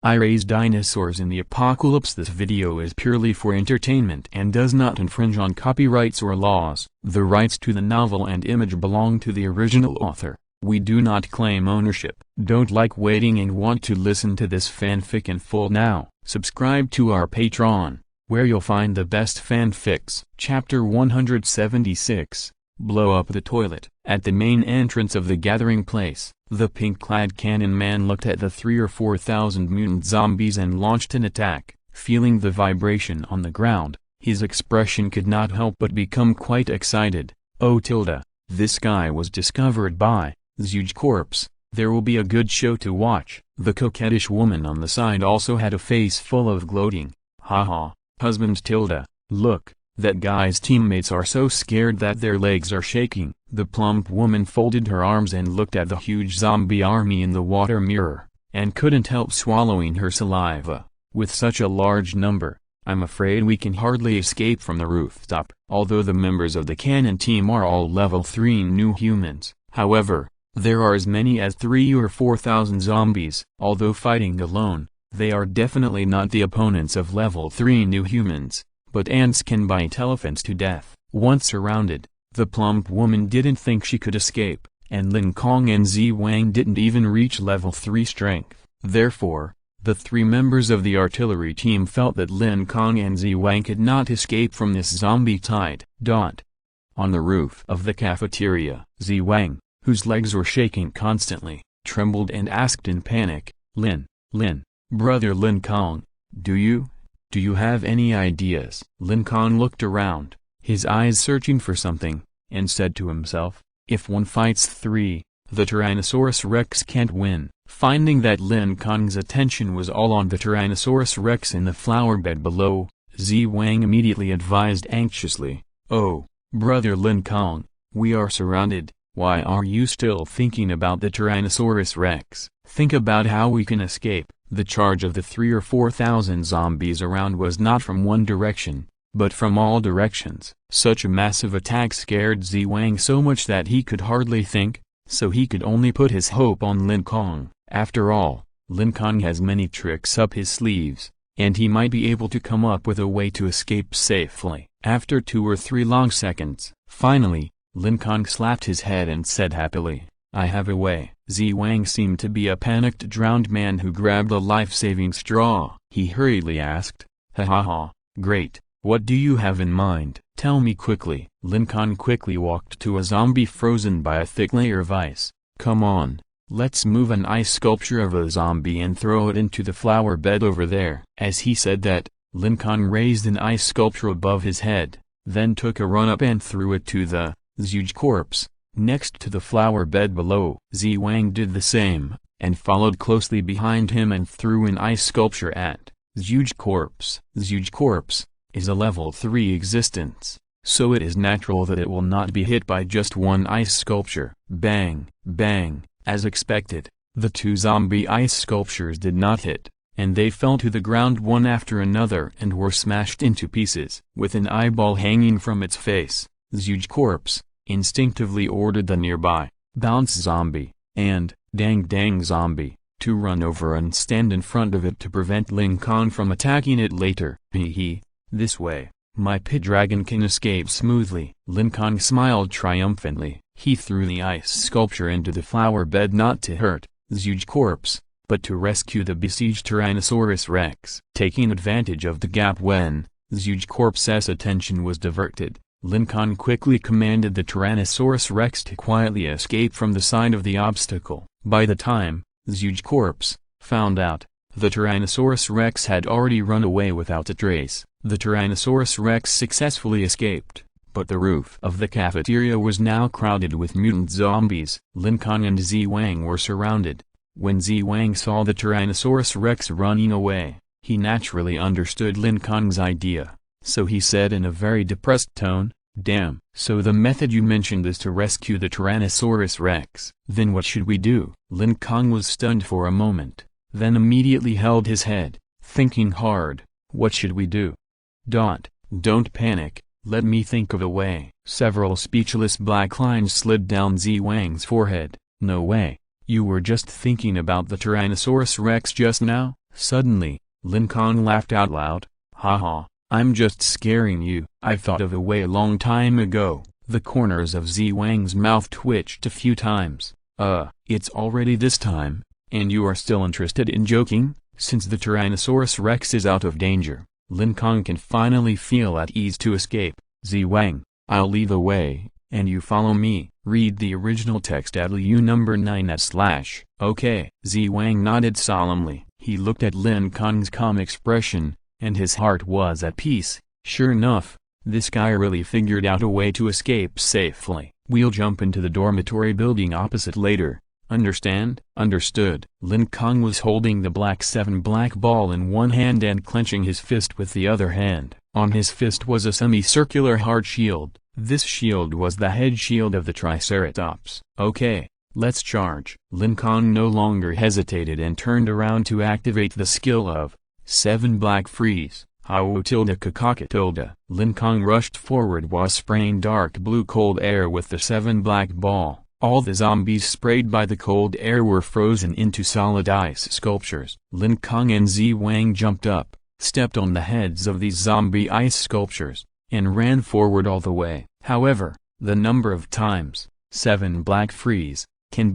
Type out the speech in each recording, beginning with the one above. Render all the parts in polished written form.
I raise dinosaurs in the apocalypse. This video is purely for entertainment and does not infringe on copyrights or laws. The rights to the novel and image belong to the original author. We do not claim ownership. Don't like waiting and want to listen to this fanfic in full now? Subscribe to our Patreon, where you'll find the best fanfics. Chapter 176, Blow Up the Toilet. At the main entrance of the gathering place, the pink-clad cannon man looked at the 3,000 or 4,000 mutant zombies and launched an attack. Feeling the vibration on the ground, his expression could not help but become quite excited. Oh tilde, this guy was discovered by Huge Corpse. There will be a good show to watch. The coquettish woman on the side also had a face full of gloating. Haha, husband tilde, look, that guy's teammates are so scared that their legs are shaking. The plump woman folded her arms and looked at the huge zombie army in the water mirror, and couldn't help swallowing her saliva. With such a large number, I'm afraid we can hardly escape from the rooftop. Although the members of the cannon team are all level 3 new humans, however, there are as many as 3,000 or 4,000 zombies. Although fighting alone, they are definitely not the opponents of level 3 new humans, but ants can bite elephants to death. Once surrounded, the plump woman didn't think she could escape, and Lin Kong and Zi Wang didn't even reach level 3 strength. Therefore, the 3 members of the artillery team felt that Lin Kong and Zi Wang could not escape from this zombie tide. On the roof of the cafeteria, Zi Wang, whose legs were shaking constantly, trembled and asked in panic, Brother Lin Kong, do you have any ideas? Lin Kong looked around, his eyes searching for something, and said to himself, if one fights 3, the Tyrannosaurus Rex can't win. Finding that Lin Kong's attention was all on the Tyrannosaurus Rex in the flower bed below, Zi Wang immediately advised anxiously, oh, Brother Lin Kong, we are surrounded. Why are you still thinking about the Tyrannosaurus Rex? Think about how we can escape. The charge of the 3,000 or 4,000 zombies around was not from one direction, but from all directions. Such a massive attack scared Zi Wang so much that he could hardly think, so he could only put his hope on Lin Kong. After all, Lin Kong has many tricks up his sleeves, and he might be able to come up with a way to escape safely. After 2 or 3 long seconds, finally, Lin Kong slapped his head and said happily, I have a way. Zi Wang seemed to be a panicked drowned man who grabbed a life-saving straw. He hurriedly asked, ha ha ha, great, what do you have in mind? Tell me quickly. Lin Kong quickly walked to a zombie frozen by a thick layer of ice. Come on, let's move an ice sculpture of a zombie and throw it into the flower bed over there. As he said that, Lin Kong raised an ice sculpture above his head, then took a run up and threw it to the Huge Corpse, next to the flower bed below. Zi Wang did the same, and followed closely behind him and threw an ice sculpture at Huge Corpse. Huge Corpse is a level 3 existence, so it is natural that it will not be hit by just one ice sculpture. Bang, bang, as expected, the 2 zombie ice sculptures did not hit, and they fell to the ground one after another and were smashed into pieces. With an eyeball hanging from its face, Huge Corpse instinctively ordered the nearby Bounce Zombie and Dang Zombie to run over and stand in front of it to prevent Lin Kong from attacking it later. This way, my pit dragon can escape smoothly. Lin Kong smiled triumphantly. He threw the ice sculpture into the flower bed not to hurt Huge Corpse, but to rescue the besieged Tyrannosaurus Rex. Taking advantage of the gap when Huge Corpse's attention was diverted, Lin Kong quickly commanded the Tyrannosaurus Rex to quietly escape from the side of the obstacle. By the time Huge Corpse found out, the Tyrannosaurus Rex had already run away without a trace. The Tyrannosaurus Rex successfully escaped, but the roof of the cafeteria was now crowded with mutant zombies. Lin Kong and Zi Wang were surrounded. When Zi Wang saw the Tyrannosaurus Rex running away, he naturally understood Lin Kong's idea. So he said in a very depressed tone, damn. So the method you mentioned is to rescue the Tyrannosaurus Rex. Then what should we do? Lin Kong was stunned for a moment, then immediately held his head, thinking hard. What should we do? Don't panic, let me think of a way. Several speechless black lines slid down Zi Wang's forehead. No way, you were just thinking about the Tyrannosaurus Rex just now? Suddenly, Lin Kong laughed out loud. Haha, I'm just scaring you. I thought of a way a long time ago. The corners of Zi Wang's mouth twitched a few times. It's already this time, and you are still interested in joking? Since the Tyrannosaurus Rex is out of danger, Lin Kong can finally feel at ease to escape. Zi Wang, I'll lead the way, and you follow me. Read the original text at LU number 9/. Okay. Zi Wang nodded solemnly. He looked at Lin Kong's calm expression, and his heart was at peace. Sure enough, this guy really figured out a way to escape safely. We'll jump into the dormitory building opposite later. Understand? Understood. Lin Kong was holding the 7 black ball in one hand and clenching his fist with the other hand. On his fist was a semicircular hard shield. This shield was the head shield of the Triceratops. Okay, let's charge. Lin Kong no longer hesitated and turned around to activate the skill of 7 Black Freeze. How tilde kakaka tilde. Lin Kong rushed forward while spraying dark blue cold air with the 7 black ball. All the zombies sprayed by the cold air were frozen into solid ice sculptures. Lin Kong and Zi Wang jumped up, stepped on the heads of these zombie ice sculptures, and ran forward all the way. However, the number of times 7 Black Freeze can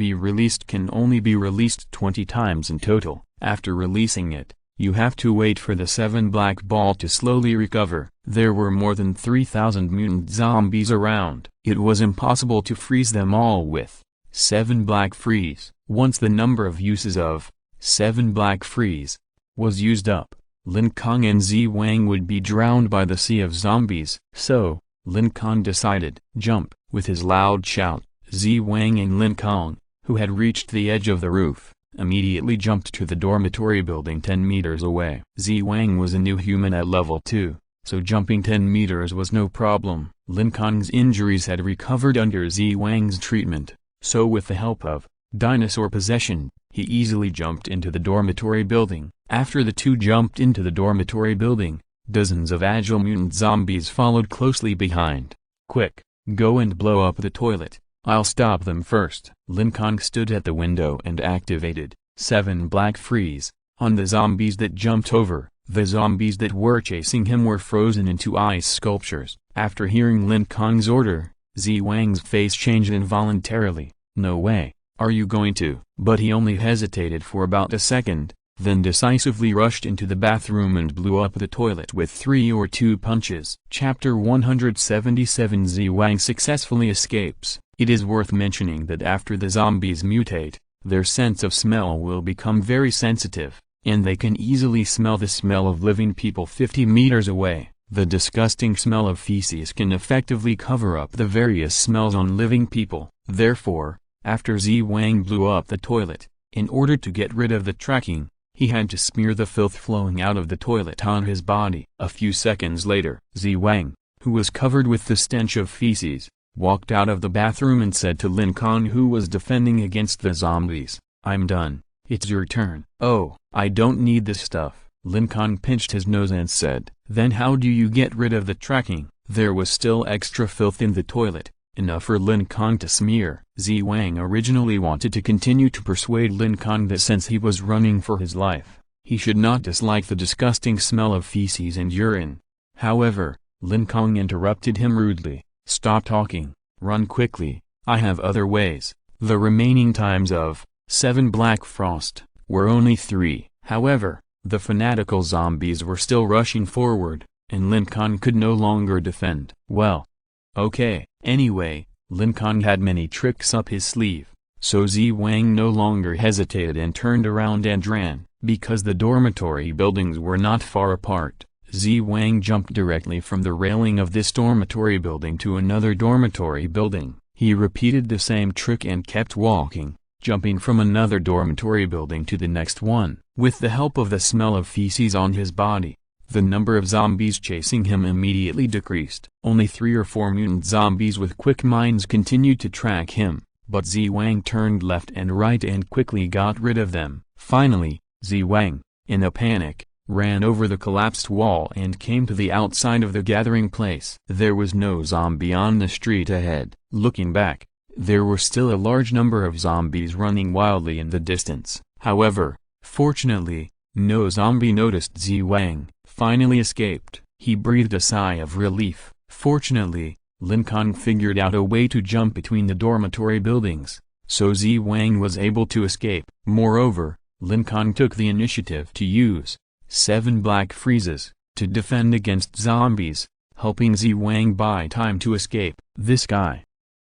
only be released 20 times in total. After releasing it, you have to wait for the 7 black ball to slowly recover. There were more than 3,000 mutant zombies around. It was impossible to freeze them all with 7 Black Freeze. Once the number of uses of 7 Black Freeze was used up, Lin Kong and Zi Wang would be drowned by the sea of zombies. So, Lin Kong decided, jump. With his loud shout, Zi Wang and Lin Kong, who had reached the edge of the roof, immediately jumped to the dormitory building 10 meters away. Zi Wang was a new human at level 2, so jumping 10 meters was no problem. Lin Kong's injuries had recovered under Zi Wang's treatment, so with the help of dinosaur possession, he easily jumped into the dormitory building. After the two jumped into the dormitory building, dozens of agile mutant zombies followed closely behind. Quick, go and blow up the toilet. I'll stop them first. Lin Kong stood at the window and activated 7 Black Freeze on the zombies that jumped over. The zombies that were chasing him were frozen into ice sculptures. After hearing Lin Kong's order, Zi Wang's face changed involuntarily. No way, are you going to? But he only hesitated for about a second, then decisively rushed into the bathroom and blew up the toilet with 3 or 2 punches. Chapter 177 Zi Wang successfully escapes. It is worth mentioning that after the zombies mutate, their sense of smell will become very sensitive, and they can easily smell the smell of living people 50 meters away. The disgusting smell of feces can effectively cover up the various smells on living people. Therefore, after Zi Wang blew up the toilet, in order to get rid of the tracking, he had to smear the filth flowing out of the toilet on his body. A few seconds later, Zi Wang, who was covered with the stench of feces, walked out of the bathroom and said to Lin Kong, who was defending against the zombies, "I'm done. It's your turn." "Oh, I don't need this stuff." Lin Kong pinched his nose and said, "Then how do you get rid of the tracking?" There was still extra filth in the toilet, enough for Lin Kong to smear. Zi Wang originally wanted to continue to persuade Lin Kong that since he was running for his life, he should not dislike the disgusting smell of feces and urine. However, Lin Kong interrupted him rudely. "Stop talking, run quickly, I have other ways." The remaining times of 7 Black Frost were only 3. However, the fanatical zombies were still rushing forward, and Lin Kong could no longer defend. Well, okay. Anyway, Lin Kong had many tricks up his sleeve, so Zi Wang no longer hesitated and turned around and ran. Because the dormitory buildings were not far apart, Zi Wang jumped directly from the railing of this dormitory building to another dormitory building. He repeated the same trick and kept walking, jumping from another dormitory building to the next one. With the help of the smell of feces on his body, the number of zombies chasing him immediately decreased. Only 3 or 4 mutant zombies with quick minds continued to track him, but Zi Wang turned left and right and quickly got rid of them. Finally, Zi Wang, in a panic, ran over the collapsed wall and came to the outside of the gathering place. There was no zombie on the street ahead. Looking back, there were still a large number of zombies running wildly in the distance. However, fortunately, No zombie noticed Wang finally escaped. He breathed a sigh of relief. Fortunately, Lin Kong figured out a way to jump between the dormitory buildings, so Wang was able to escape. Moreover, Lin Kong took the initiative to use 7 black freezes to defend against zombies, helping Wang buy time to escape. This guy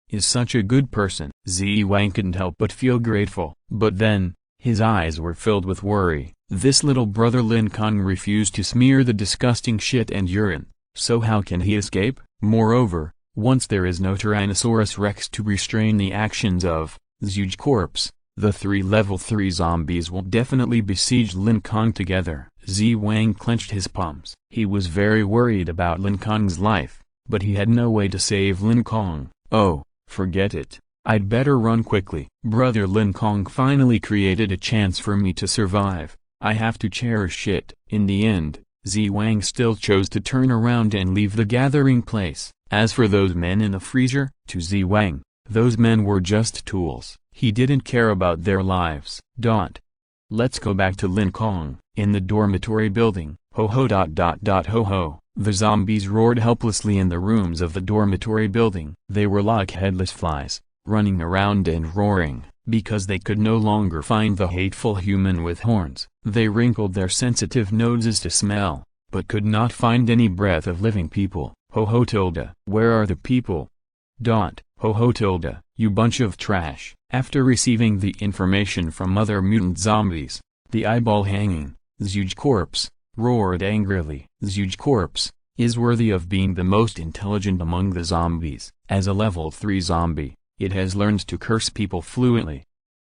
is such a good person. Wang couldn't help but feel grateful. But then, his eyes were filled with worry. This little brother Lin Kong refused to smear the disgusting shit and urine, so how can he escape? Moreover, once there is no Tyrannosaurus Rex to restrain the actions of huge corpse, the 3 level 3 zombies will definitely besiege Lin Kong together. Wang clenched his palms. He was very worried about Lin Kong's life, but he had no way to save Lin Kong. Oh, forget it. I'd better run quickly. Brother Lin Kong finally created a chance for me to survive. I have to cherish it. In the end, Wang still chose to turn around and leave the gathering place. As for those men in the freezer, to Wang, those men were just tools. He didn't care about their lives. Let's go back to Lin Kong. In the dormitory building, ho ho. The zombies roared helplessly in the rooms of the dormitory building. They were like headless flies, running around and roaring, because they could no longer find the hateful human with horns. They wrinkled their sensitive noses to smell, but could not find any breath of living people. Ho tilde. Where are the people? Ho tilde. You bunch of trash. After receiving the information from other mutant zombies, the eyeball hanging, huge corpse, roared angrily. Huge corpse is worthy of being the most intelligent among the zombies. As a level 3 zombie, it has learned to curse people fluently.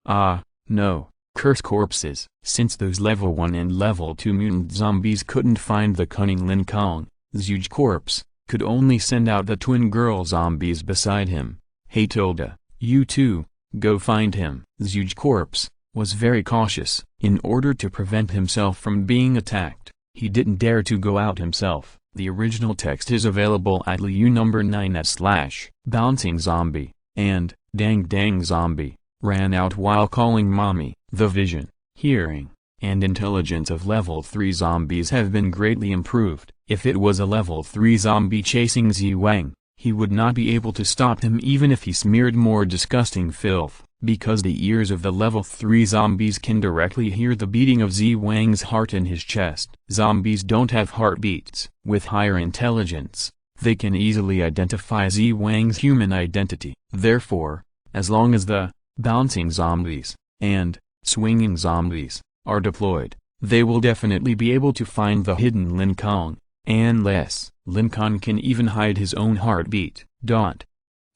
Ah, no, curse corpses. Since those level 1 and level 2 mutant zombies couldn't find the cunning Lin Kong, huge corpse could only send out the twin girl zombies beside him. Hey tilde, you two, go find him. Huge corpse was very cautious. In order to prevent himself from being attacked, he didn't dare to go out himself. The original text is available at Liu number 9 / bouncing zombie, and dang zombie, ran out while calling mommy. The vision, hearing, and intelligence of level 3 zombies have been greatly improved. If it was a level 3 zombie chasing Wang, he would not be able to stop him even if he smeared more disgusting filth, because the ears of the level 3 zombies can directly hear the beating of Wang's heart in his chest. Zombies don't have heartbeats. With higher intelligence, they can easily identify Wang's human identity. Therefore, as long as the bouncing zombies and swinging zombies are deployed, they will definitely be able to find the hidden Lin Kong, unless Lin Kong can even hide his own heartbeat.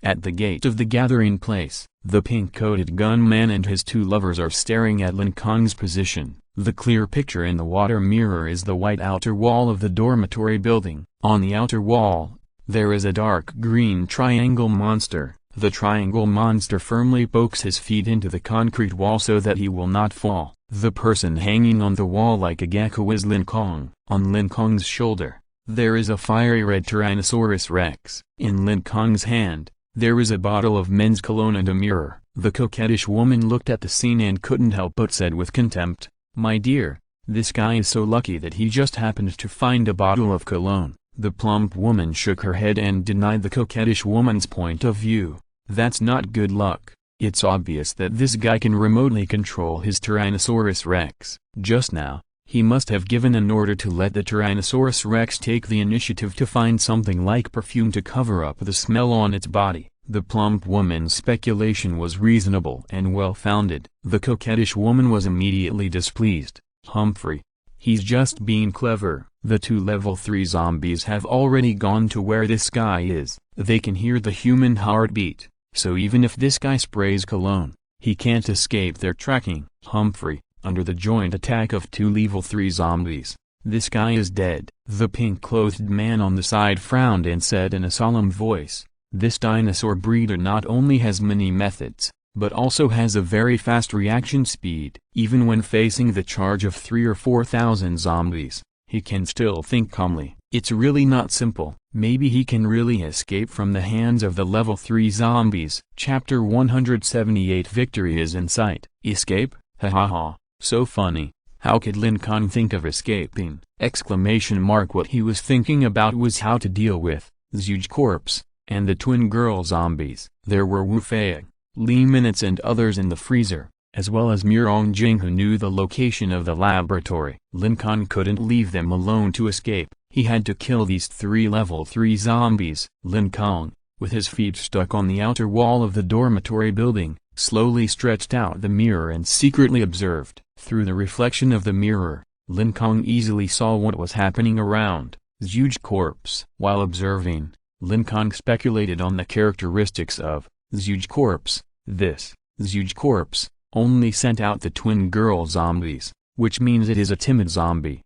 At the gate of the gathering place, the pink-coated gunman and his 2 lovers are staring at Lin Kong's position. The clear picture in the water mirror is the white outer wall of the dormitory building. On the outer wall, there is a dark green triangle monster. The triangle monster firmly pokes his feet into the concrete wall so that he will not fall. The person hanging on the wall like a gecko is Lin Kong. On Lin Kong's shoulder, there is a fiery red Tyrannosaurus Rex. In Lin Kong's hand, there is a bottle of men's cologne and a mirror. The coquettish woman looked at the scene and couldn't help but said with contempt, "My dear, this guy is so lucky that he just happened to find a bottle of cologne." The plump woman shook her head and denied the coquettish woman's point of view. That's not good luck. It's obvious that this guy can remotely control his Tyrannosaurus Rex. Just now, he must have given an order to let the Tyrannosaurus Rex take the initiative to find something like perfume to cover up the smell on its body. The plump woman's speculation was reasonable and well-founded. The coquettish woman was immediately displeased. Humphrey, he's just being clever. The 2 level 3 zombies have already gone to where this guy is. They can hear the human heartbeat, so even if this guy sprays cologne, he can't escape their tracking. Humphrey, under the joint attack of 2 level 3 zombies, this guy is dead. The pink-clothed man on the side frowned and said in a solemn voice, "This dinosaur breeder not only has many methods, but also has a very fast reaction speed. Even when facing the charge of 3 or 4,000 zombies, he can still think calmly. It's really not simple. Maybe he can really escape from the hands of the level 3 zombies." Chapter 178 Victory is in sight. Escape? Ha ha ha. So funny. How could Lin Kong think of escaping? What he was thinking about was how to deal with Zhuge corpse and the twin girl zombies. There were Wu Fei, Li Minutes and others in the freezer, as well as Murong Jing, who knew the location of the laboratory. Lin Kong couldn't leave them alone to escape. He had to kill these 3 level 3 zombies. Lin Kong, with his feet stuck on the outer wall of the dormitory building, slowly stretched out the mirror and secretly observed. Through the reflection of the mirror, Lin Kong easily saw what was happening around Zhuge corpse. While observing, Lin Kong speculated on the characteristics of Zhuge corpse. This Zhuge corpse only sent out the twin girl zombies, which means it is a timid zombie.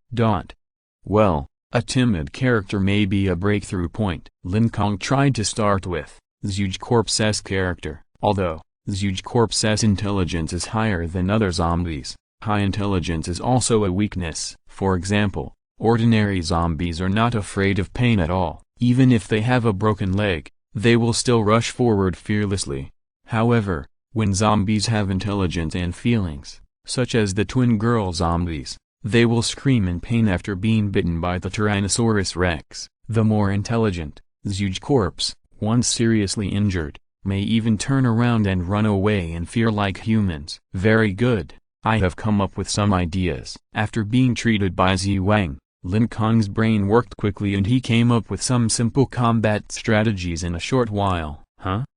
Well, a timid character may be a breakthrough point. Lin Kong tried to start with Zhuge corpse's character. Although Zhuge corpse's intelligence is higher than other zombies, high intelligence is also a weakness. For example, ordinary zombies are not afraid of pain at all. Even if they have a broken leg, they will still rush forward fearlessly. However, when zombies have intelligence and feelings, such as the twin girl zombies, they will scream in pain after being bitten by the Tyrannosaurus rex. The more intelligent Zhuge corpse, once seriously injured, may even turn around and run away in fear like humans. Very good, I have come up with some ideas. After being treated by Zi Wang, Lin Kong's brain worked quickly and he came up with some simple combat strategies in a short while.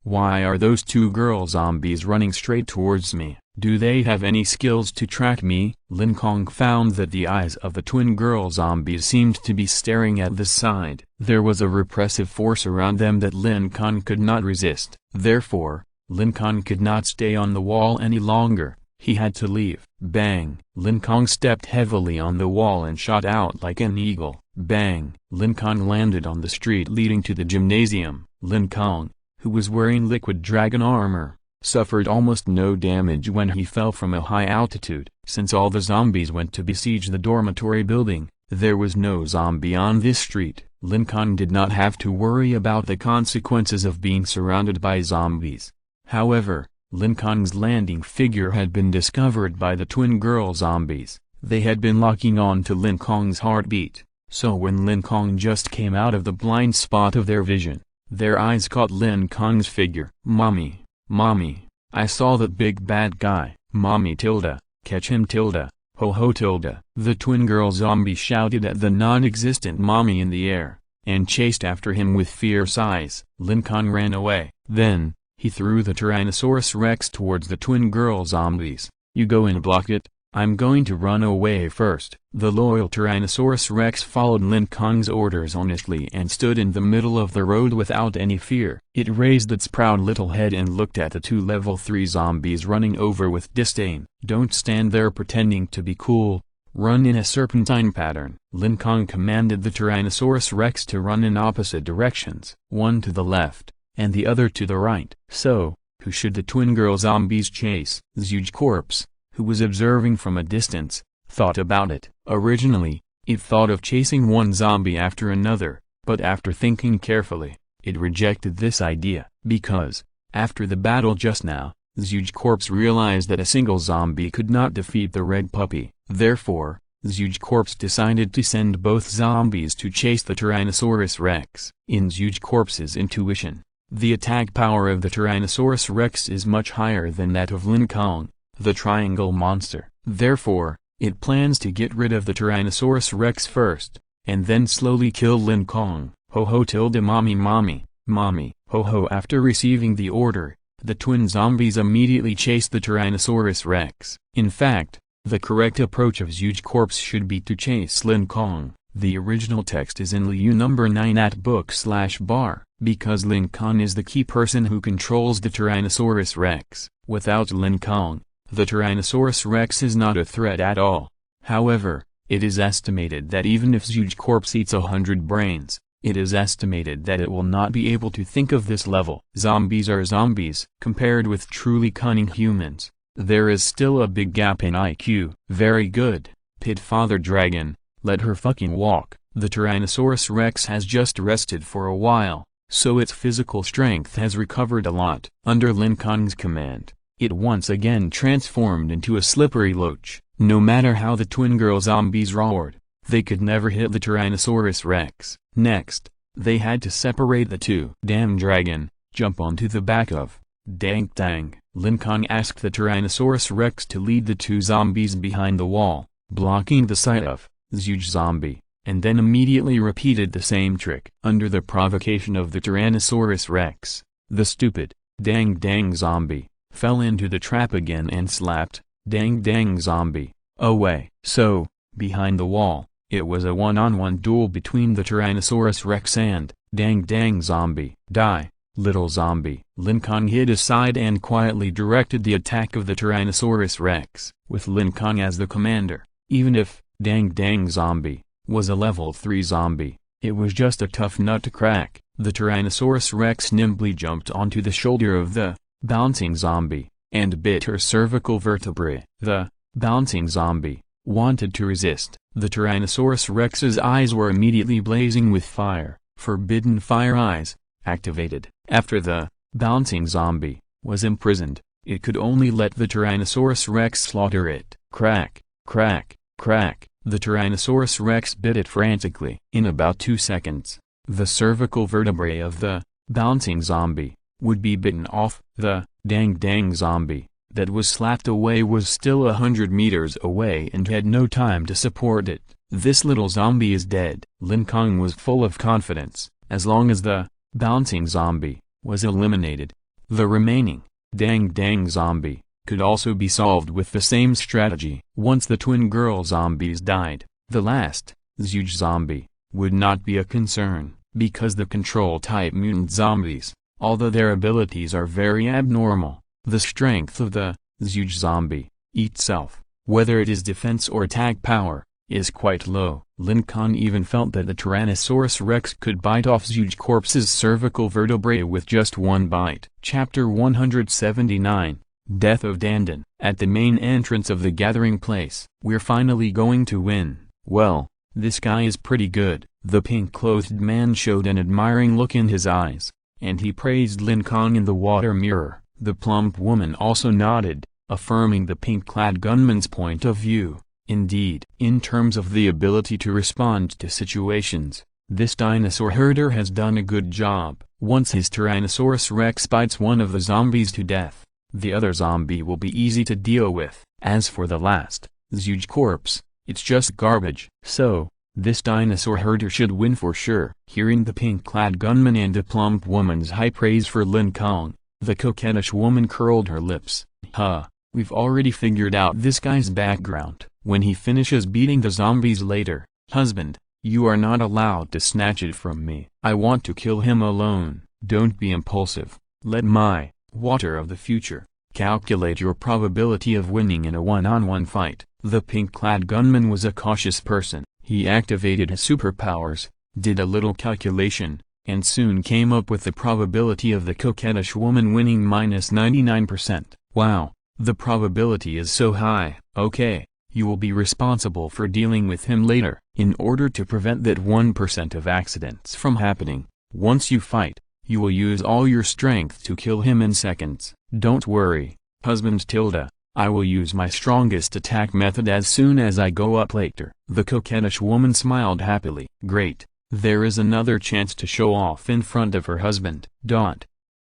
Why are those 2 girl zombies running straight towards me? Do they have any skills to track me? Lin Kong found that the eyes of the twin girl zombies seemed to be staring at the side. There was a repressive force around them that Lin Kong could not resist. Therefore, Lin Kong could not stay on the wall any longer. He had to leave. Bang! Lin Kong stepped heavily on the wall and shot out like an eagle. Bang! Lin Kong landed on the street leading to the gymnasium. Lin Kong, who was wearing liquid dragon armor, suffered almost no damage when he fell from a high altitude. Since all the zombies went to besiege the dormitory building, there was no zombie on this street. Lin Kong did not have to worry about the consequences of being surrounded by zombies. However, Lin Kong's landing figure had been discovered by the twin girl zombies. They had been locking on to Lin Kong's heartbeat, so when Lin Kong just came out of the blind spot of their vision, their eyes caught Lin Kong's figure. Mommy, Mommy, I saw that big bad guy. Mommy tilde, catch him tilde, ho ho tilde. The twin girl zombie shouted at the non-existent mommy in the air, and chased after him with fierce eyes. Lin Kong ran away. Then, he threw the Tyrannosaurus rex towards the twin girl zombies. You go and block it, I'm going to run away first. The loyal Tyrannosaurus rex followed Lin Kong's orders honestly and stood in the middle of the road without any fear. It raised its proud little head and looked at the 2 level 3 zombies running over with disdain. Don't stand there pretending to be cool, run in a serpentine pattern. Lin Kong commanded the Tyrannosaurus rex to run in opposite directions, one to the left, and the other to the right. So, who should the twin girl zombies chase? Zhuge corpse, who was observing from a distance, thought about it. Originally, it thought of chasing one zombie after another, but after thinking carefully, it rejected this idea. Because, after the battle just now, Zhuge corpse realized that a single zombie could not defeat the red puppy. Therefore, Zhuge corpse decided to send both zombies to chase the Tyrannosaurus rex. In Zhuge corpse's intuition, the attack power of the Tyrannosaurus rex is much higher than that of Lin Kong, the triangle monster. Therefore, it plans to get rid of the Tyrannosaurus rex first, and then slowly kill Lin Kong. Ho ho tilde mommy mommy, mommy, ho ho. After receiving the order, the twin zombies immediately chased the Tyrannosaurus rex. In fact, the correct approach of Zhuge corpse should be to chase Lin Kong. The original text is in Liu number 9 at book/bar. Because Lin Kong is the key person who controls the Tyrannosaurus rex. Without Lin Kong, the Tyrannosaurus rex is not a threat at all. However, it is estimated that even if Zhuge corpse eats 100 brains, it is estimated that it will not be able to think of this level. Zombies are zombies. Compared with truly cunning humans, there is still a big gap in IQ. Very good, Pit Father Dragon, let her fucking walk. The Tyrannosaurus rex has just rested for a while, so its physical strength has recovered a lot. Under Lin Kong's command, it once again transformed into a slippery loach. No matter how the twin girl zombies roared, they could never hit the Tyrannosaurus Rex. Next, they had to separate the two. Damn dragon, jump onto the back of. Dang dang. Lin Kong asked the Tyrannosaurus Rex to lead the two zombies behind the wall, blocking the sight of the huge zombie, and then immediately repeated the same trick. Under the provocation of the Tyrannosaurus Rex, the stupid, dang dang zombie, fell into the trap again and slapped, dang dang zombie, away. So, behind the wall, it was a one-on-one duel between the Tyrannosaurus Rex and dang dang zombie. Die, little zombie. Lin Kong hid aside and quietly directed the attack of the Tyrannosaurus Rex. With Lin Kong as the commander, even if dang dang zombie was a level 3 zombie, it was just a tough nut to crack. The Tyrannosaurus Rex nimbly jumped onto the shoulder of the bouncing zombie and bit her cervical vertebrae. The bouncing zombie wanted to resist. The Tyrannosaurus Rex's eyes were immediately blazing with fire. Forbidden fire eyes activated. After the bouncing zombie was imprisoned, it could only let the Tyrannosaurus Rex slaughter it. Crack, crack, crack. The Tyrannosaurus Rex bit it frantically. In about 2 seconds, the cervical vertebrae of the bouncing zombie would be bitten off. The dang dang zombie that was slapped away was still 100 meters away and had no time to support it. This little zombie is dead. Lin Kong was full of confidence. As long as the bouncing zombie was eliminated, the remaining dang dang zombie could also be solved with the same strategy. Once the twin girl zombies died, the last huge zombie would not be a concern, because the control-type mutant zombies, although their abilities are very abnormal, the strength of the huge zombie itself, whether it is defense or attack power, is quite low. Lin Kong even felt that the Tyrannosaurus Rex could bite off huge corpse's cervical vertebrae with just one bite. Chapter 179, Death of Dandan. At the main entrance of the gathering place. We're finally going to win. Well, this guy is pretty good. The pink-clothed man showed an admiring look in his eyes, and he praised Lin Kong in the water mirror. The plump woman also nodded, affirming the pink-clad gunman's point of view. Indeed, in terms of the ability to respond to situations, this dinosaur herder has done a good job. Once his Tyrannosaurus Rex bites one of the zombies to death, the other zombie will be easy to deal with. As for the last, huge corpse, it's just garbage. So, this dinosaur herder should win for sure. Hearing the pink-clad gunman and the plump woman's high praise for Lin Kong, the coquettish woman curled her lips. Huh, we've already figured out this guy's background. When he finishes beating the zombies later, husband, you are not allowed to snatch it from me. I want to kill him alone. Don't be impulsive. Let my water of the future calculate your probability of winning in a one-on-one fight. The pink-clad gunman was a cautious person. He activated his superpowers, did a little calculation, and soon came up with the probability of the coquettish woman winning -99%. Wow, the probability is so high. Okay, you will be responsible for dealing with him later. In order to prevent that 1% of accidents from happening, once you fight, you will use all your strength to kill him in seconds. Don't worry, husband tilde, I will use my strongest attack method as soon as I go up later. The coquettish woman smiled happily. Great, there is another chance to show off in front of her husband.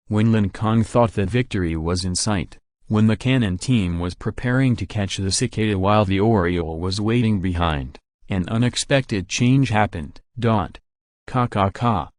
When Lin Kong thought that victory was in sight, when the cannon team was preparing to catch the cicada while the oriole was waiting behind, an unexpected change happened. Ka.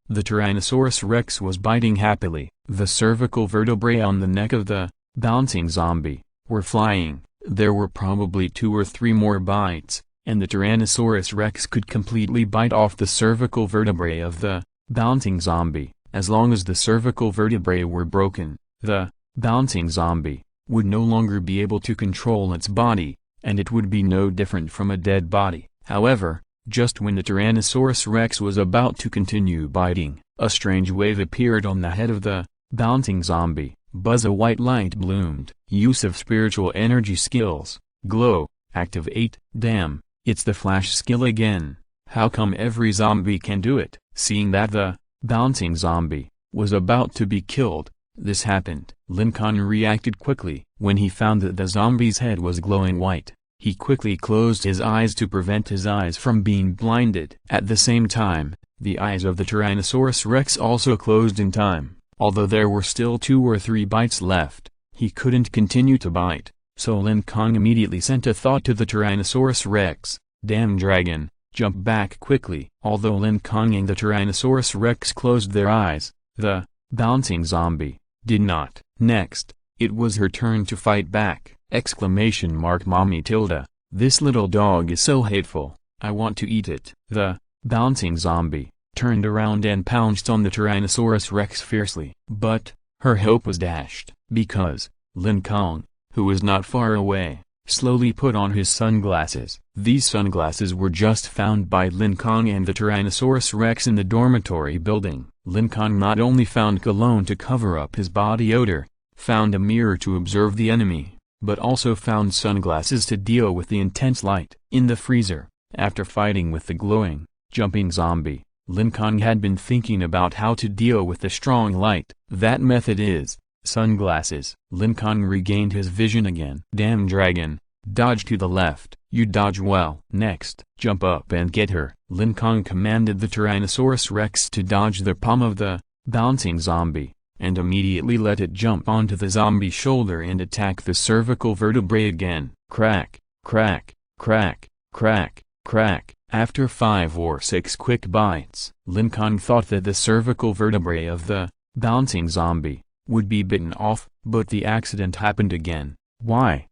The Tyrannosaurus Rex was biting happily. The cervical vertebrae on the neck of the bouncing zombie were flying. There were probably 2 or 3 more bites, and the Tyrannosaurus Rex could completely bite off the cervical vertebrae of the bouncing zombie. As long as the cervical vertebrae were broken, the bouncing zombie would no longer be able to control its body, and it would be no different from a dead body. However, just when the Tyrannosaurus Rex was about to continue biting, a strange wave appeared on the head of the bouncing zombie. Buzz, a white light bloomed. Use of spiritual energy skills. Glow. Activate. Damn, it's the flash skill again. How come every zombie can do it? Seeing that the bouncing zombie was about to be killed, this happened. Lin Kong reacted quickly. When he found that the zombie's head was glowing white, He quickly closed his eyes to prevent his eyes from being blinded. At the same time, the eyes of the Tyrannosaurus Rex also closed in time. Although there were still 2 or 3 bites left, he couldn't continue to bite, so Lin Kong immediately sent a thought to the Tyrannosaurus Rex: "Damn dragon, jump back quickly." Although Lin Kong and the Tyrannosaurus Rex closed their eyes, the bouncing zombie did not. Next, it was her turn to fight back! Mommy tilde, this little dog is so hateful, I want to eat it. The bouncing zombie turned around and pounced on the Tyrannosaurus Rex fiercely. But her hope was dashed, because Lin Kong, who was not far away, slowly put on his sunglasses. These sunglasses were just found by Lin Kong and the Tyrannosaurus Rex in the dormitory building. Lin Kong not only found cologne to cover up his body odor, found a mirror to observe the enemy, but also found sunglasses to deal with the intense light. In the freezer, after fighting with the glowing, jumping zombie, Lin Kong had been thinking about how to deal with the strong light. That method is sunglasses. Lin Kong regained his vision again. "Damn dragon, dodge to the left, you dodge well. Next, jump up and get her." Lin Kong commanded the Tyrannosaurus Rex to dodge the palm of the bouncing zombie, and immediately let it jump onto the zombie's shoulder and attack the cervical vertebrae again. Crack, crack, crack, crack, crack. After 5 or 6 quick bites, Lin Kong thought that the cervical vertebrae of the bouncing zombie would be bitten off, but the accident happened again. Why?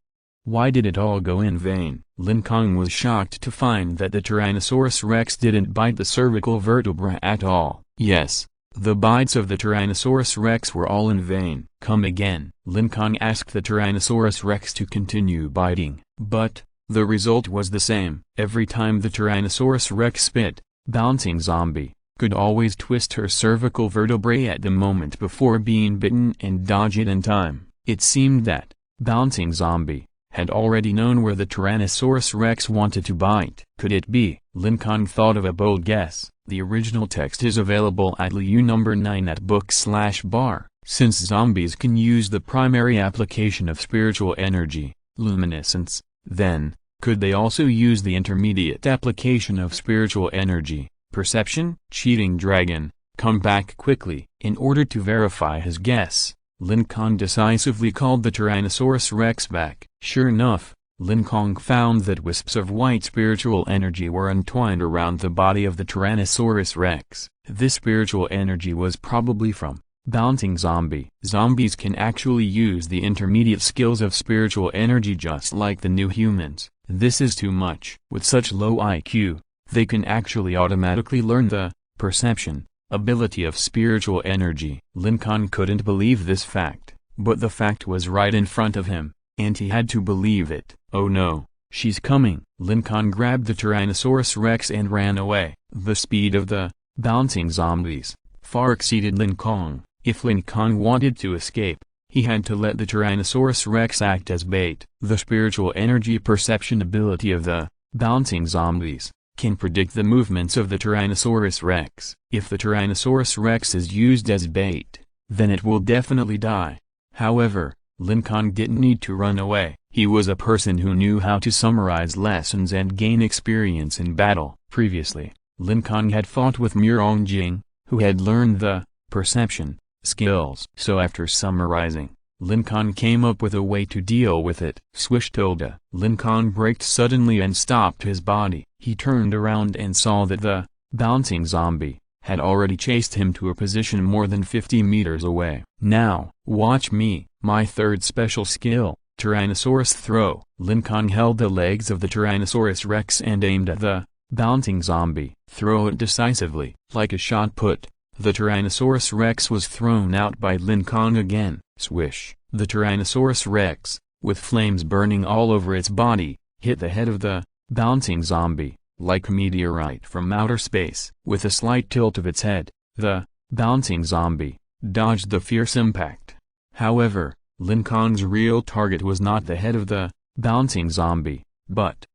Why did it all go in vain? Lin Kong was shocked to find that the Tyrannosaurus Rex didn't bite the cervical vertebra at all. Yes, the bites of the Tyrannosaurus Rex were all in vain. "Come again." Lin Kong asked the Tyrannosaurus Rex to continue biting, but the result was the same. Every time the Tyrannosaurus Rex spit, bouncing zombie could always twist her cervical vertebrae at the moment before being bitten and dodge it in time. It seemed that bouncing zombie had already known where the Tyrannosaurus Rex wanted to bite. Could it be? Lin Kong thought of a bold guess. The original text is available at LU number 9 at book/bar. Since zombies can use the primary application of spiritual energy, luminescence, then, could they also use the intermediate application of spiritual energy, perception? Cheating dragon, come back quickly. In order to verify his guess, Lin Kong decisively called the Tyrannosaurus Rex back. Sure enough, Lin Kong found that wisps of white spiritual energy were entwined around the body of the Tyrannosaurus Rex. This spiritual energy was probably from bouncing zombie. Zombies can actually use the intermediate skills of spiritual energy just like the new humans. This is too much. With such low IQ, they can actually automatically learn the perception ability of spiritual energy. Lin Kong couldn't believe this fact, but the fact was right in front of him, and he had to believe it. "Oh no, she's coming." Lin Kong grabbed the Tyrannosaurus Rex and ran away. The speed of the bouncing zombies far exceeded Lin Kong. If Lin Kong wanted to escape, he had to let the Tyrannosaurus Rex act as bait. The spiritual energy perception ability of the bouncing zombies can predict the movements of the Tyrannosaurus Rex. If the Tyrannosaurus Rex is used as bait, then it will definitely die. However, Lin Kong didn't need to run away. He was a person who knew how to summarize lessons and gain experience in battle. Previously, Lin Kong had fought with Murong Jing, who had learned the perception skills. So after summarizing, Lin Kong came up with a way to deal with it. Swish tilde. Lin Kong braked suddenly and stopped his body. He turned around and saw that the bouncing zombie had already chased him to a position more than 50 meters away. "Now, watch me, my third special skill, Tyrannosaurus throw." Lin Kong held the legs of the Tyrannosaurus Rex and aimed at the bouncing zombie. Throw it decisively. Like a shot put, the Tyrannosaurus Rex was thrown out by Lin Kong again. Swish. The Tyrannosaurus Rex, with flames burning all over its body, hit the head of the bouncing zombie, like a meteorite from outer space. With a slight tilt of its head, the bouncing zombie dodged the fierce impact. However, Lin Kong's real target was not the head of the bouncing zombie, but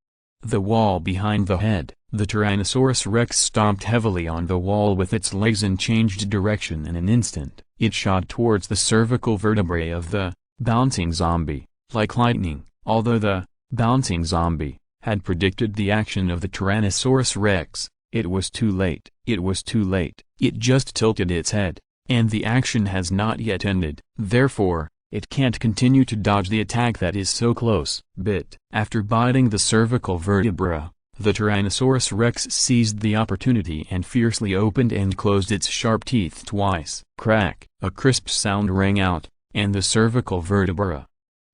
the wall behind the head. The Tyrannosaurus Rex stomped heavily on the wall with its legs and changed direction in an instant. It shot towards the cervical vertebrae of the bouncing zombie, like lightning. Although the Bouncing Zombie had predicted the action of the Tyrannosaurus Rex. It was too late. It was too late. It just tilted its head, and the action has not yet ended. Therefore, it can't continue to dodge the attack that is so close. After biting the cervical vertebra, the Tyrannosaurus Rex seized the opportunity and fiercely opened and closed its sharp teeth twice. Crack! A crisp sound rang out, and the cervical vertebra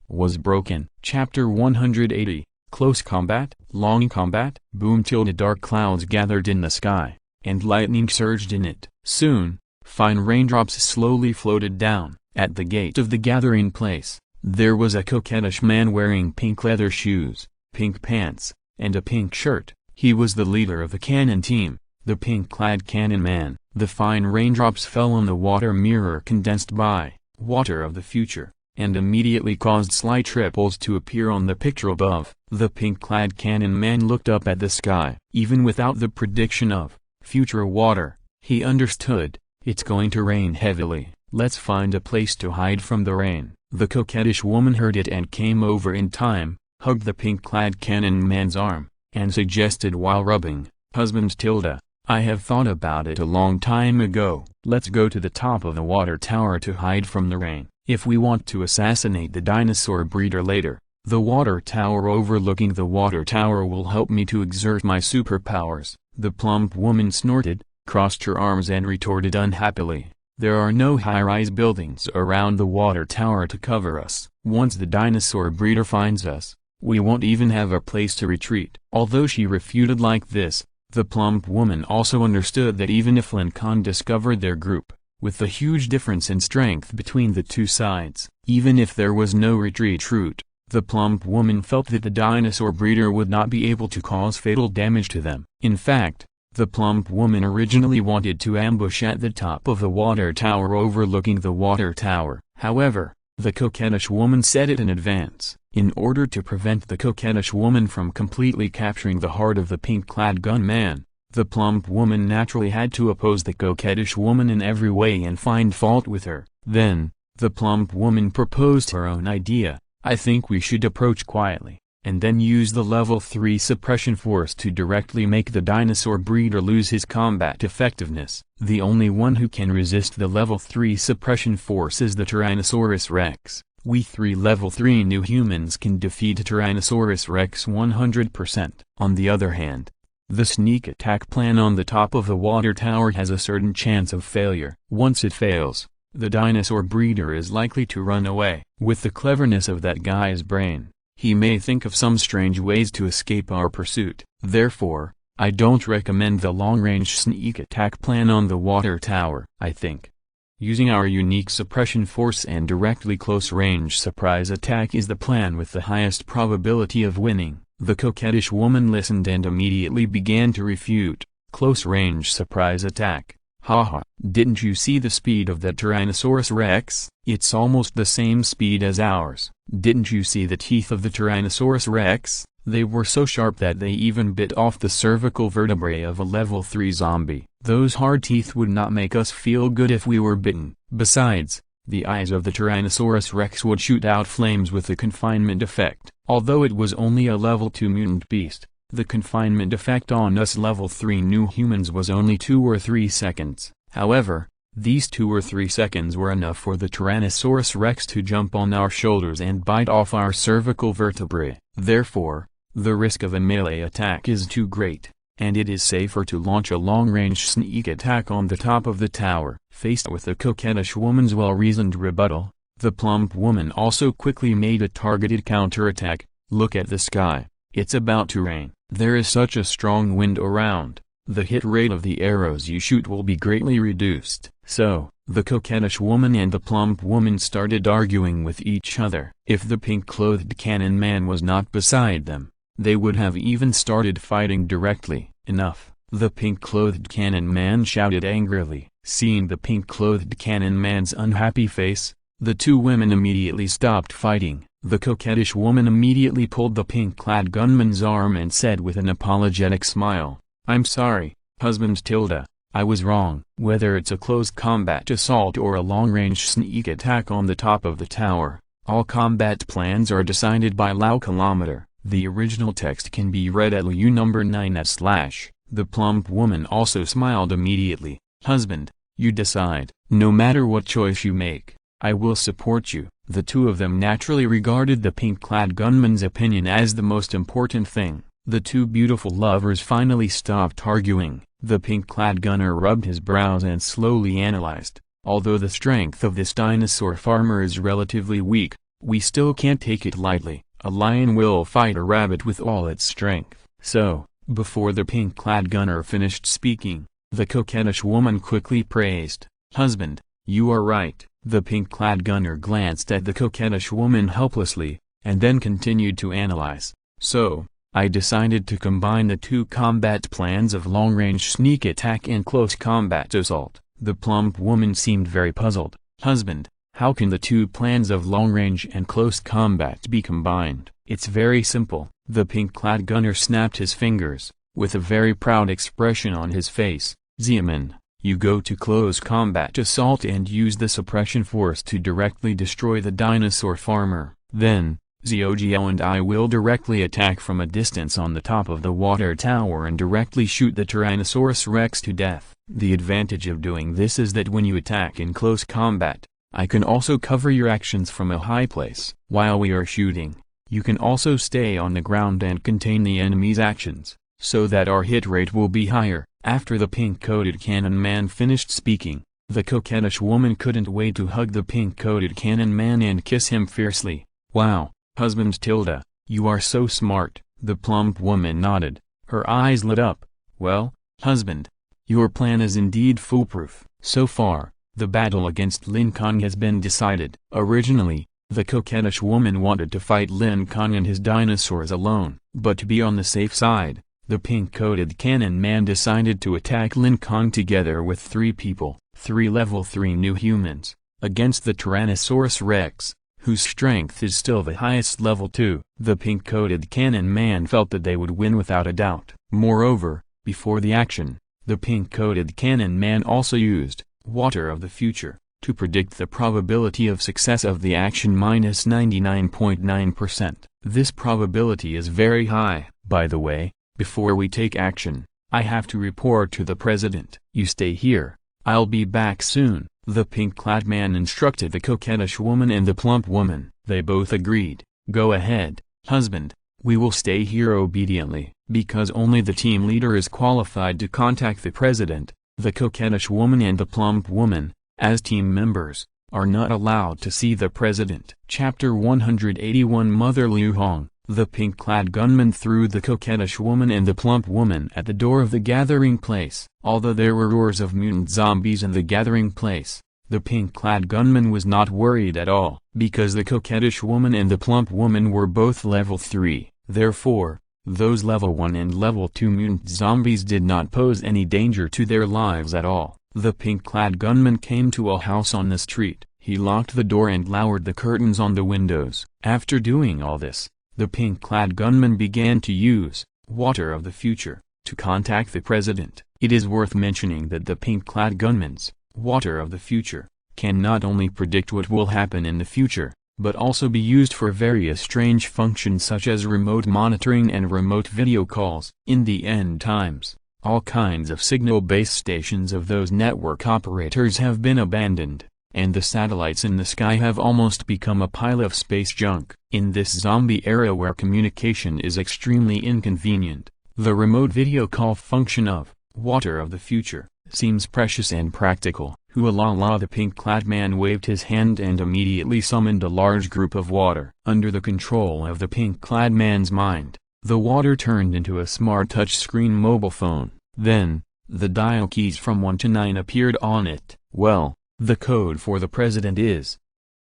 was broken. Chapter 180. Close combat, long combat. Boom! Dark clouds gathered in the sky, and lightning surged in it. Soon, fine raindrops slowly floated down. At the gate of the gathering place, there was a coquettish man wearing pink leather shoes, pink pants, and a pink shirt. He was the leader of the cannon team, the pink-clad cannon man. The fine raindrops fell on the water mirror condensed by water of the future, and immediately caused slight ripples to appear on the picture above. The pink-clad cannon man looked up at the sky. Even without the prediction of future water, he understood, it's going to rain heavily. Let's find a place to hide from the rain. The coquettish woman heard it and came over in time, hugged the pink-clad cannon man's arm, and suggested while rubbing, "Husband Tilda, I have thought about it a long time ago. Let's go to the top of the water tower to hide from the rain. If we want to assassinate the dinosaur breeder later, the water tower overlooking the water tower will help me to exert my superpowers." The plump woman snorted, crossed her arms and retorted unhappily, "There are no high-rise buildings around the water tower to cover us. Once the dinosaur breeder finds us, we won't even have a place to retreat." Although she refuted like this, the plump woman also understood that even if Lin Kong discovered their group, with the huge difference in strength between the two sides, even if there was no retreat route, the plump woman felt that the dinosaur breeder would not be able to cause fatal damage to them. In fact, the plump woman originally wanted to ambush at the top of the water tower overlooking the water tower. However, the coquettish woman said it in advance. In order to prevent the coquettish woman from completely capturing the heart of the pink-clad gunman, the plump woman naturally had to oppose the coquettish woman in every way and find fault with her. Then, the plump woman proposed her own idea. "I think we should approach quietly, and then use the level 3 suppression force to directly make the dinosaur breeder lose his combat effectiveness. The only one who can resist the level 3 suppression force is the Tyrannosaurus Rex. We 3 level 3 new humans can defeat Tyrannosaurus Rex 100%. On the other hand, the sneak attack plan on the top of the water tower has a certain chance of failure. Once it fails, the dinosaur breeder is likely to run away. With the cleverness of that guy's brain, he may think of some strange ways to escape our pursuit. Therefore, I don't recommend the long-range sneak attack plan on the water tower. I think using our unique suppression force and directly close-range surprise attack is the plan with the highest probability of winning." The coquettish woman listened and immediately began to refute. "Close-range surprise attack? Haha, didn't you see the speed of that Tyrannosaurus Rex? It's almost the same speed as ours. Didn't you see the teeth of the Tyrannosaurus Rex? They were so sharp that they even bit off the cervical vertebrae of a level 3 zombie. Those hard teeth would not make us feel good if we were bitten. Besides, the eyes of the Tyrannosaurus Rex would shoot out flames with the confinement effect. Although it was only a level 2 mutant beast, the confinement effect on us level 3 new humans was only 2 or 3 seconds. However, these 2 or 3 seconds were enough for the Tyrannosaurus Rex to jump on our shoulders and bite off our cervical vertebrae. Therefore, the risk of a melee attack is too great, and it is safer to launch a long-range sneak attack on the top of the tower. Faced with the coquettish woman's well-reasoned rebuttal, the plump woman also quickly made a targeted counterattack. "Look at the sky, it's about to rain. There is such a strong wind around, the hit rate of the arrows you shoot will be greatly reduced." So, the coquettish woman and the plump woman started arguing with each other. If the pink-clothed cannon man was not beside them, they would have even started fighting directly. "Enough!" the pink-clothed cannon man shouted angrily. Seeing the pink-clothed cannon man's unhappy face, the two women immediately stopped fighting. The coquettish woman immediately pulled the pink-clad gunman's arm and said with an apologetic smile, "I'm sorry, husband Tilda, I was wrong." Whether it's a close combat assault or a long-range sneak attack on the top of the tower, all combat plans are decided by Lau Kilometer. The original text can be read at LU number 9/. The plump woman also smiled immediately. Husband, you decide. No matter what choice you make, I will support you. The two of them naturally regarded the pink-clad gunman's opinion as the most important thing. The two beautiful lovers finally stopped arguing. The pink-clad gunner rubbed his brows and slowly analyzed. Although the strength of this dinosaur farmer is relatively weak, we still can't take it lightly. A lion will fight a rabbit with all its strength. So, before the pink-clad gunner finished speaking, the coquettish woman quickly praised, "Husband, you are right." The pink-clad gunner glanced at the coquettish woman helplessly, and then continued to analyze. "So, I decided to combine the two combat plans of long-range sneak attack and close combat assault." The plump woman seemed very puzzled. "Husband, how can the two plans of long-range and close combat be combined?" "It's very simple." The pink-clad gunner snapped his fingers, with a very proud expression on his face. "Zeman, you go to close combat assault and use the suppression force to directly destroy the dinosaur farmer. Then, Ziogio and I will directly attack from a distance on the top of the water tower and directly shoot the Tyrannosaurus Rex to death. The advantage of doing this is that when you attack in close combat, I can also cover your actions from a high place. While we are shooting, you can also stay on the ground and contain the enemy's actions, so that our hit rate will be higher." After the pink-coated cannon man finished speaking, the coquettish woman couldn't wait to hug the pink-coated cannon man and kiss him fiercely. "Wow, husband Tilda, you are so smart." The plump woman nodded, her eyes lit up. "Well, husband, your plan is indeed foolproof." So far, the battle against Lin Kong has been decided. Originally, the coquettish woman wanted to fight Lin Kong and his dinosaurs alone, but to be on the safe side, the pink-coated cannon man decided to attack Lin Kong together with 3 people, 3 level 3 new humans, against the Tyrannosaurus Rex, whose strength is still the highest level 2. The pink-coated cannon man felt that they would win without a doubt. Moreover, before the action, the pink-coated cannon man also used Water of the Future to predict the probability of success of the action minus 99.9%. This probability is very high. By the way, before we take action, I have to report to the president. You stay here, I'll be back soon. The pink-clad man instructed the coquettish woman and the plump woman. They both agreed. "Go ahead, husband, we will stay here obediently." Because only the team leader is qualified to contact the president, the coquettish woman and the plump woman, as team members, are not allowed to see the president. Chapter 181 Mother Liu Hong. The pink-clad gunman threw the coquettish woman and the plump woman at the door of the gathering place. Although there were roars of mutant zombies in the gathering place, the pink-clad gunman was not worried at all, because the coquettish woman and the plump woman were both level 3. Therefore, those level 1 and level 2 mutant zombies did not pose any danger to their lives at all. The pink-clad gunman came to a house on the street. He locked the door and lowered the curtains on the windows. After doing all this, the pink-clad gunman began to use Water of the Future to contact the president. It is worth mentioning that the pink-clad gunman's Water of the Future can not only predict what will happen in the future, but also be used for various strange functions such as remote monitoring and remote video calls. In the end times, all kinds of signal base stations of those network operators have been abandoned, and the satellites in the sky have almost become a pile of space junk. In this zombie era where communication is extremely inconvenient, the remote video call function of Water of the Future seems precious and practical. Hualala, the pink-clad man waved his hand and immediately summoned a large group of water. Under the control of the pink-clad man's mind, the water turned into a smart touchscreen mobile phone. Then, the dial keys from 1 to 9 appeared on it. "Well, the code for the president is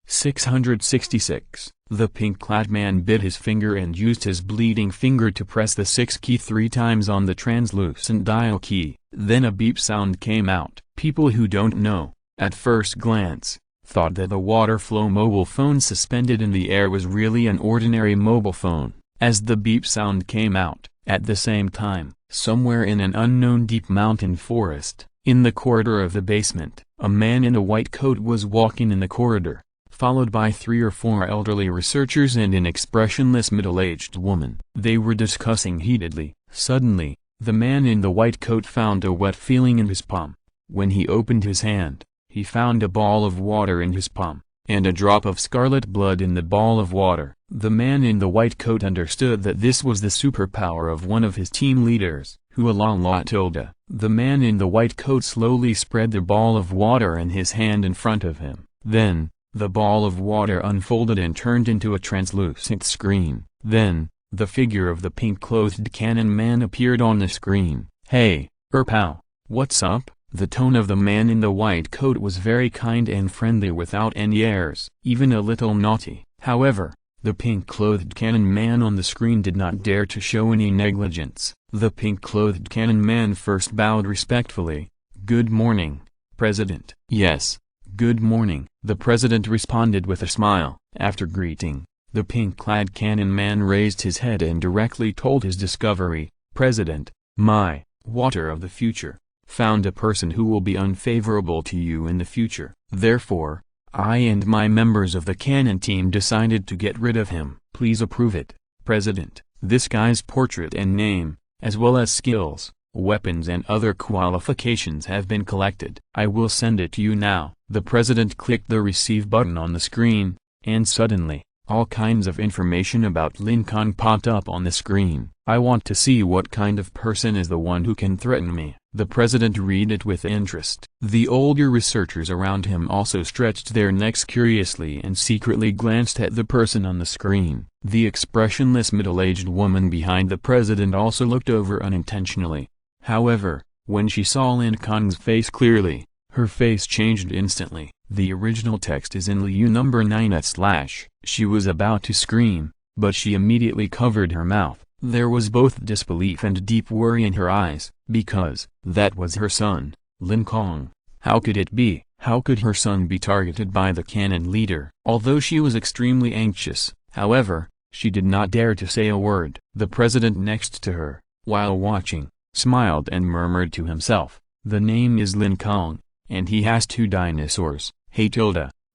666. The pink-clad man bit his finger and used his bleeding finger to press the 6 key 3 times on the translucent dial key. Then a beep sound came out. People who don't know, at first glance, thought that the water flow mobile phone suspended in the air was really an ordinary mobile phone. As the beep sound came out, at the same time, somewhere in an unknown deep mountain forest, in the corridor of the basement, a man in a white coat was walking in the corridor. followed by 3 or 4 elderly researchers and an expressionless middle-aged woman. They were discussing heatedly. Suddenly, the man in the white coat found a wet feeling in his palm. When he opened his hand, he found a ball of water in his palm, and a drop of scarlet blood in the ball of water. The man in the white coat understood that this was the superpower of one of his team leaders, tilde. The man in the white coat slowly spread the ball of water in his hand in front of him. Then, the ball of water unfolded and turned into a translucent screen. Then, the figure of the pink-clothed cannon man appeared on the screen. "Hey, pal, what's up?" The tone of the man in the white coat was very kind and friendly without any airs, even a little naughty. However, the pink-clothed cannon man on the screen did not dare to show any negligence. The pink-clothed cannon man first bowed respectfully. "Good morning, President." "Yes, good morning," the president responded with a smile. After greeting, the pink-clad cannon man raised his head and directly told his discovery. "President, my water of the future found a person who will be unfavorable to you in the future. Therefore, I and my members of the cannon team decided to get rid of him. Please approve it, President." This guy's portrait and name, as well as skills, weapons and other qualifications have been collected. "I will send it to you now." The president clicked the receive button on the screen, and suddenly, all kinds of information about Lin Kong popped up on the screen. "I want to see what kind of person is the one who can threaten me." The president read it with interest. The older researchers around him also stretched their necks curiously and secretly glanced at the person on the screen. The expressionless middle-aged woman behind the president also looked over unintentionally. However, when she saw Lin Kong's face clearly, her face changed instantly. The original text is in Liu number 9/. She was about to scream, but she immediately covered her mouth. There was both disbelief and deep worry in her eyes, because that was her son, Lin Kong. How could it be? How could her son be targeted by the cannon leader? Although she was extremely anxious, however, she did not dare to say a word. The president next to her, while watching, smiled and murmured to himself, "The name is Lin Kong, and he has 2 dinosaurs. Hey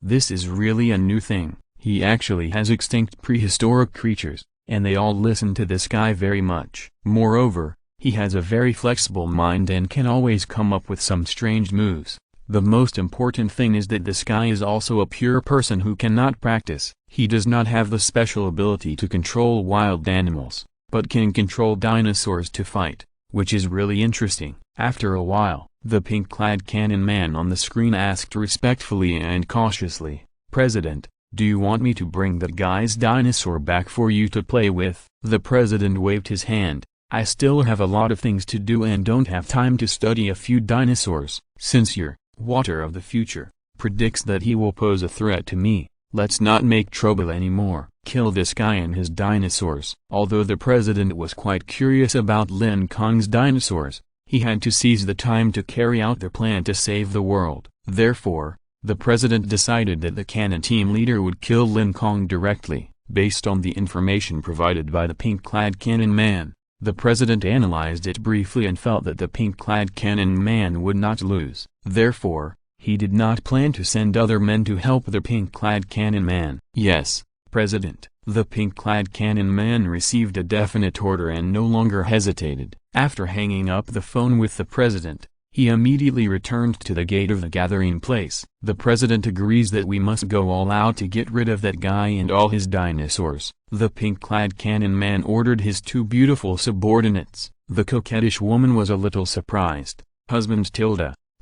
this is really a new thing. He actually has extinct prehistoric creatures, and they all listen to this guy very much. Moreover, he has a very flexible mind and can always come up with some strange moves. The most important thing is that this guy is also a pure person who cannot practice. He does not have the special ability to control wild animals, but can control dinosaurs to fight, which is really interesting." After a while, the pink-clad cannon man on the screen asked respectfully and cautiously, "President, do you want me to bring that guy's dinosaur back for you to play with?" The president waved his hand. "I still have a lot of things to do and don't have time to study a few dinosaurs. Since your water of the future predicts that he will pose a threat to me, let's not make trouble anymore. Kill this guy and his dinosaurs." Although the president was quite curious about Lin Kong's dinosaurs, he had to seize the time to carry out the plan to save the world. Therefore, the president decided that the cannon team leader would kill Lin Kong directly. Based on the information provided by the pink-clad cannon man, the president analyzed it briefly and felt that the pink-clad cannon man would not lose. Therefore, he did not plan to send other men to help the pink-clad cannon man. "Yes, President." The pink-clad cannon man received a definite order and no longer hesitated. After hanging up the phone with the president, he immediately returned to the gate of the gathering place. "The president agrees that we must go all out to get rid of that guy and all his dinosaurs." The pink-clad cannon man ordered his 2 beautiful subordinates. The coquettish woman was a little surprised. "Husband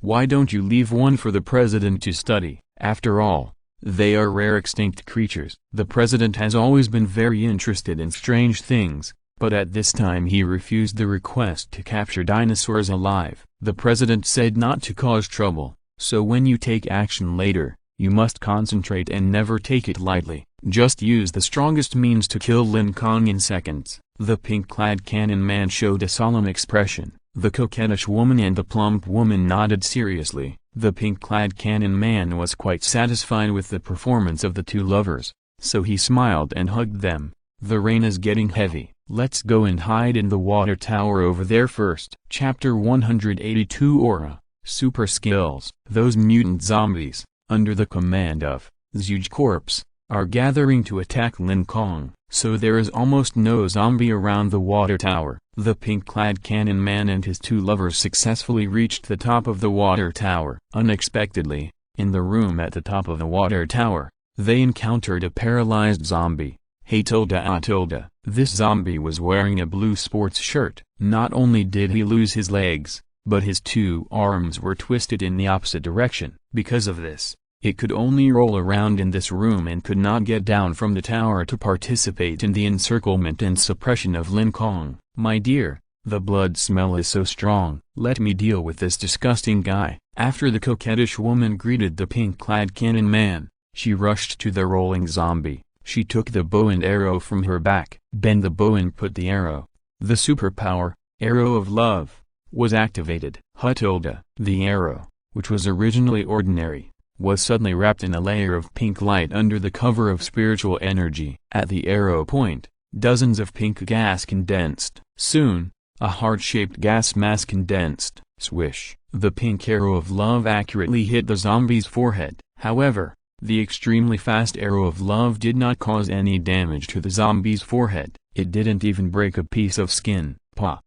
why don't you leave one for the president to study? After all, they are rare extinct creatures." The president has always been very interested in strange things, but at this time he refused the request to capture dinosaurs alive. The president said not to cause trouble, so when you take action later, you must concentrate and never take it lightly. Just use the strongest means to kill Lin Kong in seconds. The pink-clad cannon man showed a solemn expression. The coquettish woman and the plump woman nodded seriously. The pink-clad cannon man was quite satisfied with the performance of the 2 lovers, so he smiled and hugged them. "The rain is getting heavy. Let's go and hide in the water tower over there first." Chapter 182 Aura, Super Skills. Those mutant zombies, under the command of huge corpse, are gathering to attack Lin Kong. So there is almost no zombie around the water tower. The pink-clad cannon man and his two lovers successfully reached the top of the water tower. Unexpectedly, in the room at the top of the water tower, they encountered a paralyzed zombie. Hey tilde. This zombie was wearing a blue sports shirt. Not only did he lose his legs, but his two arms were twisted in the opposite direction. Because of this, it could only roll around in this room and could not get down from the tower to participate in the encirclement and suppression of Lin Kong. My dear, the blood smell is so strong. Let me deal with this disgusting guy. After the coquettish woman greeted the pink-clad cannon man, she rushed to the rolling zombie. She took the bow and arrow from her back, bent the bow and put the arrow. The superpower, Arrow of Love, was activated. The arrow, which was originally ordinary, was suddenly wrapped in a layer of pink light under the cover of spiritual energy. At the arrow point, dozens of pink gas condensed. Soon, a heart-shaped gas mass condensed. Swish! The pink arrow of love accurately hit the zombie's forehead. However, the extremely fast arrow of love did not cause any damage to the zombie's forehead. It didn't even break a piece of skin.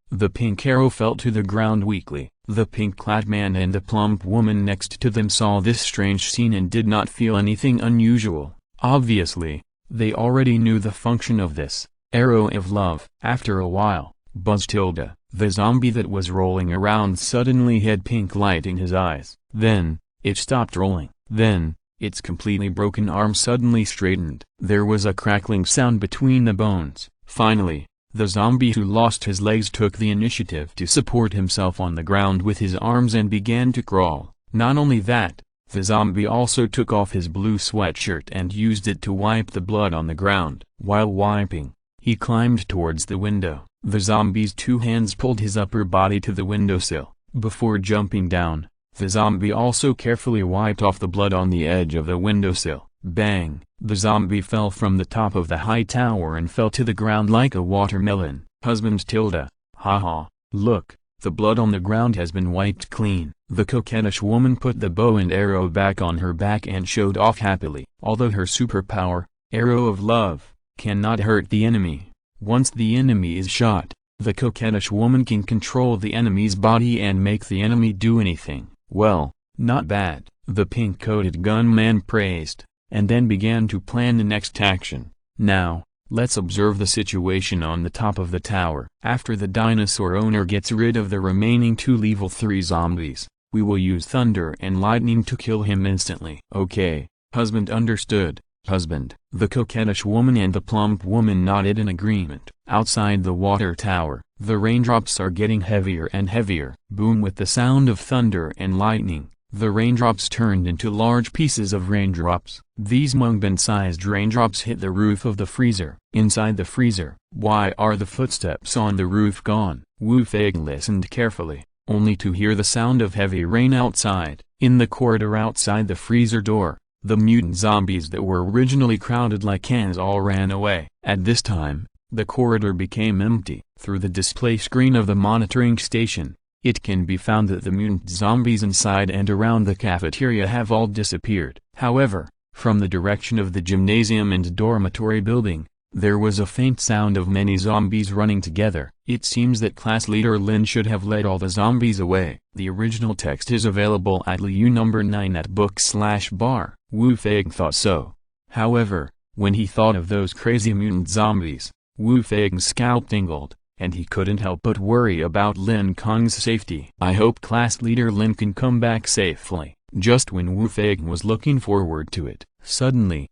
The pink arrow fell to the ground weakly. The pink-clad man and the plump woman next to them saw this strange scene and did not feel anything unusual. Obviously, they already knew the function of this arrow of love. After a while, the zombie that was rolling around suddenly had pink light in his eyes. Then, it stopped rolling. Then, its completely broken arm suddenly straightened. There was a crackling sound between the bones. Finally, the zombie who lost his legs took the initiative to support himself on the ground with his arms and began to crawl. Not only that, the zombie also took off his blue sweatshirt and used it to wipe the blood on the ground. While wiping, he climbed towards the window. The zombie's two hands pulled his upper body to the windowsill. Before jumping down, the zombie also carefully wiped off the blood on the edge of the windowsill. Bang! The zombie fell from the top of the high tower and fell to the ground like a watermelon. Haha, look, the blood on the ground has been wiped clean. The coquettish woman put the bow and arrow back on her back and showed off happily. Although her superpower, Arrow of Love, cannot hurt the enemy, once the enemy is shot, the coquettish woman can control the enemy's body and make the enemy do anything. Well, not bad, the pink-coated gunman praised, and then began to plan the next action. Now, let's observe the situation on the top of the tower. After the dinosaur owner gets rid of the remaining two level 3 zombies, we will use thunder and lightning to kill him instantly. Okay, husband understood. Husband. The coquettish woman and the plump woman nodded in agreement. Outside the water tower, the raindrops are getting heavier and heavier. Boom! With the sound of thunder and lightning, the raindrops turned into large pieces of raindrops. These mungban-sized raindrops hit the roof of the freezer. Inside the freezer, why are the footsteps on the roof gone? Wu Fei listened carefully, only to hear the sound of heavy rain outside. In the corridor outside the freezer door, the mutant zombies that were originally crowded like ants all ran away. At this time, the corridor became empty. Through the display screen of the monitoring station, it can be found that the mutant zombies inside and around the cafeteria have all disappeared. However, from the direction of the gymnasium and dormitory building, there was a faint sound of many zombies running together. It seems that class leader Lin should have led all the zombies away. The original text is available at Liu number 9 at book/bar. Wu Fei thought so. However, when he thought of those crazy mutant zombies, Wu Fei's scalp tingled, and he couldn't help but worry about Lin Kong's safety. I hope class leader Lin can come back safely. Just when Wu Fei was looking forward to it, suddenly,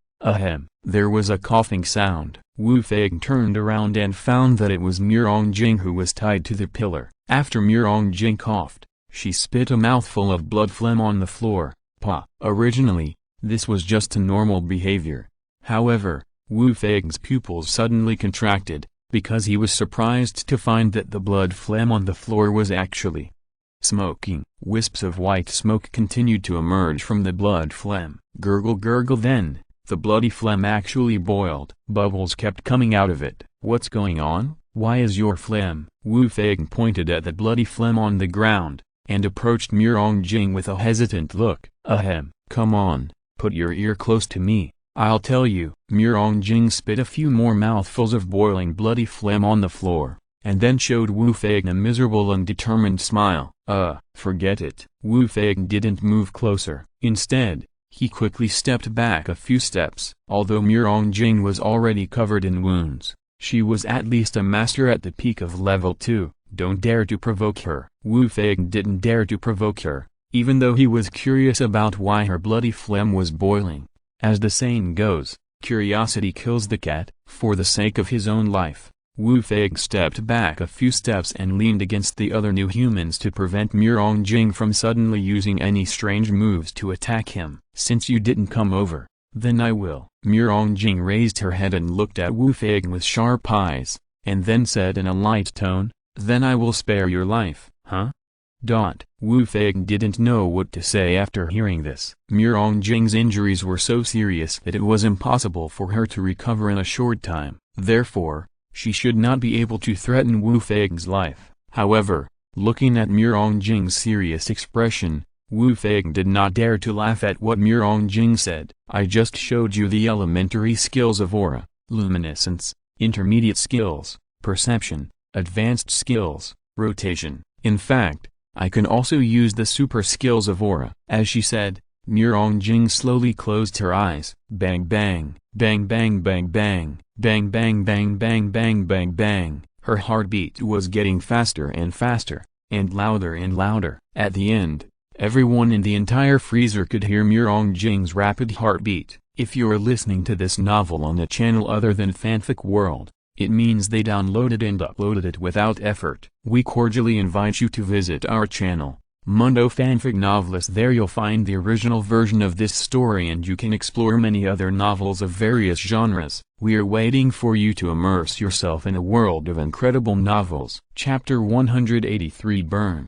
there was a coughing sound. Wu Fei turned around and found that it was Murong-jing who was tied to the pillar. After Murong-jing coughed, she spit a mouthful of blood phlegm on the floor. Originally, this was just a normal behavior. However, Wu Fei's pupils suddenly contracted, because he was surprised to find that the blood phlegm on the floor was actually smoking. Wisps of white smoke continued to emerge from the blood phlegm. Gurgle gurgle. Then, the bloody phlegm actually boiled. Bubbles kept coming out of it. What's going on? Why is your phlegm? Wu Fei pointed at the bloody phlegm on the ground, and approached Murong-jing with a hesitant look. Come on, Put your ear close to me, I'll tell you. Mirongjing spit a few more mouthfuls of boiling bloody phlegm on the floor, and then showed Wu Feigen a miserable and determined smile. Forget it. Wu Feigen didn't move closer. Instead, he quickly stepped back a few steps. Although Mirongjing was already covered in wounds, she was at least a master at the peak of level 2. Don't dare to provoke her. Wu Feigen didn't dare to provoke her, even though he was curious about why her bloody phlegm was boiling. As the saying goes, curiosity kills the cat. For the sake of his own life, Wu Feigen stepped back a few steps and leaned against the other new humans to prevent Mirongjing from suddenly using any strange moves to attack him. Since you didn't come over, then I will. Mirongjing raised her head and looked at Wu Feigen with sharp eyes, and then said in a light tone, "Then I will spare your life, huh?" Wu Feigen didn't know what to say after hearing this. Mirongjing's injuries were so serious that it was impossible for her to recover in a short time. Therefore, she should not be able to threaten Wu Feigen's life. However, looking at Mirongjing's serious expression, Wu Feigen did not dare to laugh at what Mirongjing said. I just showed you the elementary skills of aura, luminescence, intermediate skills, perception, advanced skills, rotation. In fact, I can also use the super skills of aura. As she said, Mirongjing slowly closed her eyes. Bang bang, bang bang bang bang, bang bang bang bang bang bang bang. Her heartbeat was getting faster and faster, and louder and louder. At the end, everyone in the entire freezer could hear Mirongjing's rapid heartbeat. If you're listening to this novel on a channel other than Fanfic World, it means they downloaded and uploaded it without effort. We cordially invite you to visit our channel, Mundo Fanfic Novelist. There you'll find the original version of this story and you can explore many other novels of various genres. We are waiting for you to immerse yourself in a world of incredible novels. Chapter 183 Burn.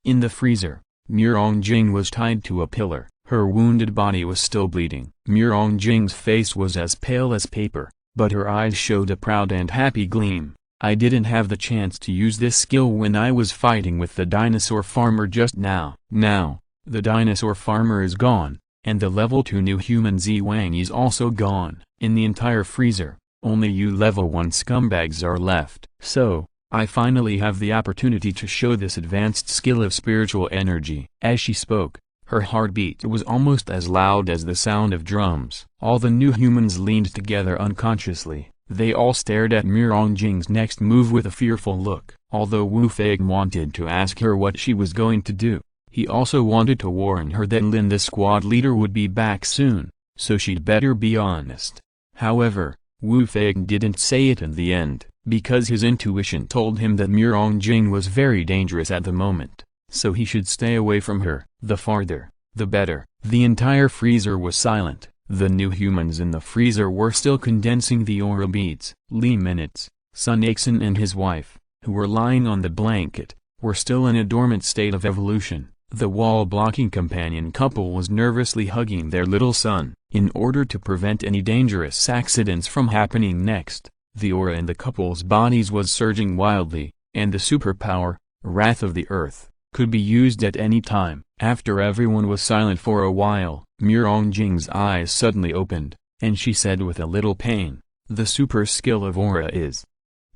In the freezer, Mirongjing was tied to a pillar. Her wounded body was still bleeding. Mirongjing's face was as pale as paper, but her eyes showed a proud and happy gleam. I didn't have the chance to use this skill when I was fighting with the dinosaur farmer just now. Now, the dinosaur farmer is gone, and the level 2 new human Zwang is also gone. In the entire freezer, only you level 1 scumbags are left. So, I finally have the opportunity to show this advanced skill of spiritual energy. As she spoke, her heartbeat was almost as loud as the sound of drums. All the new humans leaned together unconsciously. They all stared at Mirongjing's next move with a fearful look. Although Wu Feigen wanted to ask her what she was going to do, he also wanted to warn her that Lin the squad leader would be back soon, so she'd better be honest. However, Wu Feigen didn't say it in the end, because his intuition told him that Mirongjing was very dangerous at the moment, so he should stay away from her. The farther, the better. The entire freezer was silent. The new humans in the freezer were still condensing the aura beads. Lee Minutes, Sun Ixin and his wife, who were lying on the blanket, were still in a dormant state of evolution. The wall-blocking companion couple was nervously hugging their little son. In order to prevent any dangerous accidents from happening next, the aura in the couple's bodies was surging wildly, and the superpower, Wrath of the Earth, could be used at any time. After everyone was silent for a while, Mirongjing's eyes suddenly opened, and she said with a little pain, "The super skill of aura is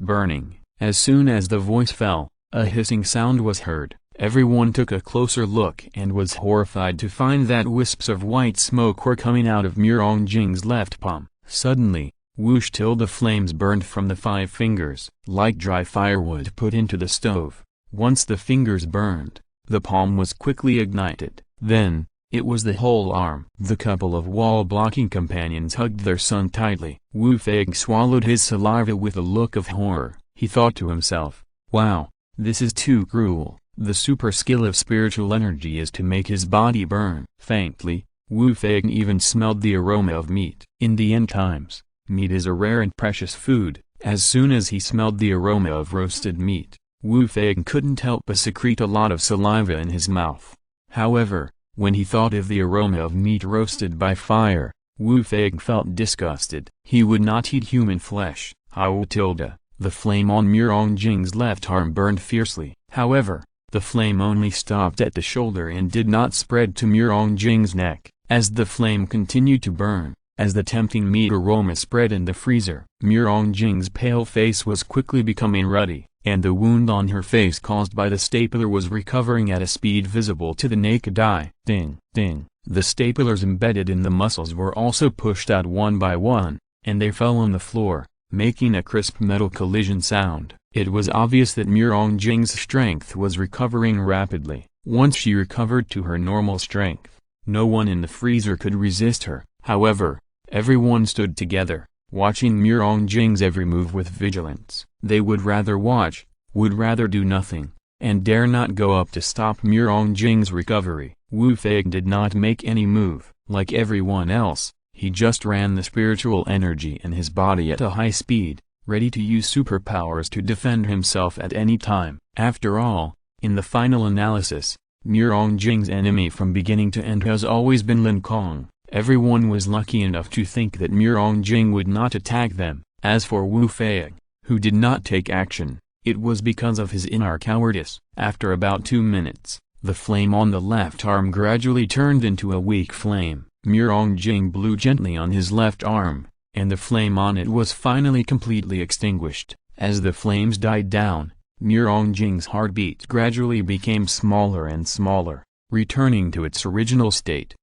burning." As soon as the voice fell, a hissing sound was heard. Everyone took a closer look and was horrified to find that wisps of white smoke were coming out of Mirongjing's left palm. Suddenly, whoosh till the flames burned from the 5 fingers, like dry firewood put into the stove. Once the fingers burned, the palm was quickly ignited. Then, it was the whole arm. The couple of wall-blocking companions hugged their son tightly. Wu Feigen swallowed his saliva with a look of horror. He thought to himself, "Wow, this is too cruel." The super skill of spiritual energy is to make his body burn. Faintly, Wu Feigen even smelled the aroma of meat. In the end times, meat is a rare and precious food. As soon as he smelled the aroma of roasted meat, Wu Feigen couldn't help but secrete a lot of saliva in his mouth. However, when he thought of the aroma of meat roasted by fire, Wu Feigen felt disgusted. He would not eat human flesh. The flame on Mirongjing's left arm burned fiercely. However, the flame only stopped at the shoulder and did not spread to Mirongjing's neck. As the flame continued to burn, as the tempting meat aroma spread in the freezer, Mirangjing's pale face was quickly becoming ruddy, and the wound on her face caused by the stapler was recovering at a speed visible to the naked eye. Ding, ding. The staplers embedded in the muscles were also pushed out one by one, and they fell on the floor, making a crisp metal collision sound. It was obvious that Mirangjing's strength was recovering rapidly. Once she recovered to her normal strength, no one in the freezer could resist her. However, everyone stood together, watching Mirangjing's every move with vigilance. They would rather watch, would rather do nothing, and dare not go up to stop Mirangjing's recovery. Wu Fei did not make any move. Like everyone else, he just ran the spiritual energy in his body at a high speed, ready to use superpowers to defend himself at any time. After all, in the final analysis, Mirangjing's enemy from beginning to end has always been Lin Kong. Everyone was lucky enough to think that Mirangjing would not attack them. As for Wu Fei, who did not take action, it was because of his inner cowardice. After about 2 minutes, the flame on the left arm gradually turned into a weak flame. Mirangjing blew gently on his left arm, and the flame on it was finally completely extinguished. As the flames died down, Mirangjing's heartbeat gradually became smaller and smaller, returning to its original state.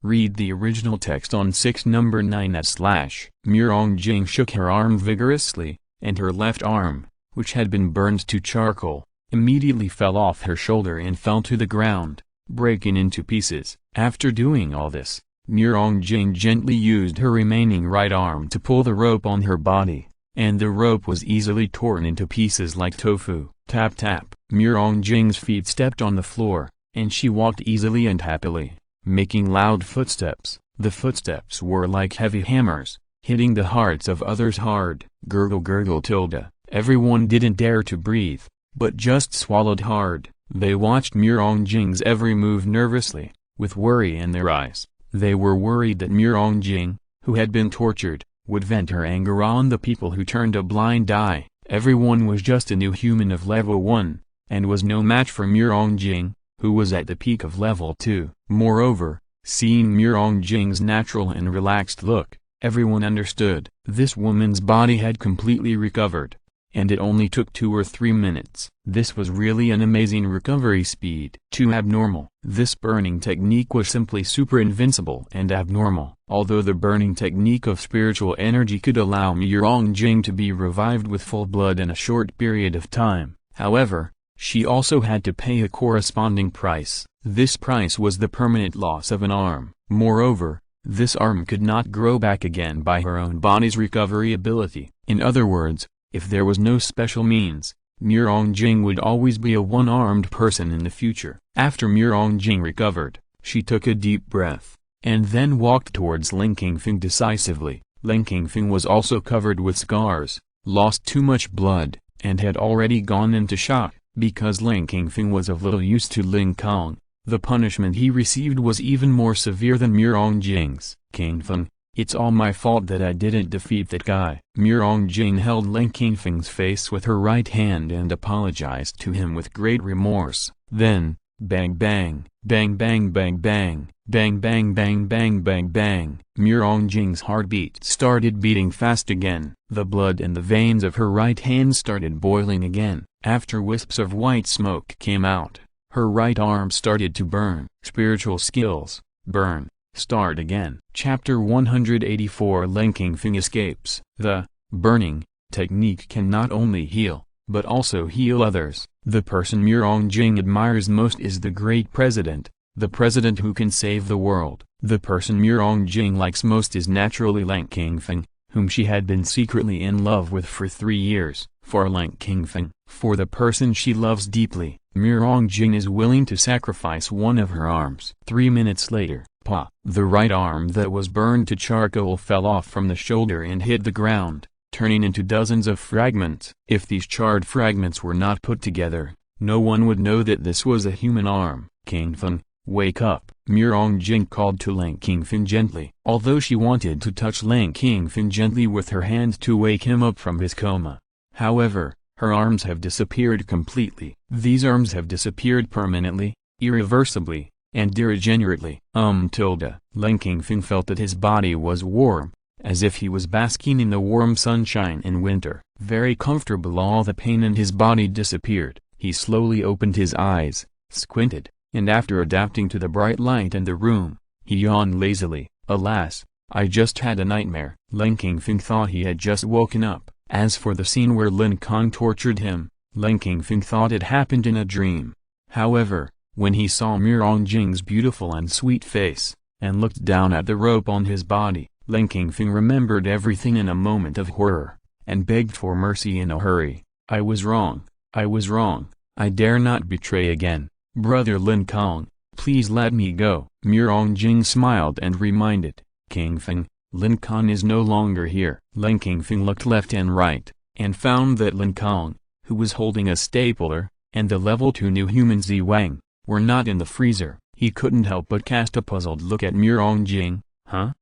Read the original text on 6 number 9 / Mirangjing shook her arm vigorously, and her left arm, which had been burned to charcoal, immediately fell off her shoulder and fell to the ground, breaking into pieces. After doing all this, Mirangjing gently used her remaining right arm to pull the rope on her body, and the rope was easily torn into pieces like tofu. Tap tap. Mirangjing's feet stepped on the floor, and she walked easily and happily, making loud footsteps. The footsteps were like heavy hammers, hitting the hearts of others hard. Gurgle gurgle tilde. Everyone didn't dare to breathe, but just swallowed hard. They watched Mirangjing's every move nervously, with worry in their eyes. They were worried that Mirangjing, who had been tortured, would vent her anger on the people who turned a blind eye. Everyone was just a new human of level 1, and was no match for Mirangjing, who was at the peak of level 2. Moreover, seeing Mirangjing's natural and relaxed look, everyone understood. This woman's body had completely recovered, and it only took 2 or 3 minutes. This was really an amazing recovery speed. Too abnormal. This burning technique was simply super invincible and abnormal. Although the burning technique of spiritual energy could allow Mirangjing to be revived with full blood in a short period of time, however, she also had to pay a corresponding price. This price was the permanent loss of an arm. Moreover, this arm could not grow back again by her own body's recovery ability. In other words, if there was no special means, Mirangjing would always be a one-armed person in the future. After Mirangjing recovered, she took a deep breath, and then walked towards Lin Kong decisively. Lin Kong was also covered with scars, lost too much blood, and had already gone into shock. Because Lin Kong was of little use to Lin Kong, the punishment he received was even more severe than Mirangjing's. Kingfeng, it's all my fault that I didn't defeat that guy. Mirangjing held Lin Kong's face with her right hand and apologized to him with great remorse. Then, bang bang, bang bang bang bang, bang bang bang bang bang bang. Mirangjing's heartbeat started beating fast again. The blood in the veins of her right hand started boiling again. After wisps of white smoke came out, her right arm started to burn. Spiritual skills, burn, start again. Chapter 184. Lin Kong escapes. The burning technique can not only heal, but also heal others. The person Mirangjing admires most is the great president, the president who can save the world. The person Mirangjing likes most is naturally Lin Kong, whom she had been secretly in love with for 3 years. For Lin Kong, for the person she loves deeply, Mirangjing is willing to sacrifice one of her arms. 3 minutes later, the right arm that was burned to charcoal fell off from the shoulder and hit the ground, turning into dozens of fragments. If these charred fragments were not put together, no one would know that this was a human arm. Kingfeng, wake up. Mirangjing called to Lin Kong gently. Although she wanted to touch Lin Kong gently with her hand to wake him up from his coma, however, her arms have disappeared completely. These arms have disappeared permanently, irreversibly, and degenerately. Lin Kong felt that his body was warm, as if he was basking in the warm sunshine in winter. Very comfortable, all the pain in his body disappeared. He slowly opened his eyes, squinted, and after adapting to the bright light in the room, he yawned lazily. Alas, I just had a nightmare. Lin Kong thought he had just woken up. As for the scene where Lin Kong tortured him, Lin Kong thought it happened in a dream. However, when he saw Miranjing's beautiful and sweet face, and looked down at the rope on his body, Lin Kong remembered everything in a moment of horror, and begged for mercy in a hurry. I was wrong, I dare not betray again. Brother Lin Kong, please let me go. Miranjing smiled and reminded King Feng, Lin Kong is no longer here. Lin Kong looked left and right, and found that Lin Kong, who was holding a stapler, and the level 2 new human Wang, were not in the freezer. He couldn't help but cast a puzzled look at Miranjing. Huh?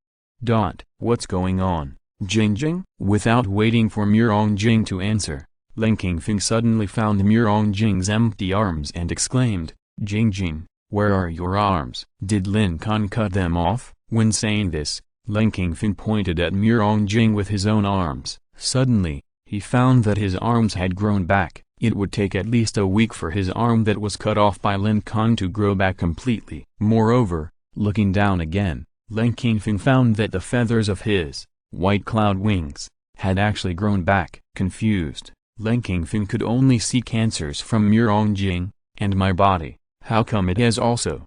What's going on, Jingjing? Without waiting for Miranjing to answer, Lin Kong suddenly found Miranjing's empty arms and exclaimed, Jingjing, where are your arms? Did Lin Kong cut them off? When saying this, Lin Kong pointed at Miranjing with his own arms. Suddenly, he found that his arms had grown back. It would take at least a week for his arm that was cut off by Lin Kong to grow back completely. Moreover, looking down again, Lin Kong found that the feathers of his white cloud wings had actually grown back. Confused, Lin Kong could only see cancers from Miranjing, and my body, how come it has also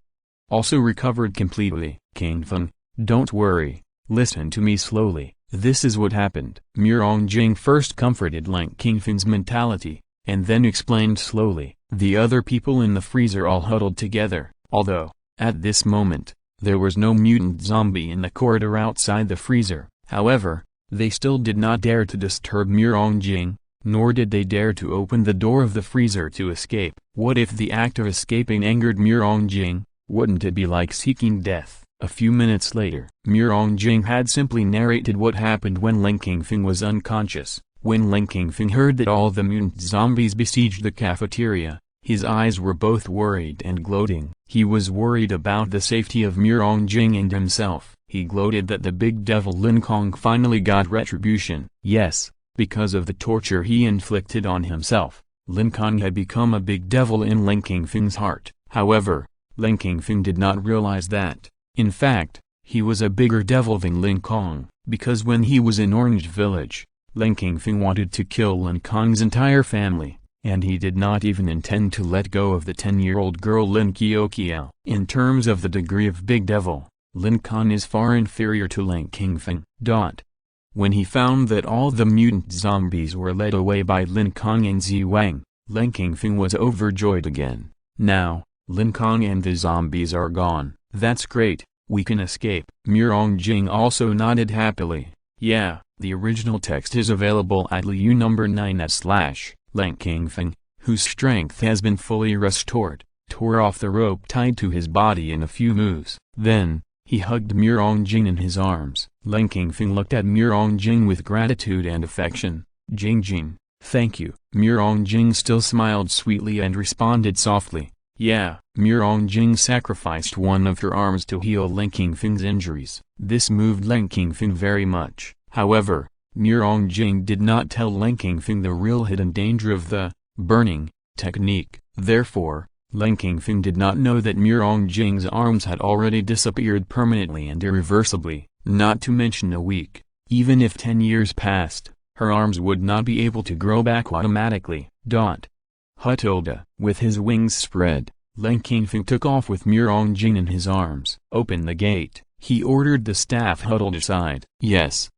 recovered completely? King Feng, don't worry, listen to me slowly. This is what happened. Miranjing first comforted Lin Kong's mentality, and then explained slowly. The other people in the freezer all huddled together, although, at this moment, there was no mutant zombie in the corridor outside the freezer. However, they still did not dare to disturb Miranjing, nor did they dare to open the door of the freezer to escape. What if the act of escaping angered Miranjing? Wouldn't it be like seeking death? A few minutes later, Miranjing had simply narrated what happened when Lin Kong was unconscious. When Lin Kong heard that all the mutant zombies besieged the cafeteria, his eyes were both worried and gloating. He was worried about the safety of Miranjing and himself. He gloated that the big devil Lin Kong finally got retribution. Yes, because of the torture he inflicted on himself, Lin Kong had become a big devil in Lin Kong's heart. However, Lin Kong did not realize that. In fact, he was a bigger devil than Lin Kong, because when he was in Orange Village, Lin Kong wanted to kill Lin Kong's entire family, and he did not even intend to let go of the 10-year-old girl Lin Qiao. In terms of the degree of big devil, Lin Kong is far inferior to Lin Kong. When he found that all the mutant zombies were led away by Lin Kong and Wang, Lin Kong was overjoyed again. Now, Lin Kong and the zombies are gone. That's great, we can escape. Miranjing also nodded happily. Yeah, the original text is available at Liu number 9/Lin Kong, whose strength has been fully restored, tore off the rope tied to his body in a few moves. Then, he hugged Miranjing in his arms. Lin Kong looked at Miranjing with gratitude and affection. Jingjing, thank you. Miranjing still smiled sweetly and responded softly. Yeah, Miranjing sacrificed one of her arms to heal Lin Kong's injuries. This moved Lin Kong very much. However, Miranjing did not tell Lin Kong the real hidden danger of the burning technique. Therefore, Lin Kong did not know that Miranjing's arms had already disappeared permanently and irreversibly, not to mention a week. Even if 10 years passed, her arms would not be able to grow back automatically. With his wings spread, Lin Kong took off with Miranjing in his arms. Open the gate, he ordered. The staff huddled aside. Yes.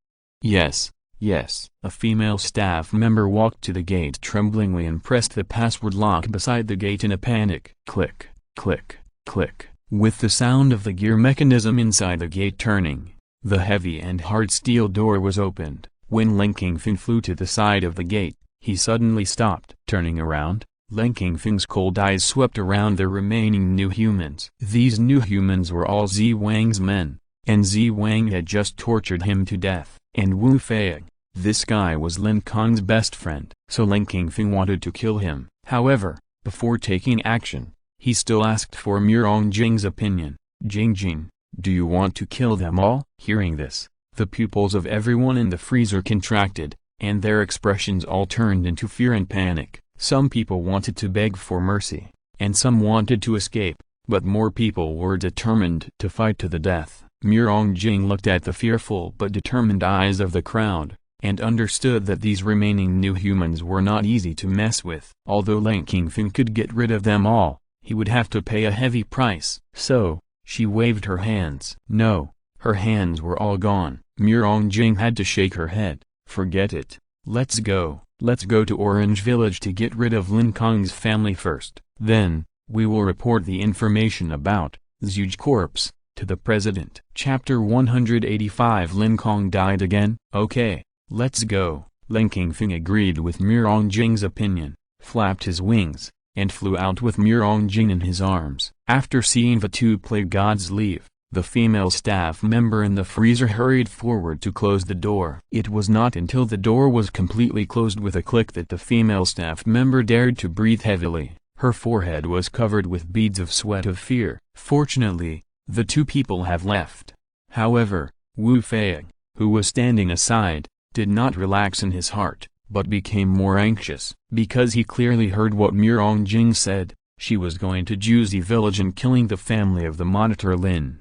A female staff member walked to the gate tremblingly and pressed the password lock beside the gate in a panic. Click, click, click. With the sound of the gear mechanism inside the gate turning, the heavy and hard steel door was opened. When Lin Kong flew to the side of the gate, he suddenly stopped. Turning around, Lin Kong's cold eyes swept around the remaining new humans. These new humans were all Wang's men, and Wang had just tortured him to death. And Wu Fei, this guy was Lin Kong's best friend. So Lin Kong wanted to kill him. However, before taking action, He still asked for Mirongjing's opinion. "Jingjing, do you want to kill them all?" Hearing this, the pupils of everyone in the freezer contracted, and their expressions all turned into fear and panic. Some people wanted to beg for mercy, and some wanted to escape, but more people were determined to fight to the death. Mirongjing looked at the fearful but determined eyes of the crowd, and understood that these remaining new humans were not easy to mess with. Although Lin Kong could get rid of them all, he would have to pay a heavy price. So, she waved her hands. No, her hands were all gone. Mirongjing had to shake her head. "Forget it. Let's go. Let's go to Orange Village to get rid of Lin Kong's family first. Then, we will report the information about Zhuge corpse to the president." Chapter 185. Lin Kong died again? Okay, let's go. Lin Kong agreed with Mirongjing's opinion, flapped his wings, and flew out with Mirongjing in his arms. After seeing the two plague gods leave, the female staff member in the freezer hurried forward to close the door. It was not until the door was completely closed with a click that the female staff member dared to breathe heavily. Her forehead was covered with beads of sweat of fear. Fortunately, the two people have left. However, Wu Fei, who was standing aside, did not relax in his heart, but became more anxious, because he clearly heard what Mirongjing said. She was going to Juzi village and killing the family of the monitor Lin!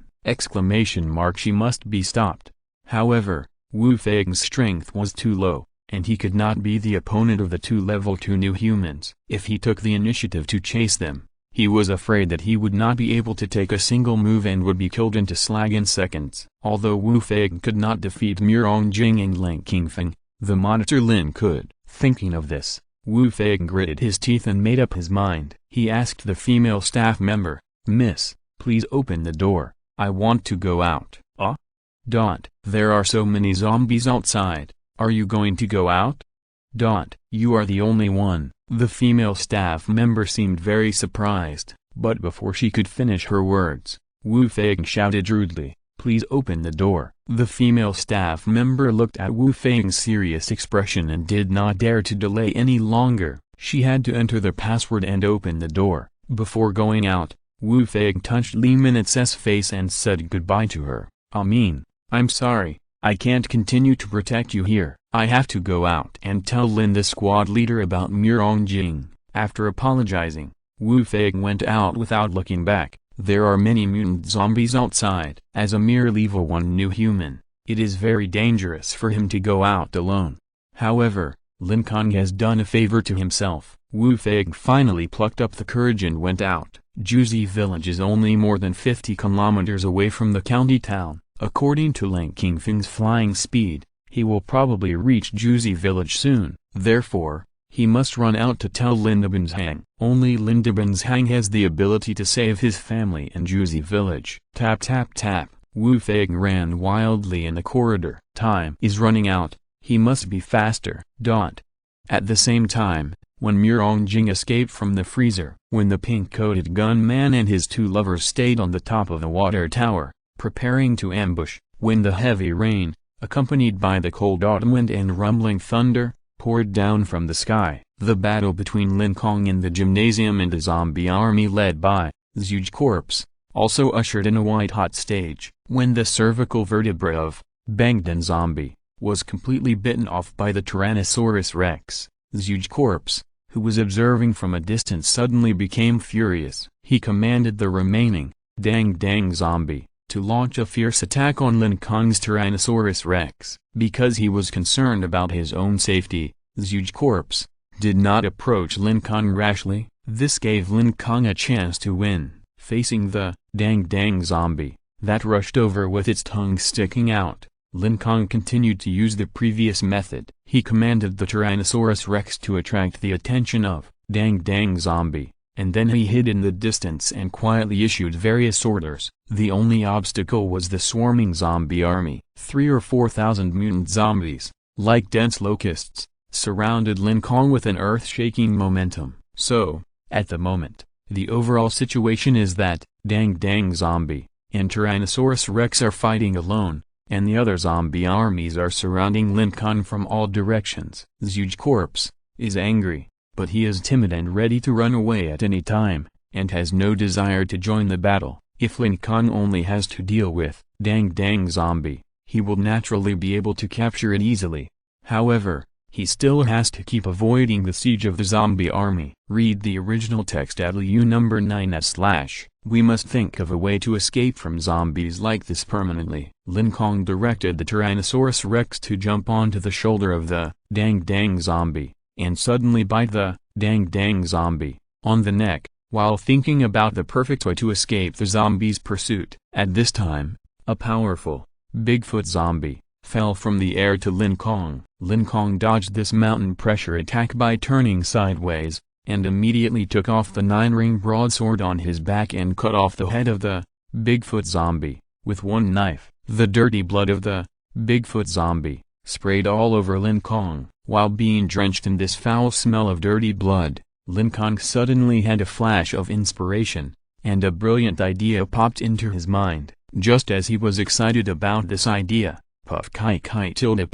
She must be stopped. However, Wu Fei's strength was too low, and he could not be the opponent of the two level 2 new humans. If he took the initiative to chase them, he was afraid that he would not be able to take a single move and would be killed into slag in seconds. Although Wu Fei could not defeat Mirongjing and Lin Kong, the monitor Lin could. Thinking of this, Wu Fei gritted his teeth and made up his mind. He asked the female staff member, "Miss, please open the door. I want to go out." There are so many zombies outside. Are you going to go out? You are the only one. The female staff member seemed very surprised, but before she could finish her words, Wu Fei shouted rudely, "Please open the door." The female staff member looked at Wu Fei's serious expression and did not dare to delay any longer. She had to enter the password and open the door. Before going out, Wu Fei touched Li Minet's face and said goodbye to her. I'm sorry, I can't continue to protect you here. I have to go out and tell Lin the squad leader about Mirongjing. After apologizing, Wu Fei went out without looking back. There are many mutant zombies outside. As a mere level 1 new human, it is very dangerous for him to go out alone. However, Lin Kong has done a favor to himself. Wu Fei finally plucked up the courage and went out. Juzi village is only more than 50 kilometers away from the county town. According to Lin Kong's flying speed, he will probably reach Juzi village soon. Therefore, he must run out to tell Linda Benzhang. Only Linda Benzhang has the ability to save his family in Juzi village. Tap tap tap. Wu Fei ran wildly in the corridor. Time is running out. He must be faster. At the same time, when Mirongjing escaped from the freezer, when the pink-coated gunman and his two lovers stayed on the top of the water tower, preparing to ambush, when the heavy rain, accompanied by the cold autumn wind and rumbling thunder, poured down from the sky, the battle between Lin Kong and the gymnasium and the zombie army led by Zhuge corpse, also ushered in a white-hot stage. When the cervical vertebra of Bangdan zombie was completely bitten off by the Tyrannosaurus rex, Zhuge corpse, who was observing from a distance, suddenly became furious. He commanded the remaining Dang zombie to launch a fierce attack on Lin Kong's Tyrannosaurus rex. Because he was concerned about his own safety, Zhuge corpse did not approach Lin Kong rashly. This gave Lin Kong a chance to win. Facing the Dang zombie that rushed over with its tongue sticking out, Lin Kong continued to use the previous method. He commanded the Tyrannosaurus rex to attract the attention of Dang zombie, and then he hid in the distance and quietly issued various orders. The only obstacle was the swarming zombie army. 3,000 or 4,000 mutant zombies, like dense locusts, surrounded Lin Kong with an earth-shaking momentum. So, at the moment, the overall situation is that Dang zombie and Tyrannosaurus rex are fighting alone, and the other zombie armies are surrounding Lin Kong from all directions. Zhuge corpse is angry, but he is timid and ready to run away at any time, and has no desire to join the battle. If Lin Kong only has to deal with dang zombie, he will naturally be able to capture it easily. However, he still has to keep avoiding the siege of the zombie army. Read the original text at LU number 9/. We must think of a way to escape from zombies like this permanently. Lin Kong directed the Tyrannosaurus Rex to jump onto the shoulder of the dang zombie, and suddenly bite the dang zombie on the neck, while thinking about the perfect way to escape the zombie's pursuit. At this time, a powerful Bigfoot zombie fell from the air to Lin Kong. Lin Kong dodged this mountain pressure attack by turning sideways, and immediately took off the 9-ring broadsword on his back and cut off the head of the Bigfoot zombie with one knife. The dirty blood of the Bigfoot zombie sprayed all over Lin Kong. While being drenched in this foul smell of dirty blood, Lin Kong suddenly had a flash of inspiration, and a brilliant idea popped into his mind. Just as he was excited about this idea, puff kai kai tilde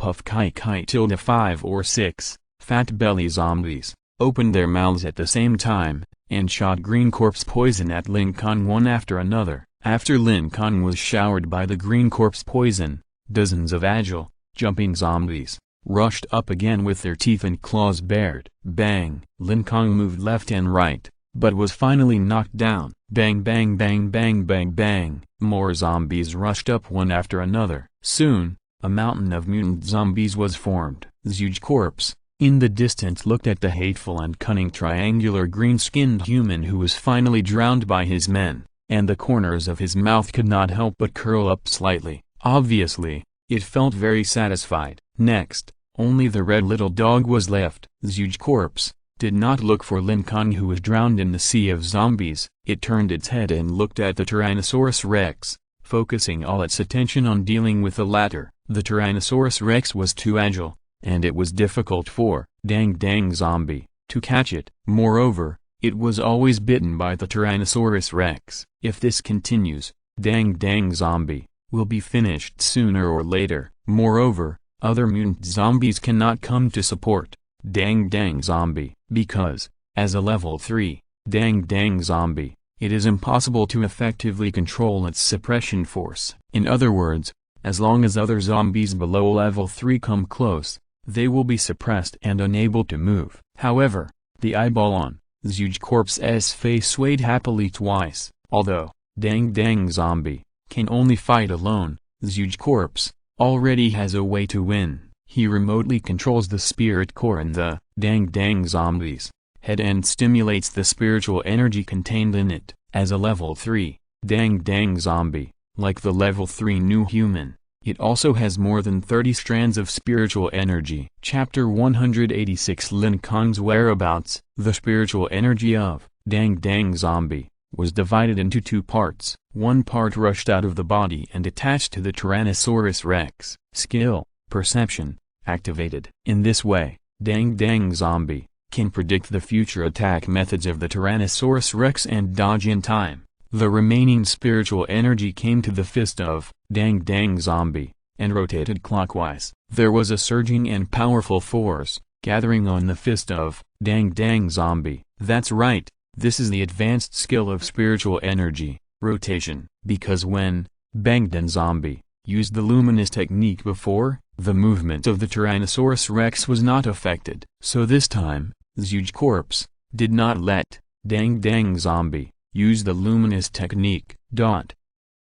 5 or 6 fat belly zombies opened their mouths at the same time, and shot green corpse poison at Lin Kong one after another. After Lin Kong was showered by the green corpse poison, dozens of agile, jumping zombies rushed up again with their teeth and claws bared. Bang! Lin Kong moved left and right, but was finally knocked down. Bang bang bang bang bang bang! More zombies rushed up one after another. Soon, a mountain of mutant zombies was formed. The huge corpse, in the distance, looked at the hateful and cunning triangular green-skinned human who was finally drowned by his men, and the corners of his mouth could not help but curl up slightly. Obviously, it felt very satisfied. Next, only the red little dog was left. The huge corpse did not look for Lin Kong, who was drowned in the sea of zombies. It turned its head and looked at the Tyrannosaurus Rex, focusing all its attention on dealing with the latter. The Tyrannosaurus Rex was too agile, and it was difficult for dang zombie to catch it. Moreover, it was always bitten by the Tyrannosaurus Rex. If this continues, dang zombie will be finished sooner or later. Moreover, other mutant zombies cannot come to support dang zombie, because, as a level 3 dang zombie, it is impossible to effectively control its suppression force. In other words, as long as other zombies below level 3 come close, they will be suppressed and unable to move. However, the eyeball on the huge corpse's face swayed happily twice. Although dang zombie can only fight alone, the huge corpse already has a way to win. He remotely controls the spirit core in the dang zombie's head and stimulates the spiritual energy contained in it. As a level 3 dang zombie, like the level 3 new human, it also has more than 30 strands of spiritual energy. Chapter 186 Lin Kong's whereabouts. The spiritual energy of dang zombie was divided into two parts. One part rushed out of the body and attached to the Tyrannosaurus Rex. Skill, perception, activated. In this way, dang zombie can predict the future attack methods of the Tyrannosaurus Rex and dodge in time. The remaining spiritual energy came to the fist of dang zombie, and rotated clockwise. There was a surging and powerful force gathering on the fist of dang zombie. That's right, this is the advanced skill of spiritual energy, rotation. Because when dang zombie used the luminous technique before, the movement of the Tyrannosaurus Rex was not affected. So this time, the huge corpse did not let dang zombie use the luminous technique.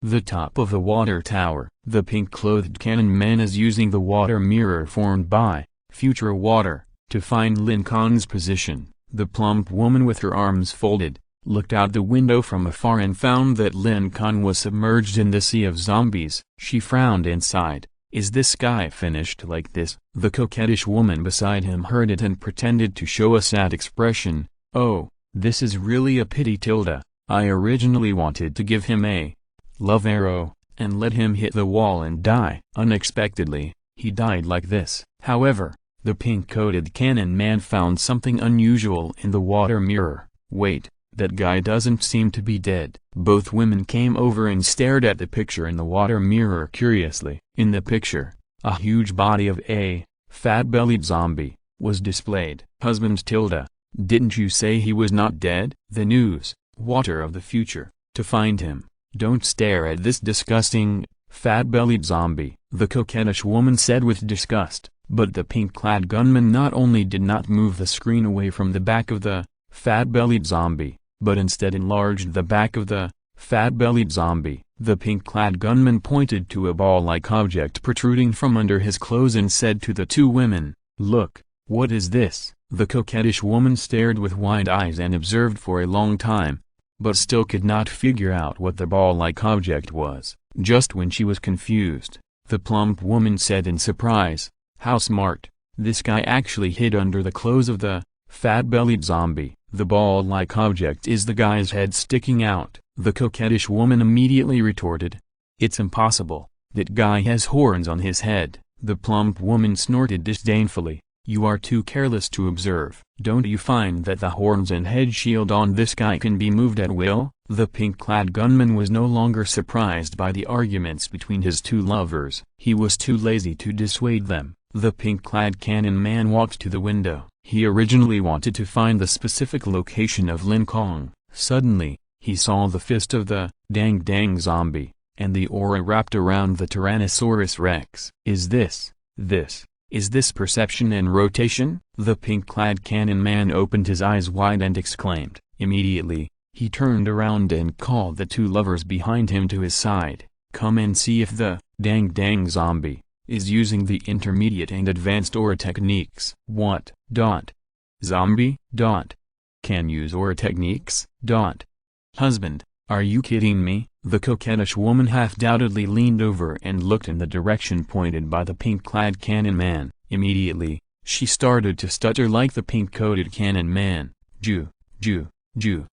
The top of the water tower. The pink-clothed cannon man is using the water mirror formed by future water to find Lin Kong's position. The plump woman with her arms folded looked out the window from afar and found that Lin Kong was submerged in the sea of zombies. She frowned and sighed. Is this guy finished like this? The coquettish woman beside him heard it and pretended to show a sad expression. Oh, this is really a pity tilde. I originally wanted to give him a love arrow, and let him hit the wall and die. Unexpectedly, he died like this. However, the pink-coated cannon man found something unusual in the water mirror. Wait, that guy doesn't seem to be dead. Both women came over and stared at the picture in the water mirror curiously. In the picture, a huge body of a fat-bellied zombie was displayed. Husband tilde, didn't you say he was not dead? The news water of the future, to find him. Don't stare at this disgusting, fat-bellied zombie, the coquettish woman said with disgust. But the pink-clad gunman not only did not move the screen away from the back of the fat-bellied zombie, but instead enlarged the back of the fat-bellied zombie. The pink-clad gunman pointed to a ball-like object protruding from under his clothes and said to the two women, "Look, what is this?" The coquettish woman stared with wide eyes and observed for a long time, but still could not figure out what the ball-like object was. Just when she was confused, the plump woman said in surprise, "How smart, this guy actually hid under the clothes of the fat-bellied zombie. The ball-like object is the guy's head sticking out." The coquettish woman immediately retorted, "It's impossible, that guy has horns on his head." The plump woman snorted disdainfully, "You are too careless to observe. Don't you find that the horns and head shield on this guy can be moved at will?" The pink-clad gunman was no longer surprised by the arguments between his two lovers. He was too lazy to dissuade them. The pink-clad cannon man walked to the window. He originally wanted to find the specific location of Lin Kong. Suddenly, he saw the fist of the dang zombie, and the aura wrapped around the Tyrannosaurus rex. Is this perception and rotation? The pink-clad cannon man opened his eyes wide and exclaimed. Immediately, he turned around and called the two lovers behind him to his side. "Come and see if the dang zombie is using the intermediate and advanced aura techniques." "What? Zombie? Can use aura techniques? Husband, are you kidding me?" The coquettish woman half-doubtedly leaned over and looked in the direction pointed by the pink-clad cannon man. Immediately, she started to stutter like the pink-coated cannon man. Ju.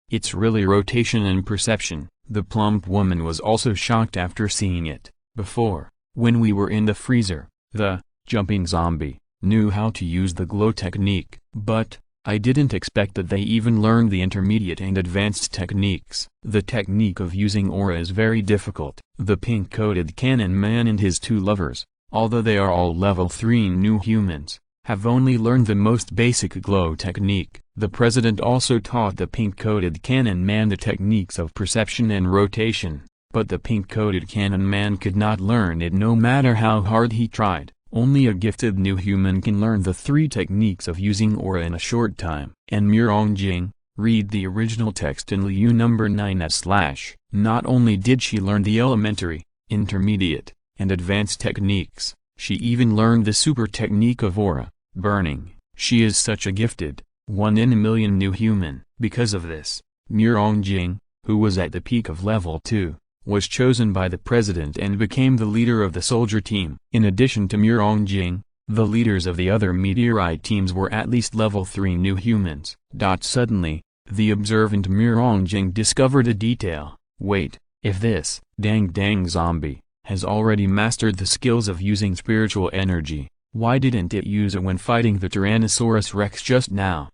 It's really rotation and perception." The plump woman was also shocked after seeing it. "Before, when we were in the freezer, the jumping zombie knew how to use the glow technique. But I didn't expect that they even learned the intermediate and advanced techniques. The technique of using aura is very difficult." The pink-coated cannon man and his two lovers, although they are all level 3 new humans, have only learned the most basic glow technique. The president also taught the pink-coated cannon man the techniques of perception and rotation, but the pink-coated cannon man could not learn it no matter how hard he tried. Only a gifted new human can learn the 3 techniques of using aura in a short time. And Murongjing, read the original text in Liu number 9/. Not only did she learn the elementary, intermediate, and advanced techniques, she even learned the super technique of aura burning. She is such a gifted, 1 in a million new human. Because of this, Murongjing, who was at the peak of level 2, was chosen by the president and became the leader of the soldier team. In addition to Murongjing, the leaders of the other meteorite teams were at least level 3 new humans. Suddenly, the observant Murongjing discovered a detail. Wait, if this dang zombie has already mastered the skills of using spiritual energy, why didn't it use it when fighting the Tyrannosaurus rex just now?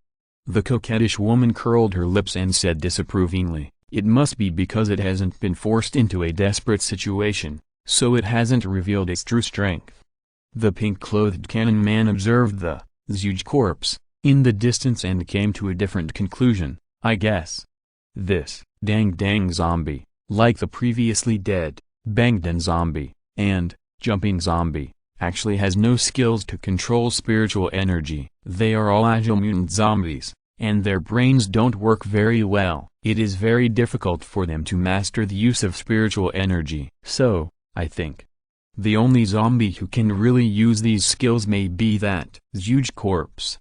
The coquettish woman curled her lips and said disapprovingly, "It must be because it hasn't been forced into a desperate situation, so it hasn't revealed its true strength." The pink-clothed cannon man observed the huge corpse in the distance and came to a different conclusion. "I guess this dang zombie, like the previously dead bangdan zombie and jumping zombie, actually has no skills to control spiritual energy. They are all agile mutant zombies, and their brains don't work very well. It is very difficult for them to master the use of spiritual energy. So, I think the only zombie who can really use these skills may be that huge corpse."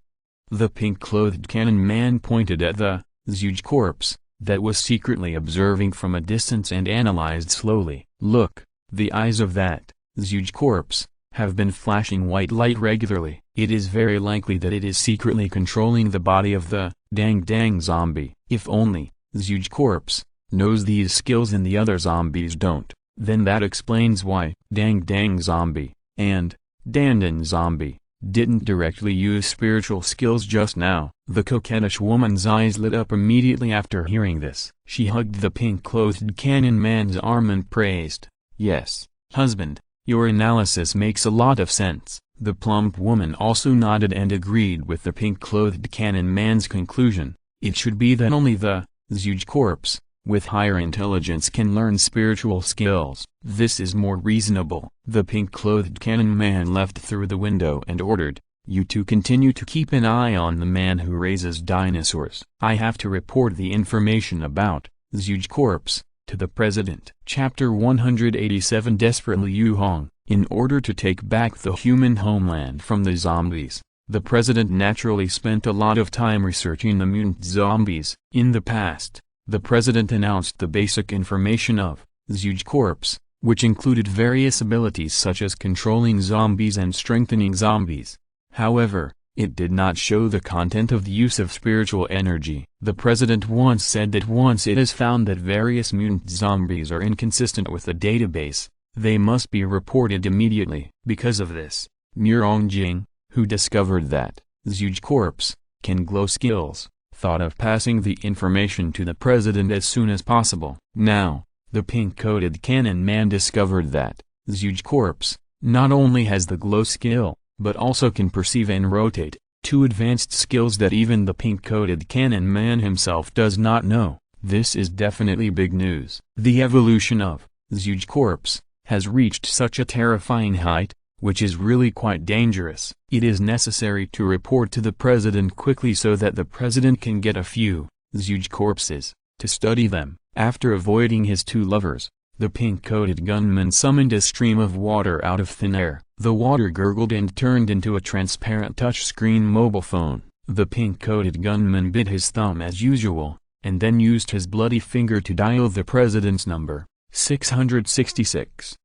The pink-clothed cannon man pointed at the huge corpse that was secretly observing from a distance and analyzed slowly. "Look, the eyes of that huge corpse have been flashing white light regularly. It is very likely that it is secretly controlling the body of the dang zombie. If only huge corpse knows these skills and the other zombies don't, then that explains why dang zombie and dandan zombie didn't directly use spiritual skills just now." The coquettish woman's eyes lit up immediately after hearing this. She hugged the pink-clothed cannon man's arm and praised, "Yes, husband, your analysis makes a lot of sense." The plump woman also nodded and agreed with the pink-clothed cannon man's conclusion. It should be that only the Huge corpse, with higher intelligence can learn spiritual skills. This is more reasonable. The pink-clothed cannon man left through the window and ordered, "You two continue to keep an eye on the man who raises dinosaurs. I have to report the information about huge corpse to the president." Chapter 187. Desperate Liu Hong. In order to take back the human homeland from the zombies, the president naturally spent a lot of time researching the mutant zombies. In the past, the president announced the basic information of huge corpse, which included various abilities such as controlling zombies and strengthening zombies. However, it did not show the content of the use of spiritual energy. The president once said that once it is found that various mutant zombies are inconsistent with the database, they must be reported immediately. Because of this, Murong Jing, who discovered that huge corpse can glow skills, thought of passing the information to the president as soon as possible. Now, the pink-coated cannon man discovered that huge corpse not only has the glow skill, but also can perceive and rotate, two advanced skills that even the pink-coated cannon man himself does not know. This is definitely big news. The evolution of huge corpse has reached such a terrifying height, which is really quite dangerous. It is necessary to report to the president quickly so that the president can get a few huge corpses to study them. After avoiding his two lovers, the pink-coated gunman summoned a stream of water out of thin air. The water gurgled and turned into a transparent touchscreen mobile phone. The pink-coated gunman bit his thumb as usual, and then used his bloody finger to dial the president's number, 666.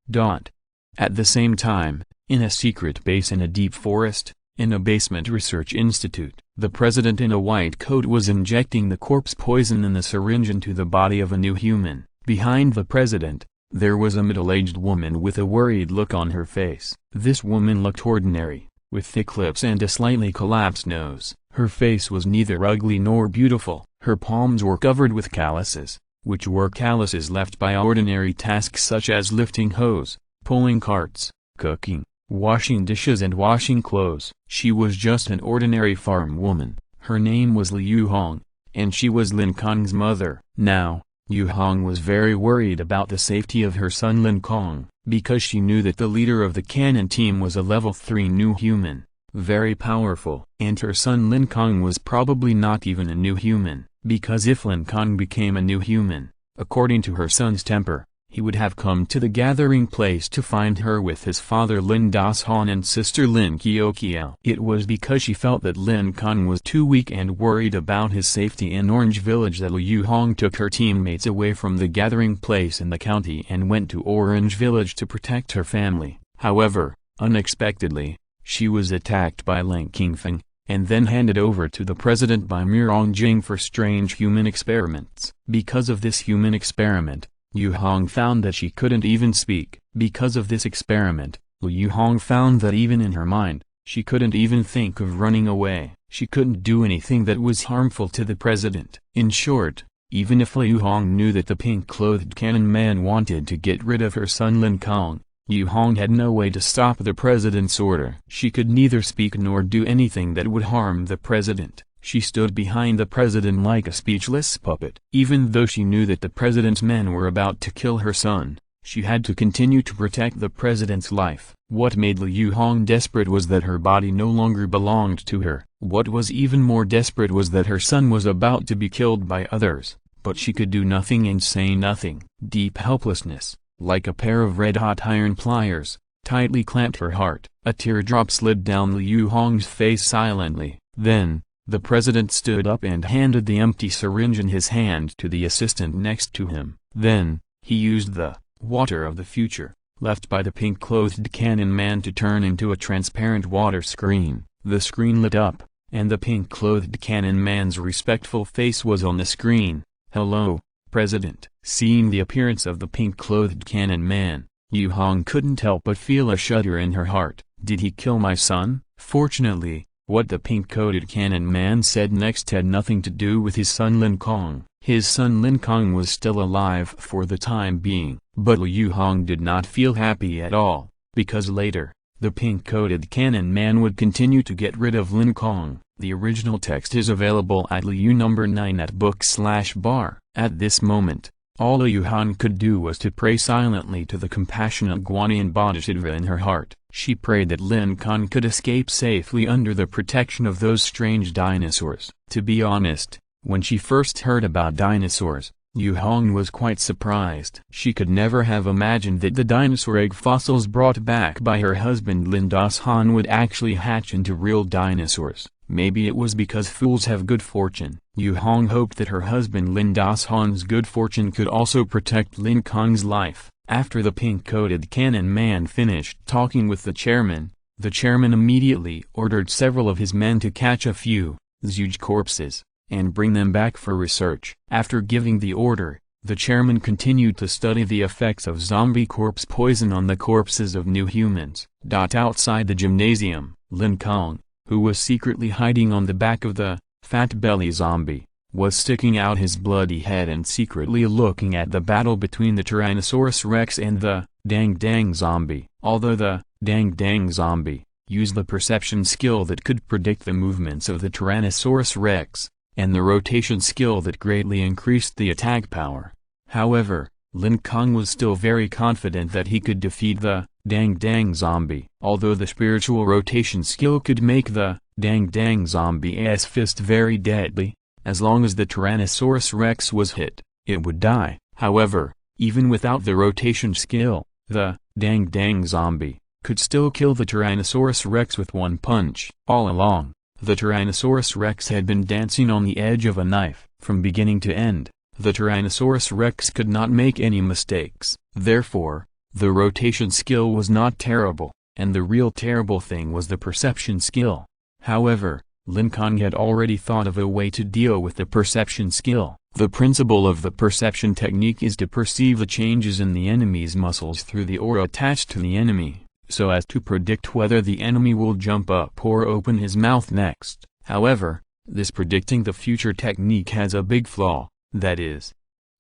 At the same time, in a secret base in a deep forest, in a basement research institute, the president in a white coat was injecting the corpse poison in the syringe into the body of a new human. Behind the president, there was a middle-aged woman with a worried look on her face. This woman looked ordinary, with thick lips and a slightly collapsed nose. Her face was neither ugly nor beautiful. Her palms were covered with calluses, which were calluses left by ordinary tasks such as lifting hose, pulling carts, cooking, washing dishes and washing clothes. She was just an ordinary farm woman. Her name was Liu Hong, and she was Lin Kong's mother. Now, Liu Hong was very worried about the safety of her son Lin Kong, because she knew that the leader of the cannon team was a level 3 new human, very powerful. And her son Lin Kong was probably not even a new human, because if Lin Kong became a new human, according to her son's temper, he would have come to the gathering place to find her with his father Lin Das-han and sister Lin Kiokiao. It was because she felt that Lin Kong was too weak and worried about his safety in Orange Village that Liu Hong took her teammates away from the gathering place in the county and went to Orange Village to protect her family. However, unexpectedly, she was attacked by Lin Qingfeng, and then handed over to the president by Murong Jing for strange human experiments. Because of this human experiment, Liu Hong found that she couldn't even speak. Because of this experiment, Liu Hong found that even in her mind, she couldn't even think of running away. She couldn't do anything that was harmful to the president. In short, even if Liu Hong knew that the pink-clothed cannon man wanted to get rid of her son Lin Kong, Liu Hong had no way to stop the president's order. She could neither speak nor do anything that would harm the president. She stood behind the president like a speechless puppet. Even though she knew that the president's men were about to kill her son, she had to continue to protect the president's life. What made Liu Hong desperate was that her body no longer belonged to her. What was even more desperate was that her son was about to be killed by others, but she could do nothing and say nothing. Deep helplessness, like a pair of red-hot iron pliers, tightly clamped her heart. A teardrop slid down Liu Hong's face silently. Then, the president stood up and handed the empty syringe in his hand to the assistant next to him. Then, he used the water of the future, left by the pink-clothed cannon man to turn into a transparent water screen. The screen lit up, and the pink-clothed cannon man's respectful face was on the screen. "Hello, President." Seeing the appearance of the pink-clothed cannon man, Liu Hong couldn't help but feel a shudder in her heart. Did he kill my son? Fortunately, what the pink-coated cannon man said next had nothing to do with his son Lin Kong. His son Lin Kong was still alive for the time being. But Liu Hong did not feel happy at all, because later, the pink-coated cannon man would continue to get rid of Lin Kong. The original text is available at LU number 9 at book/bar. At this moment, all Yuhan could do was to pray silently to the compassionate Guanyin Bodhisattva in her heart. She prayed that Lin Kong could escape safely under the protection of those strange dinosaurs. To be honest, when she first heard about dinosaurs, Yuhan was quite surprised. She could never have imagined that the dinosaur egg fossils brought back by her husband Lin Kong would actually hatch into real dinosaurs. Maybe it was because fools have good fortune. Yuhan hoped that her husband Lin Kong's good fortune could also protect Lin Kong's life. After the pink-coated cannon man finished talking with the chairman immediately ordered several of his men to catch a few huge corpses and bring them back for research. After giving the order, the chairman continued to study the effects of zombie corpse poison on the corpses of new humans. Outside the gymnasium, Lin Kong, who was secretly hiding on the back of the fat belly zombie, was sticking out his bloody head and secretly looking at the battle between the Tyrannosaurus Rex and the Dang zombie. Although the Dang zombie used the perception skill that could predict the movements of the Tyrannosaurus Rex, and the rotation skill that greatly increased the attack power. However, Lin Kong was still very confident that he could defeat the Dang zombie. Although the spiritual rotation skill could make the Dang zombie's fist very deadly, as long as the Tyrannosaurus Rex was hit, it would die. However, even without the rotation skill, the Dang zombie could still kill the Tyrannosaurus Rex with one punch. All along, the Tyrannosaurus Rex had been dancing on the edge of a knife. From beginning to end, the Tyrannosaurus Rex could not make any mistakes. Therefore, the rotation skill was not terrible, and the real terrible thing was the perception skill. However, Lin Kong had already thought of a way to deal with the perception skill. The principle of the perception technique is to perceive the changes in the enemy's muscles through the aura attached to the enemy, so as to predict whether the enemy will jump up or open his mouth next. However, this predicting the future technique has a big flaw, that is,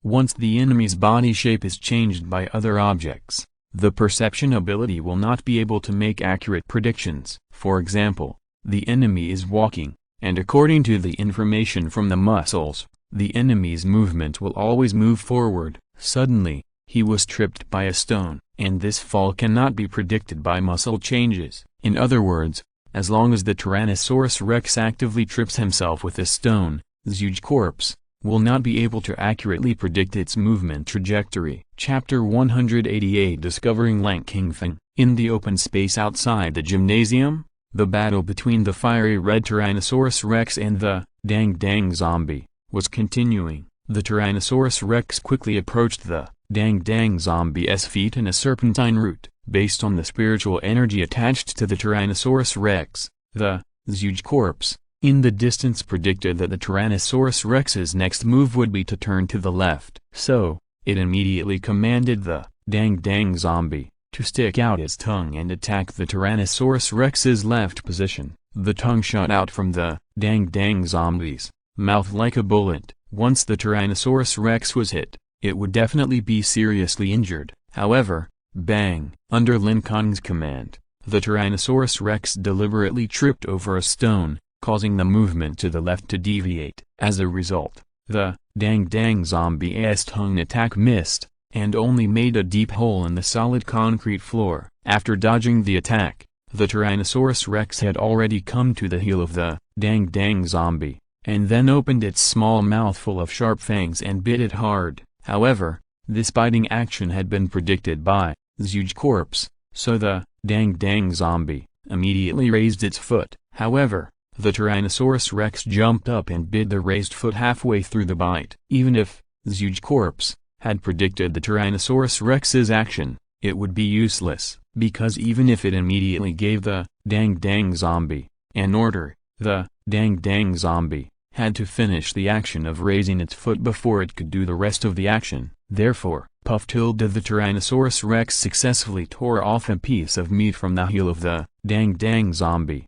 once the enemy's body shape is changed by other objects, the perception ability will not be able to make accurate predictions. For example, the enemy is walking, and according to the information from the muscles, the enemy's movement will always move forward. Suddenly, he was tripped by a stone, and this fall cannot be predicted by muscle changes. In other words, as long as the Tyrannosaurus Rex actively trips himself with a stone, the huge corpse will not be able to accurately predict its movement trajectory. Chapter 188 Discovering Lin Kong. In the open space outside the gymnasium, the battle between the fiery red Tyrannosaurus Rex and the Dang zombie was continuing. The Tyrannosaurus Rex quickly approached the Dang zombie's feet in a serpentine route. Based on the spiritual energy attached to the Tyrannosaurus Rex, the huge corpse in the distance predicted that the Tyrannosaurus Rex's next move would be to turn to the left. So, it immediately commanded the Dang zombie to stick out its tongue and attack the Tyrannosaurus Rex's left position. The tongue shot out from the Dang zombie's mouth like a bullet. Once the Tyrannosaurus Rex was hit, it would definitely be seriously injured. However, bang! Under Lin Kong's command, the Tyrannosaurus Rex deliberately tripped over a stone, causing the movement to the left to deviate. As a result, the Dang zombie's tongue attack missed, and only made a deep hole in the solid concrete floor. After dodging the attack, the Tyrannosaurus Rex had already come to the heel of the Dang zombie, and then opened its small mouth full of sharp fangs and bit it hard. However, this biting action had been predicted by the huge corpse, so the Dang zombie immediately raised its foot. However, the Tyrannosaurus Rex jumped up and bit the raised foot halfway through the bite. Even if the huge corpse had predicted the Tyrannosaurus Rex's action, it would be useless, because even if it immediately gave the Dang zombie an order, the Dang zombie had to finish the action of raising its foot before it could do the rest of the action. Therefore, the Tyrannosaurus Rex successfully tore off a piece of meat from the heel of the Dang zombie.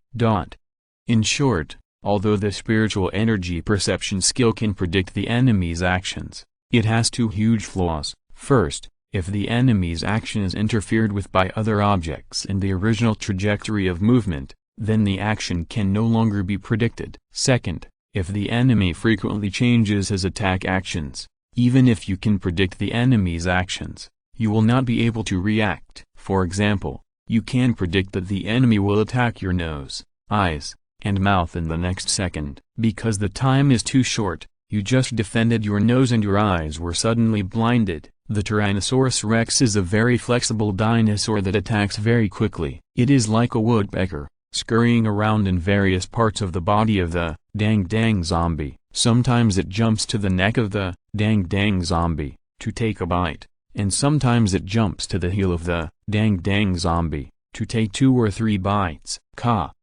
In short, although the spiritual energy perception skill can predict the enemy's actions, it has two huge flaws. First, if the enemy's action is interfered with by other objects in the original trajectory of movement, then the action can no longer be predicted. Second, if the enemy frequently changes his attack actions, even if you can predict the enemy's actions, you will not be able to react. For example, you can predict that the enemy will attack your nose, eyes, and mouth in the next second. Because the time is too short, you just defended your nose and your eyes were suddenly blinded. The Tyrannosaurus rex is a very flexible dinosaur that attacks very quickly. It is like a woodpecker, scurrying around in various parts of the body of the dang zombie. Sometimes it jumps to the neck of the dang zombie to take a bite, and sometimes it jumps to the heel of the dang zombie to take 2 or 3 bites.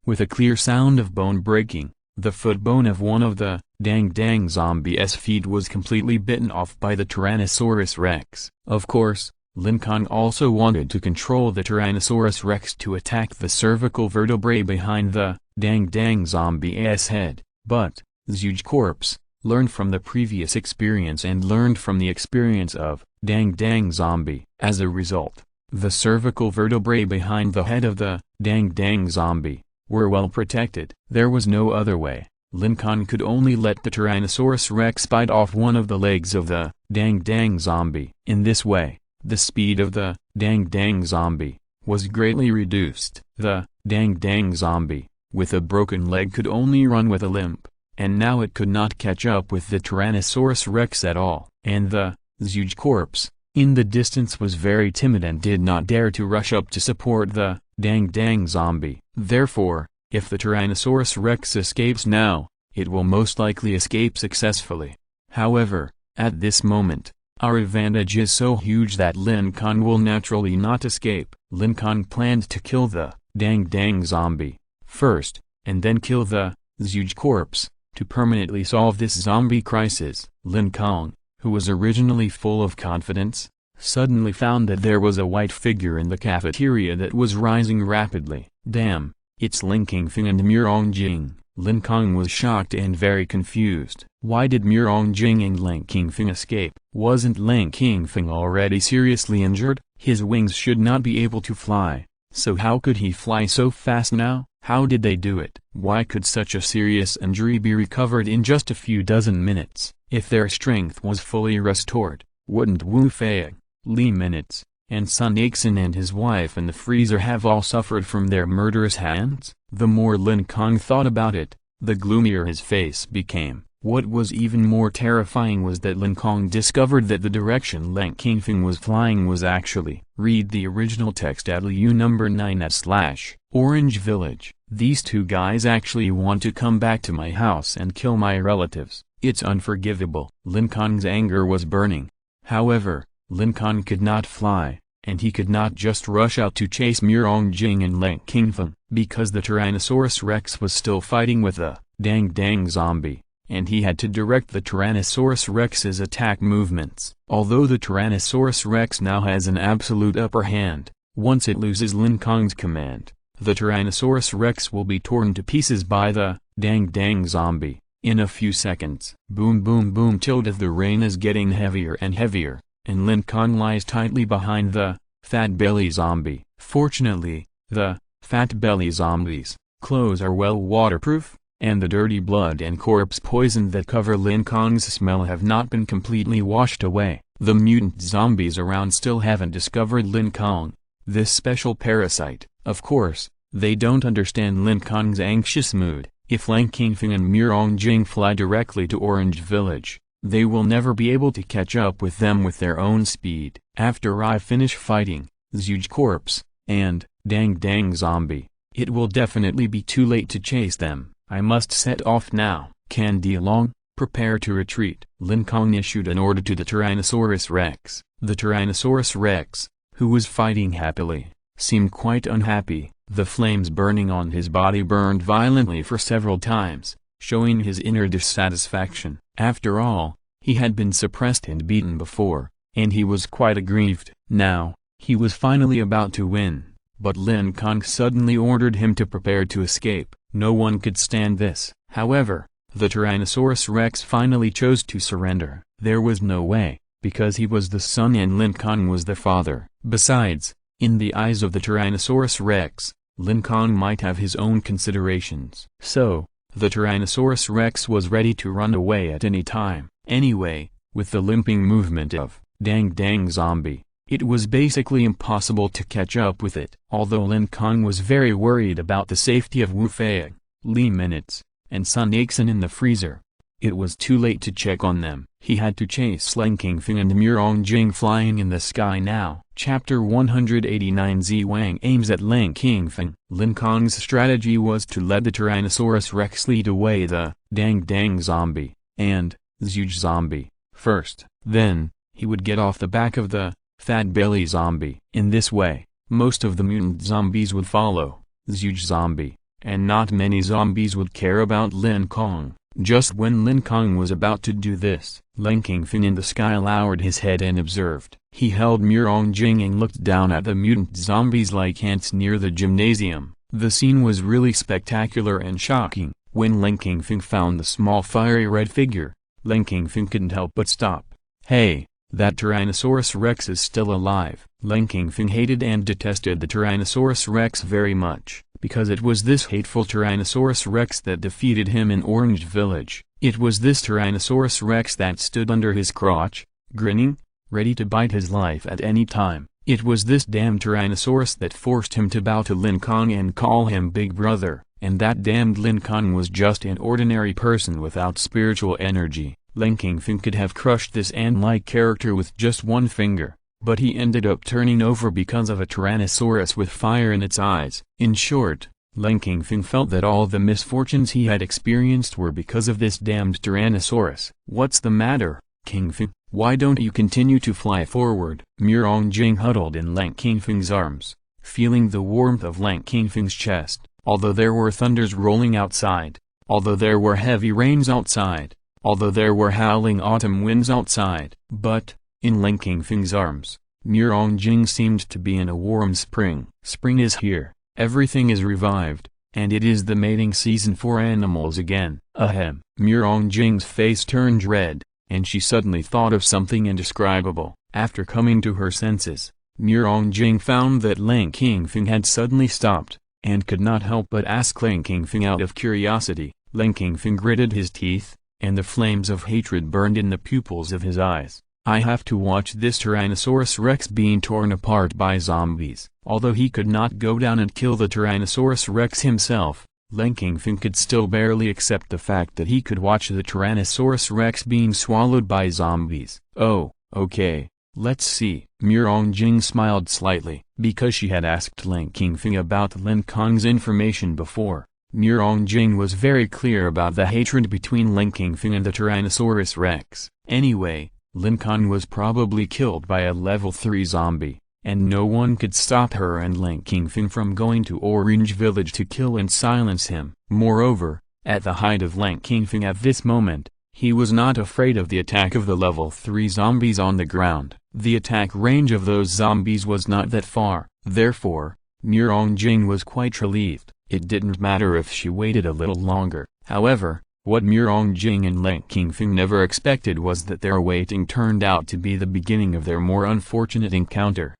With a clear sound of bone breaking, the foot bone of one of the dang zombie's feet was completely bitten off by the Tyrannosaurus rex. Of course, Lin Kong also wanted to control the Tyrannosaurus rex to attack the cervical vertebrae behind the dang zombie's head, but the huge corpse learned from the previous experience and learned from the experience of dang zombie. As a result, the cervical vertebrae behind the head of the dang zombie were well protected. There was no other way. Lin Kong could only let the Tyrannosaurus rex bite off one of the legs of the dang zombie. In this way, the speed of the dang zombie was greatly reduced. The dang zombie, with a broken leg, could only run with a limp, and now it could not catch up with the Tyrannosaurus rex at all. And the huge corpse, in the distance, was very timid and did not dare to rush up to support the dang zombie. Therefore, if the Tyrannosaurus rex escapes now, it will most likely escape successfully. However, at this moment, our advantage is so huge that Lin Kong will naturally not escape. Lin Kong planned to kill the dang zombie first, and then kill the huge corpse, to permanently solve this zombie crisis. Lin Kong, who was originally full of confidence, suddenly found that there was a white figure in the cafeteria that was rising rapidly. Damn, it's Lin Kong and Mirongjing. Lin Kong was shocked and very confused. Why did Mirongjing and Lin Kong escape? Wasn't Lin Kong already seriously injured? His wings should not be able to fly, so how could he fly so fast now? How did they do it? Why could such a serious injury be recovered in just a few dozen minutes? If their strength was fully restored, wouldn't Wu Fei, Li Minutes, and Sun Yixin and his wife in the freezer have all suffered from their murderous hands? The more Lin Kong thought about it, the gloomier his face became. What was even more terrifying was that Lin Kong discovered that the direction Lin Kong was flying was actually. Read the original text at Liu number 9 / Orange Village. These two guys actually want to come back to my house and kill my relatives. It's unforgivable. Lin Kong's anger was burning. However, Lin Kong could not fly, and he could not just rush out to chase Mirongjing and Lin Kong, because the Tyrannosaurus rex was still fighting with the dang zombie, and he had to direct the Tyrannosaurus rex's attack movements. Although the Tyrannosaurus rex now has an absolute upper hand, once it loses Lin Kong's command, the Tyrannosaurus rex will be torn to pieces by the dang zombie in a few seconds. Boom boom boom tilde. The rain is getting heavier and heavier, and Lin Kong lies tightly behind the fat belly zombie. Fortunately, the fat belly zombie's clothes are well waterproof, and the dirty blood and corpse poison that cover Lin Kong's smell have not been completely washed away. The mutant zombies around still haven't discovered Lin Kong, this special parasite. Of course, they don't understand Lin Kong's anxious mood. If Lin Kong and Mirongjing fly directly to Orange Village, they will never be able to catch up with them with their own speed. After I finish fighting the huge corpse and dang zombie, it will definitely be too late to chase them. I must set off now. Candy Long, prepare to retreat. Lin Kong issued an order to the Tyrannosaurus rex. The Tyrannosaurus rex, who was fighting happily, seemed quite unhappy. The flames burning on his body burned violently for several times, showing his inner dissatisfaction. After all, he had been suppressed and beaten before, and he was quite aggrieved. Now, he was finally about to win, but Lin Kong suddenly ordered him to prepare to escape. No one could stand this. However, the Tyrannosaurus rex finally chose to surrender. There was no way, because he was the son and Lin Kong was the father. Besides, in the eyes of the Tyrannosaurus rex, Lin Kong might have his own considerations. So, the Tyrannosaurus Rex was ready to run away at any time. Anyway, with the limping movement of Dang Dang Zombie, it was basically impossible to catch up with it. Although Lin Kong was very worried about the safety of Wu Fei, Li Minutes, and Sun Yixin in the freezer, it was too late to check on them. He had to chase Lin Kingfeng and Murong Jing flying in the sky now. Chapter 189. Zi Wang aims at Lin Kingfeng. Lin Kong's strategy was to let the Tyrannosaurus Rex lead away the Dang Dang Zombie and Zhuge Zombie first. Then, he would get off the back of the Fat Belly Zombie. In this way, most of the mutant zombies would follow Zhuge Zombie, and not many zombies would care about Lin Kong. Just when Lin Kong was about to do this, Lin Kingfeng in the sky lowered his head and observed. He held Murong Jing and looked down at the mutant zombies like ants near the gymnasium. The scene was really spectacular and shocking. When Lin Kingfeng found the small fiery red figure, Lin Kingfeng couldn't help but stop. Hey, that Tyrannosaurus Rex is still alive. Lin Kingfeng hated and detested the Tyrannosaurus Rex very much, because it was this hateful Tyrannosaurus Rex that defeated him in Orange Village. It was this Tyrannosaurus Rex that stood under his crotch, grinning, ready to bite his life at any time. It was this damned Tyrannosaurus that forced him to bow to Lin Kong and call him Big Brother, and that damned Lin Kong was just an ordinary person without spiritual energy. Lin Kingfeng could have crushed this ant-like character with just one finger, but he ended up turning over because of a Tyrannosaurus with fire in its eyes. In short, Lin Kingfeng felt that all the misfortunes he had experienced were because of this damned Tyrannosaurus. What's the matter, Kingfeng? Why don't you continue to fly forward? Murong Jing huddled in Lin Kingfeng's arms, feeling the warmth of Lin Kingfeng's chest. Although there were thunders rolling outside, although there were heavy rains outside, although there were howling autumn winds outside, but, in Lin Kingfeng's arms, Murong Jing seemed to be in a warm spring. Spring is here, everything is revived, and it is the mating season for animals again. Ahem. Murong Jing's face turned red, and she suddenly thought of something indescribable. After coming to her senses, Murong Jing found that Lin Kingfeng had suddenly stopped, and could not help but ask Lin Kingfeng out of curiosity. Lin Kingfeng gritted his teeth, and the flames of hatred burned in the pupils of his eyes. I have to watch this Tyrannosaurus Rex being torn apart by zombies. Although he could not go down and kill the Tyrannosaurus Rex himself, Lin Kingfeng could still barely accept the fact that he could watch the Tyrannosaurus Rex being swallowed by zombies. Oh, okay, let's see. Murong Jing smiled slightly, because she had asked Lin Kingfeng about Lin Kong's information before. Murong Jing was very clear about the hatred between Lin Kingfeng and the Tyrannosaurus Rex. Anyway, Lin Kong was probably killed by a level 3 zombie, and no one could stop her and Lin Kingfeng from going to Orange Village to kill and silence him. Moreover, at the height of Lin Kingfeng at this moment, he was not afraid of the attack of the level 3 zombies on the ground. The attack range of those zombies was not that far. Therefore, Murong Jing was quite relieved. It didn't matter if she waited a little longer. However, what Murong Jing and Lin Kingfeng never expected was that their waiting turned out to be the beginning of their more unfortunate encounter.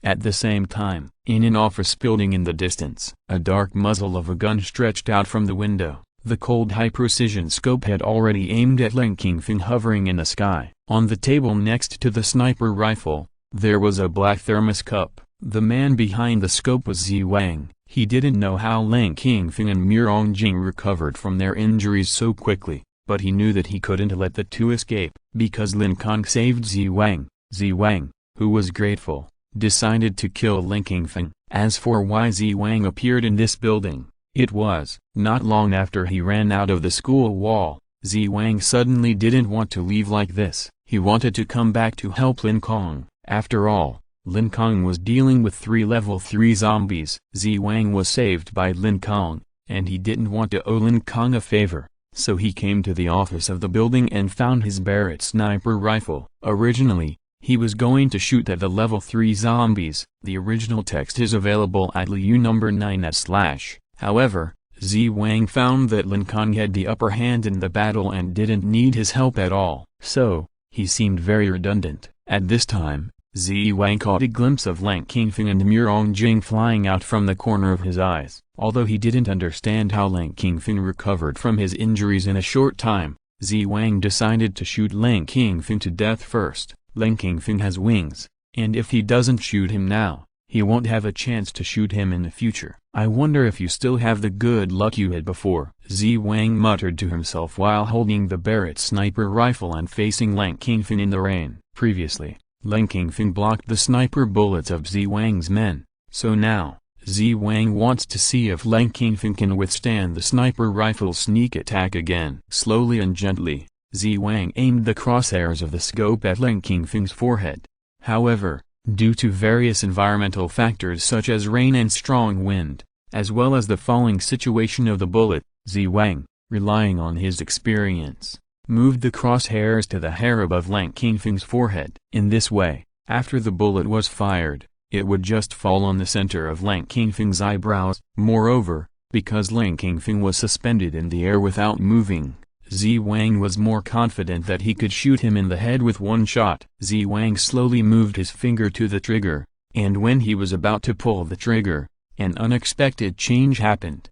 At the same time, in an office building in the distance, a dark muzzle of a gun stretched out from the window. The cold high-precision scope had already aimed at Lin Kingfeng hovering in the sky. On the table next to the sniper rifle, there was a black thermos cup. The man behind the scope was Zi Wang. He didn't know how Lin Kingfeng and Murong Jing recovered from their injuries so quickly, but he knew that he couldn't let the two escape. Because Lin Kong saved Zi Wang, who was grateful, decided to kill Lin Kingfeng. As for why Zi Wang appeared in this building, it was not long after he ran out of the school wall. Zi Wang suddenly didn't want to leave like this. He wanted to come back to help Lin Kong. After all, Lin Kong was dealing with 3 level 3 zombies. Zi Wang was saved by Lin Kong, and he didn't want to owe Lin Kong a favor, so he came to the office of the building and found his Barrett sniper rifle. Originally, he was going to shoot at the level 3 zombies. The original text is available at Liu number 9/. However, Zi Wang found that Lin Kong had the upper hand in the battle and didn't need his help at all. So, he seemed very redundant. At this time, Zi Wang caught a glimpse of Lin Kong and Murong Jing flying out from the corner of his eyes. Although he didn't understand how Lin Kong recovered from his injuries in a short time, Zi Wang decided to shoot Lin Kong to death first. Lin Kong has wings, and if he doesn't shoot him now, he won't have a chance to shoot him in the future. I wonder if you still have the good luck you had before, Zi Wang muttered to himself while holding the Barrett sniper rifle and facing Lin Kong in the rain. Previously, Lin Kong blocked the sniper bullets of Zi Wang's men, so now, Zi Wang wants to see if Lin Kong can withstand the sniper rifle's sneak attack again. Slowly and gently, Zi Wang aimed the crosshairs of the scope at Lin Kong's forehead. However, due to various environmental factors such as rain and strong wind, as well as the falling situation of the bullet, Zi Wang, relying on his experience, moved the crosshairs to the hair above Lin Kong's forehead. In this way, after the bullet was fired, it would just fall on the center of Lin Kong's eyebrows. Moreover, because Lin Kong was suspended in the air without moving, Zi Wang was more confident that he could shoot him in the head with one shot. Zi Wang slowly moved his finger to the trigger, and when he was about to pull the trigger, an unexpected change happened.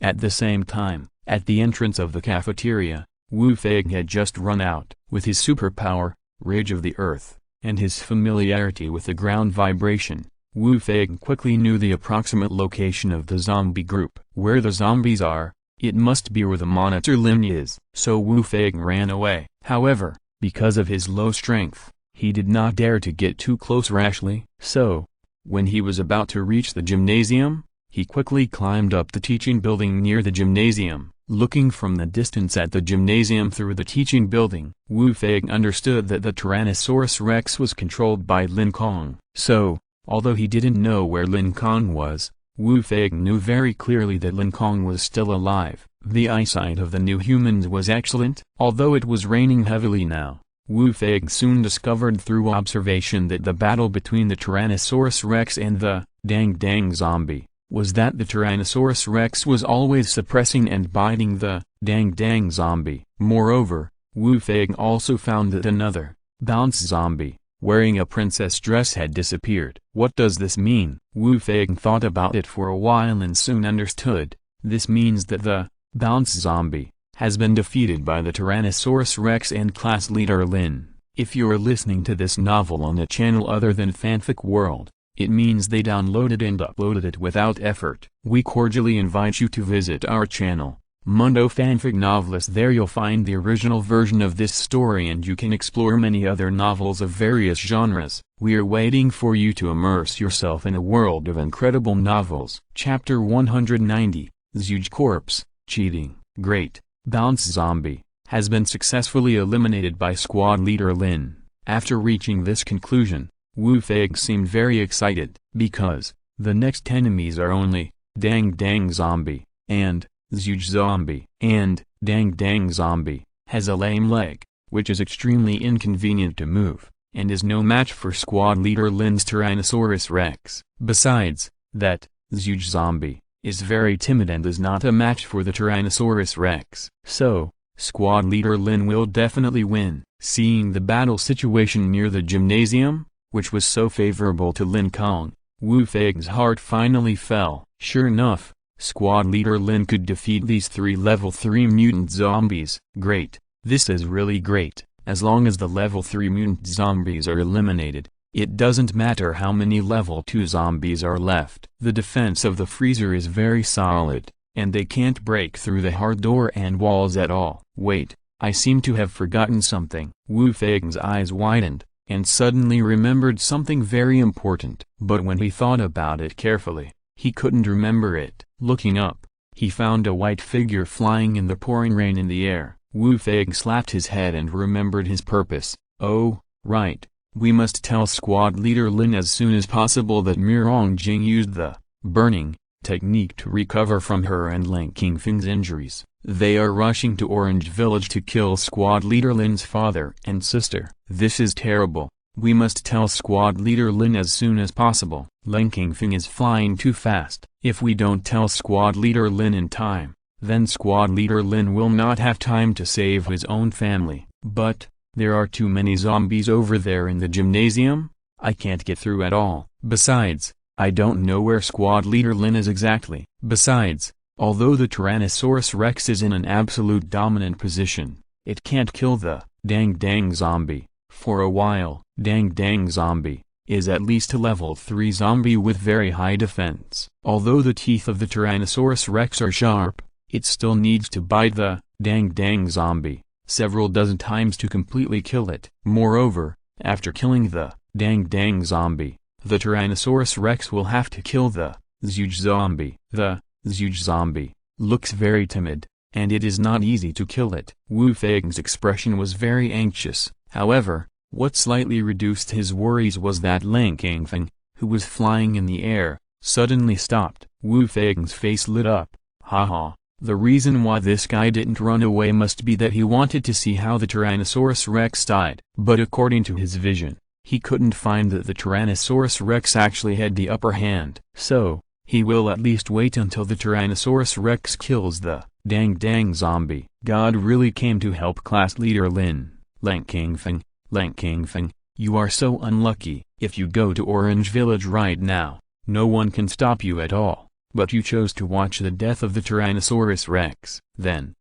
At the same time, at the entrance of the cafeteria, Wu Fei had just run out. With his superpower, Rage of the Earth, and his familiarity with the ground vibration, Wu Fei quickly knew the approximate location of the zombie group. Where the zombies are, it must be where the monitor Lin is. So Wu Fei ran away. However, because of his low strength, he did not dare to get too close rashly. So, when he was about to reach the gymnasium, he quickly climbed up the teaching building near the gymnasium. Looking from the distance at the gymnasium through the teaching building, Wu Fei understood that the Tyrannosaurus Rex was controlled by Lin Kong. So, although he didn't know where Lin Kong was, Wu Fei knew very clearly that Lin Kong was still alive. The eyesight of the new humans was excellent. Although it was raining heavily now, Wu Fei soon discovered through observation that the battle between the Tyrannosaurus Rex and the Dang zombie was that the Tyrannosaurus Rex was always suppressing and biting the Dang zombie. Moreover, Wu Fei also found that another Bounce zombie, wearing a princess dress, had disappeared. What does this mean? Wu Fei thought about it for a while and soon understood. This means that the Bounce zombie has been defeated by the Tyrannosaurus Rex and class leader Lin. If you're listening to this novel on a channel other than Fanfic World, it means they downloaded and uploaded it without effort. We cordially invite you to visit our channel, Mundo Fanfic Novelist. There you'll find the original version of this story and you can explore many other novels of various genres. We are waiting for you to immerse yourself in a world of incredible novels. Chapter 190, Zhuge Corpse, Cheating. Great Bounce Zombie has been successfully eliminated by squad leader Lin. After reaching this conclusion, Wu Fei seemed very excited, because the next enemies are only Dang zombie and Zhuge zombie. And Dang zombie has a lame leg, which is extremely inconvenient to move, and is no match for squad leader Lin's Tyrannosaurus Rex. Besides that, Zhuge zombie is very timid and is not a match for the Tyrannosaurus Rex. So, squad leader Lin will definitely win. Seeing the battle situation near the gymnasium, which was so favorable to Lin Kong, Wu Fei's heart finally fell. Sure enough, squad leader Lin could defeat these 3 level 3 mutant zombies. Great. This is really great. As long as the level 3 mutant zombies are eliminated, it doesn't matter how many level 2 zombies are left. The defense of the freezer is very solid, and they can't break through the hard door and walls at all. Wait, I seem to have forgotten something. Wu Fei's eyes widened, and suddenly remembered something very important. But when he thought about it carefully, he couldn't remember it. Looking up, he found a white figure flying in the pouring rain in the air. Wu Fei slapped his head and remembered his purpose. Oh, right. We must tell squad leader Lin as soon as possible that Murong Jing used the burning technique to recover from her and Lin Kong's injuries. They are rushing to Orange Village to kill squad leader Lin's father and sister. This is terrible. We must tell squad leader Lin as soon as possible. Lin Kong is flying too fast. If we don't tell squad leader Lin in time, then squad leader Lin will not have time to save his own family. But, There are too many zombies over there in the gymnasium. I can't get through at all. Besides, I don't know where squad leader Lin is exactly. Besides, although the Tyrannosaurus Rex is in an absolute dominant position, it can't kill the dang zombie. For a while, dang zombie is at least a level 3 zombie with very high defense. Although the teeth of the Tyrannosaurus Rex are sharp, it still needs to bite the dang zombie several dozen times to completely kill it. Moreover, after killing the dang zombie, the Tyrannosaurus Rex will have to kill the huge zombie. The huge zombie looks very timid, and it is not easy to kill it. Wu Fei's expression was very anxious. However, what slightly reduced his worries was that Lin Kong, who was flying in the air, suddenly stopped. Wu Fei's face lit up. Haha. The reason why this guy didn't run away must be that he wanted to see how the Tyrannosaurus Rex died. But according to his vision, he couldn't find that the Tyrannosaurus Rex actually had the upper hand. So, he will at least wait until the Tyrannosaurus Rex kills the dang zombie. God really came to help class leader Lin Kong, you are so unlucky. If you go to Orange Village right now, no one can stop you at all. But you chose to watch the death of the Tyrannosaurus Rex. Then,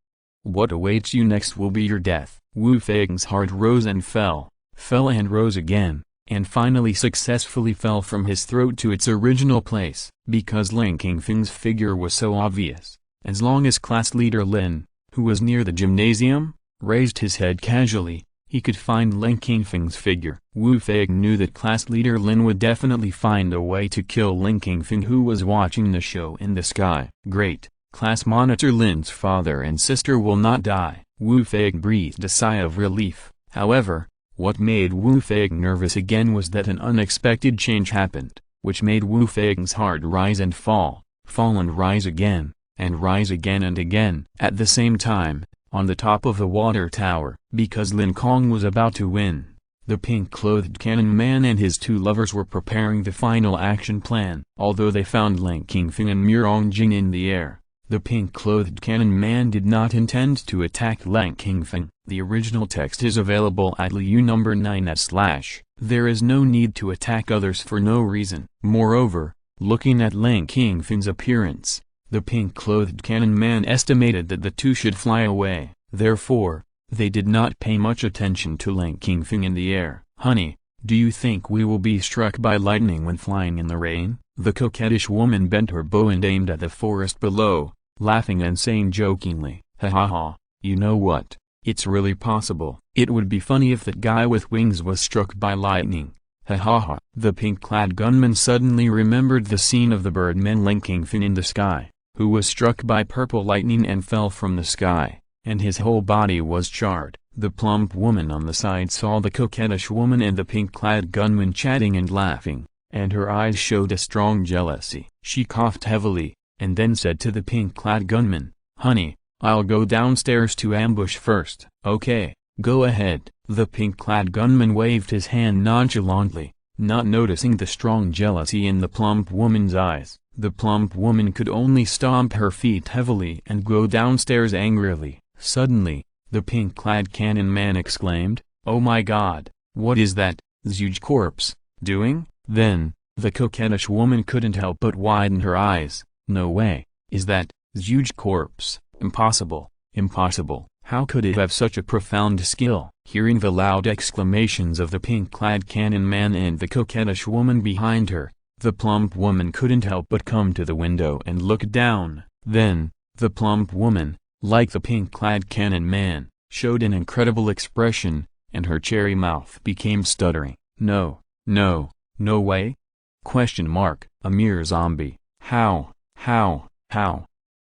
what awaits you next will be your death. Wu Fei's heart rose and fell and rose again, and finally successfully fell from his throat to its original place. Because Lin Kong's figure was so obvious, as long as class leader Lin, who was near the gymnasium, raised his head casually, he could find Lin Kong's figure. Wu Fei knew that class leader Lin would definitely find a way to kill Lin Kong, who was watching the show in the sky. Great, class monitor Lin's father and sister will not die. Wu Fei breathed a sigh of relief. However, what made Wu Fei nervous again was that an unexpected change happened, which made Wu Fei's heart rise and fall and rise again and again. At the same time, on the top of the water tower, because Lin Kong was about to win, the pink-clothed cannon man and his two lovers were preparing the final action plan. Although they found Lin Kong and Murong Jing in the air, the pink-clothed cannon man did not intend to attack Lin Kong. The original text is available at Liu number 9/. There is no need to attack others for no reason. Moreover, looking at Lin Kong's appearance, the pink-clothed cannon man estimated that the two should fly away. Therefore, they did not pay much attention to Lin Kong in the air. Honey, do you think we will be struck by lightning when flying in the rain? The coquettish woman bent her bow and aimed at the forest below, laughing and saying jokingly, ha ha ha, you know what, it's really possible. It would be funny if that guy with wings was struck by lightning. Ha ha ha. The pink-clad gunman suddenly remembered the scene of the birdman Lin Kong in the sky, who was struck by purple lightning and fell from the sky, and his whole body was charred. The plump woman on the side saw the coquettish woman and the pink-clad gunman chatting and laughing, and her eyes showed a strong jealousy. She coughed heavily, and then said to the pink-clad gunman, honey, I'll go downstairs to ambush first. Okay, go ahead. The pink-clad gunman waved his hand nonchalantly, not noticing the strong jealousy in the plump woman's eyes. The plump woman could only stomp her feet heavily and go downstairs angrily. Suddenly, the pink-clad cannon man exclaimed, oh my god, what is that huge corpse doing? Then, the coquettish woman couldn't help but widen her eyes. No way, is that huge corpse? Impossible, impossible. How could it have such a profound skill? Hearing the loud exclamations of the pink-clad cannon man and the coquettish woman behind her, the plump woman couldn't help but come to the window and look down. Then, the plump woman, like the pink-clad cannon man, showed an incredible expression, and her cherry mouth became stuttering. No, no, no way? Question mark. A mere zombie. How?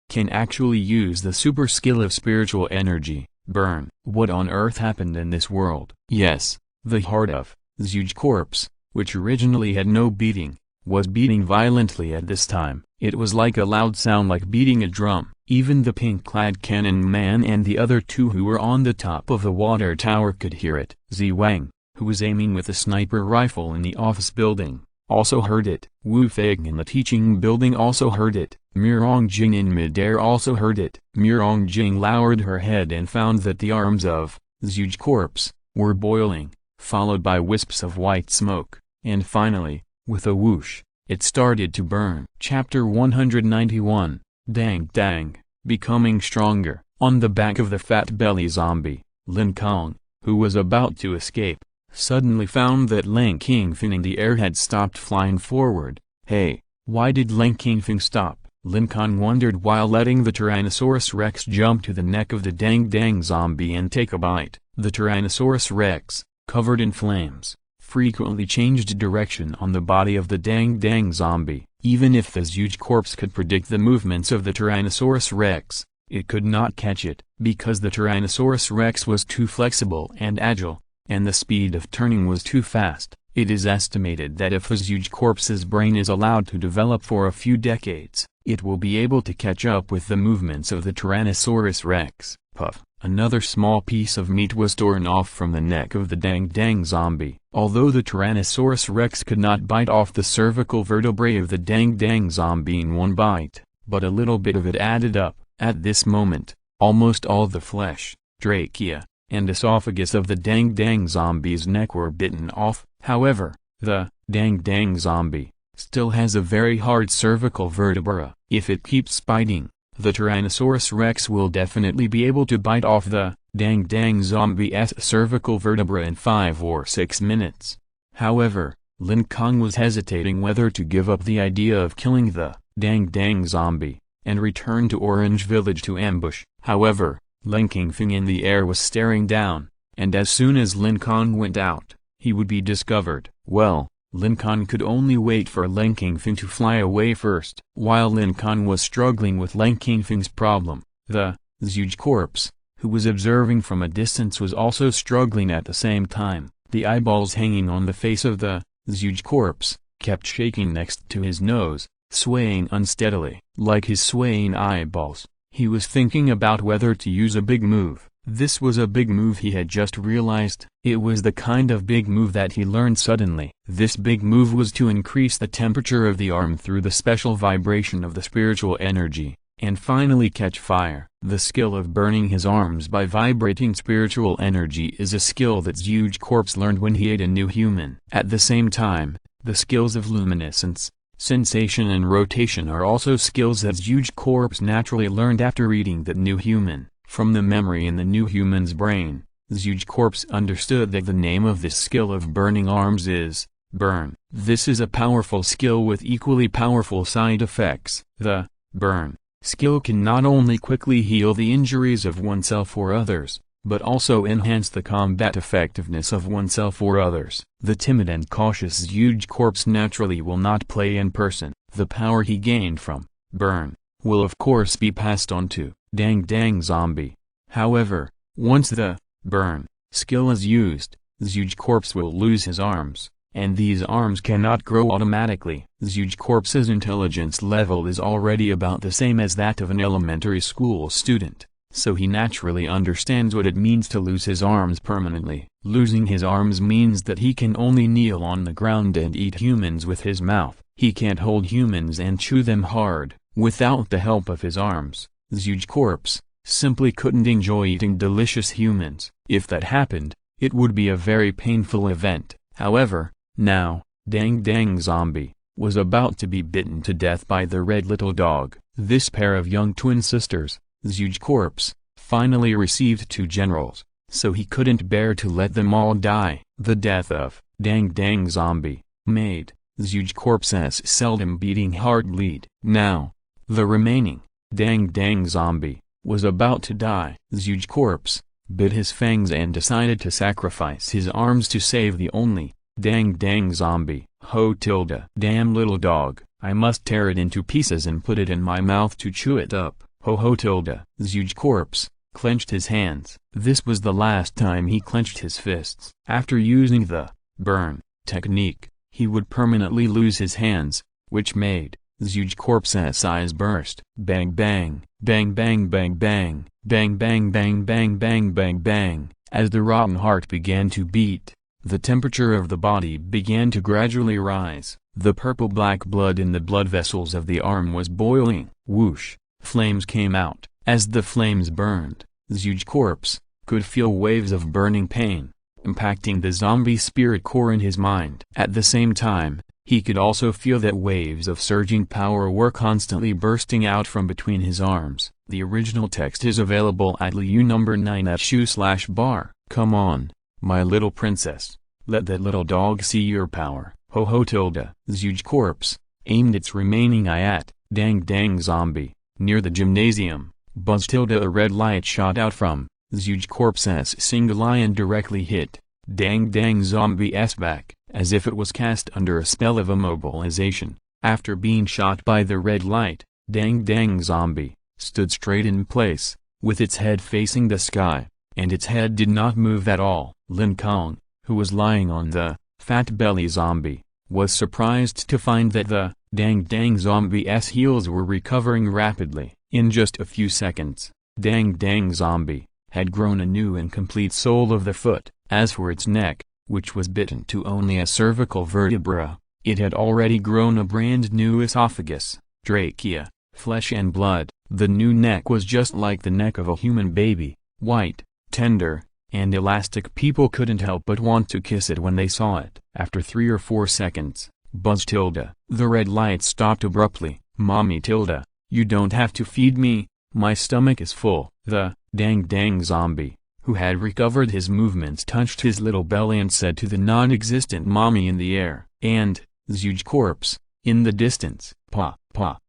Can actually use the super skill of spiritual energy, burn. What on earth happened in this world? Yes, the heart of huge corpse, which originally had no beating, was beating violently at this time. It was like a loud sound like beating a drum. Even the pink-clad cannon man and the other two who were on the top of the water tower could hear it. Zi Wang, who was aiming with a sniper rifle in the office building, also heard it. Wu Fei in the teaching building also heard it. Murong Jing in midair also heard it. Murong Jing lowered her head and found that the arms of huge corpse were boiling, followed by wisps of white smoke, and finally, with a whoosh, it started to burn. Chapter 191, Dang Dang, Becoming Stronger. On the back of the fat belly zombie, Lin Kong, who was about to escape, suddenly found that Lin Kong in the air had stopped flying forward. Hey, why did Lin Kong stop? Lin Kong wondered while letting the Tyrannosaurus Rex jump to the neck of the Dang Dang zombie and take a bite. The Tyrannosaurus Rex, covered in flames, frequently changed direction on the body of the Dang Dang zombie. Even if this huge corpse could predict the movements of the Tyrannosaurus Rex, it could not catch it, because the Tyrannosaurus Rex was too flexible and agile, and the speed of turning was too fast. It is estimated that if this huge corpse's brain is allowed to develop for a few decades, it will be able to catch up with the movements of the Tyrannosaurus Rex. Puff. Another small piece of meat was torn off from the neck of the Dang Dang zombie. Although the Tyrannosaurus Rex could not bite off the cervical vertebrae of the Dang Dang zombie in one bite, but a little bit of it added up. At this moment, almost all the flesh, trachea, and esophagus of the Dang Dang zombie's neck were bitten off. However, the Dang Dang zombie still has a very hard cervical vertebra. If it keeps biting, the Tyrannosaurus Rex will definitely be able to bite off the Dang Dang zombie's cervical vertebra in 5 or 6 minutes. However, Lin Kong was hesitating whether to give up the idea of killing the Dang Dang zombie and return to Orange Village to ambush. However, Lin Kong in the air was staring down, and as soon as Lin Kong went out, he would be discovered. Well, Lin Kong could only wait for Lin Kong to fly away first. While Lin Kong was struggling with Lin Kong's problem, the huge corpse, who was observing from a distance, was also struggling at the same time. The eyeballs hanging on the face of the huge corpse kept shaking next to his nose, swaying unsteadily. Like his swaying eyeballs, he was thinking about whether to use a big move. This was a big move, he had just realized. It was the kind of big move that he learned suddenly. This big move was to increase the temperature of the arm through the special vibration of the spiritual energy, and finally catch fire. The skill of burning his arms by vibrating spiritual energy is a skill that huge corpse learned when he ate a new human. At the same time, the skills of luminescence, sensation and rotation are also skills that huge corpse naturally learned after eating that new human. From the memory in the new human's brain, huge corpse understood that the name of this skill of burning arms is burn. This is a powerful skill with equally powerful side effects. The burn skill can not only quickly heal the injuries of oneself or others, but also enhance the combat effectiveness of oneself or others. The timid and cautious huge corpse naturally will not play in person. The power he gained from burn will of course be passed on to Dang Dang zombie. However, once the burn skill is used, huge corpse will lose his arms, and these arms cannot grow automatically. Huge corpse's intelligence level is already about the same as that of an elementary school student, so he naturally understands what it means to lose his arms permanently. Losing his arms means that he can only kneel on the ground and eat humans with his mouth. He can't hold humans and chew them hard without the help of his arms. Huge corpse simply couldn't enjoy eating delicious humans. If that happened, it would be a very painful event. However, now, Dang Dang zombie was about to be bitten to death by the red little dog. This pair of young twin sisters, huge corpse, finally received 2 generals, so he couldn't bear to let them all die. The death of Dang Dang zombie made huge corpse's seldom beating heart bleed. Now, the remaining Dang Dang zombie was about to die. Huge corpse bit his fangs and decided to sacrifice his arms to save the only Dang Dang zombie. Ho tilde. Damn little dog, I must tear it into pieces and put it in my mouth to chew it up. Ho ho tilde. Huge corpse clenched his hands. This was the last time he clenched his fists. After using the burn technique, he would permanently lose his hands, which made huge corpse's eyes burst. Bang bang, bang bang bang bang, bang bang bang bang bang bang bang. As the rotten heart began to beat, the temperature of the body began to gradually rise. The purple-black blood in the blood vessels of the arm was boiling. Whoosh, flames came out. As the flames burned, huge corpse could feel waves of burning pain. impacting the zombie spirit core in his mind. At the same time, he could also feel that waves of surging power were constantly bursting out from between his arms. The original text is available at Liu number 9 at /bar. Come on, my little princess. Let that little dog see your power. Ho ho tilde. Huge corpse aimed its remaining eye at dang zombie. Near the gymnasium, buzz tilde a red light shot out from huge corpse's single eye and directly hit dang zombie's back, as if it was cast under a spell of immobilization. After being shot by the red light, dang zombie stood straight in place, with its head facing the sky, and its head did not move at all. Lin Kong, who was lying on the fat belly zombie, was surprised to find that the dang zombie's heels were recovering rapidly. In just a few seconds, dang zombie had grown a new and complete sole of the foot. As for its neck, which was bitten to only a cervical vertebra, it had already grown a brand new esophagus, trachea, flesh and blood. The new neck was just like the neck of a human baby, white, tender, and elastic. People couldn't help but want to kiss it when they saw it. After 3 or 4 seconds, buzz tilde. The red light stopped abruptly. Mommy tilde, you don't have to feed me, my stomach is full. The dang zombie, who had recovered his movements, touched his little belly and said to the non-existent mommy in the air, and huge corpse, in the distance, pa.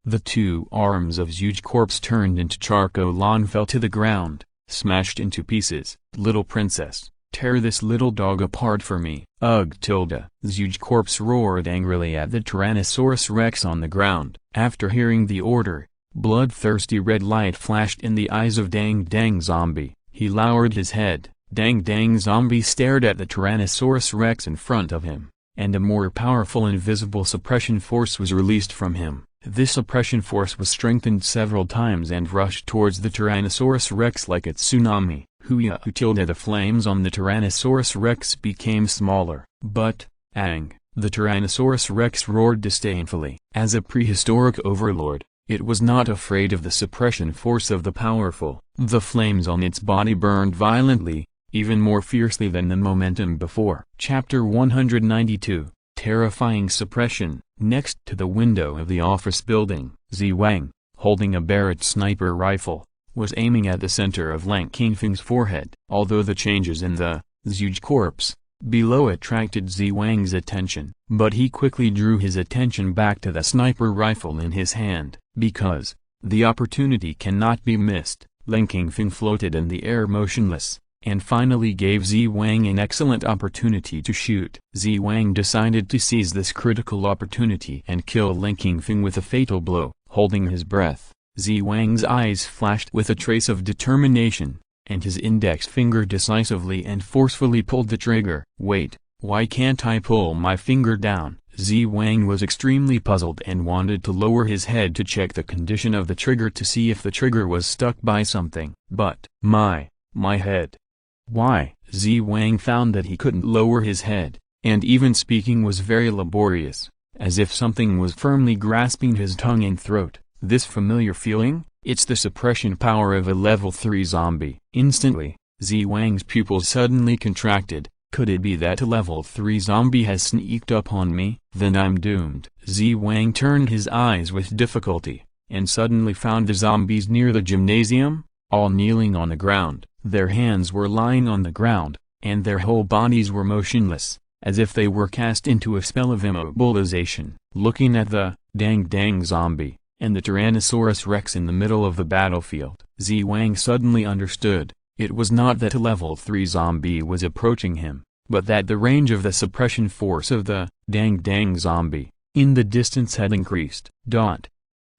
The 2 arms of huge corpse turned into charcoal and fell to the ground, smashed into pieces. Little princess, tear this little dog apart for me. Ugh tilde. Huge corpse roared angrily at the Tyrannosaurus Rex on the ground. After hearing the order, bloodthirsty red light flashed in the eyes of dang zombie. He lowered his head. Dang zombie stared at the Tyrannosaurus Rex in front of him, and a more powerful invisible suppression force was released from him. This suppression force was strengthened several times and rushed towards the Tyrannosaurus Rex like a tsunami. Hoo tilde. The flames on the Tyrannosaurus Rex became smaller. But, the Tyrannosaurus Rex roared disdainfully. As a prehistoric overlord, it was not afraid of the suppression force of the powerful. The flames on its body burned violently, even more fiercely than the momentum before. Chapter 192, Terrifying Suppression. Next to the window of the office building, Wang, holding a Barrett sniper rifle, was aiming at the center of Lin Kong's forehead. Although the changes in the huge corpse below attracted Wang's attention, but he quickly drew his attention back to the sniper rifle in his hand. Because the opportunity cannot be missed, Lin Kong floated in the air motionless, and finally gave Wang an excellent opportunity to shoot. Wang decided to seize this critical opportunity and kill Lin Kong with a fatal blow. Holding his breath, Wang's eyes flashed with a trace of determination, and his index finger decisively and forcefully pulled the trigger. Wait, why can't I pull my finger down? Wang was extremely puzzled and wanted to lower his head to check the condition of the trigger to see if the trigger was stuck by something. But, my head. Why? Wang found that he couldn't lower his head, and even speaking was very laborious, as if something was firmly grasping his tongue and throat. This familiar feeling? It's the suppression power of a level 3 zombie. Instantly, Wang's pupils suddenly contracted. Could it be that a level 3 zombie has sneaked up on me? Then I'm doomed. Wang turned his eyes with difficulty, and suddenly found the zombies near the gymnasium, all kneeling on the ground. Their hands were lying on the ground, and their whole bodies were motionless, as if they were cast into a spell of immobilization. Looking at the dang zombie, and the Tyrannosaurus Rex in the middle of the battlefield, Wang suddenly understood. It was not that a level 3 zombie was approaching him, but that the range of the suppression force of the dang zombie in the distance had increased.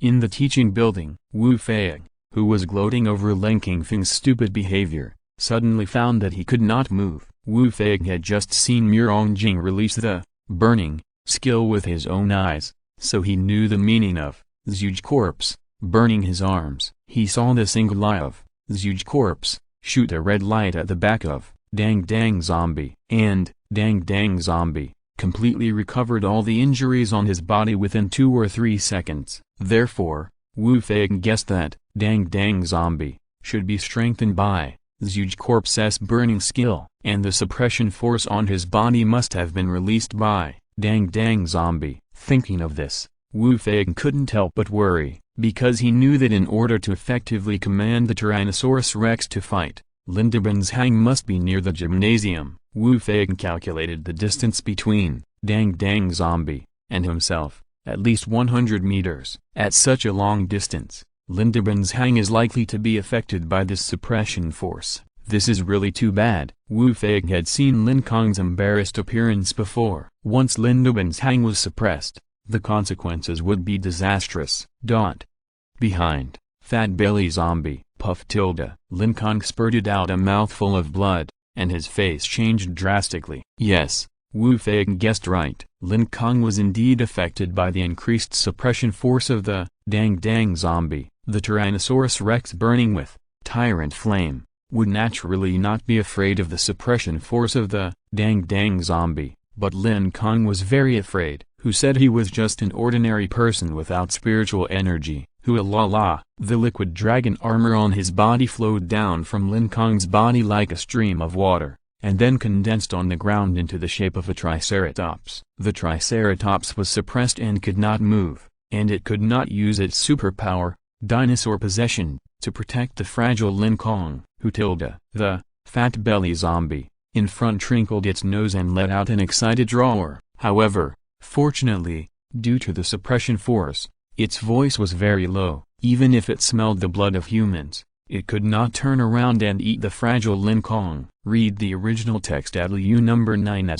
In the teaching building, Wu Fei, who was gloating over Lin Kong's stupid behavior, suddenly found that he could not move. Wu Fei had just seen Mirongjing release the burning skill with his own eyes, so he knew the meaning of huge corpse burning his arms. He saw the single eye of huge corpse shoot a red light at the back of dang zombie, and dang zombie completely recovered all the injuries on his body within 2 or 3 seconds. Therefore, Wu Fei guessed that dang zombie should be strengthened by huge corpse's burning skill and the suppression force on his body must have been released by Dang Zombie. Thinking of this, Wu Fei couldn't help but worry, because he knew that in order to effectively command the Tyrannosaurus Rex to fight, Lin Hang must be near the gymnasium. Wu Fei calculated the distance between Dang Zombie and himself, at least 100 meters. At such a long distance, Lin Hang is likely to be affected by this suppression force. This is really too bad. Wu Fei had seen Lin Kong's embarrassed appearance before. Once Lin Hang was suppressed, the consequences would be disastrous. Behind, Fat Belly Zombie, Puff tilde. Lin Kong spurted out a mouthful of blood, and his face changed drastically. Yes, Wu Fei guessed right. Lin Kong was indeed affected by the increased suppression force of the Dang Zombie. The Tyrannosaurus Rex, burning with tyrant flame, would naturally not be afraid of the suppression force of the Dang Zombie, but Lin Kong was very afraid. Who said he was just an ordinary person without spiritual energy? Hoo-la-la! The liquid dragon armor on his body flowed down from Lin Kong's body like a stream of water, and then condensed on the ground into the shape of a triceratops. The triceratops was suppressed and could not move, and it could not use its superpower, dinosaur possession, to protect the fragile Lin Kong. The Fat Belly Zombie, in front, twinkled its nose and let out an excited roar. However, fortunately, due to the suppression force, its voice was very low. Even if it smelled the blood of humans, it could not turn around and eat the fragile Lin Kong. Read the original text at LU number 9 /.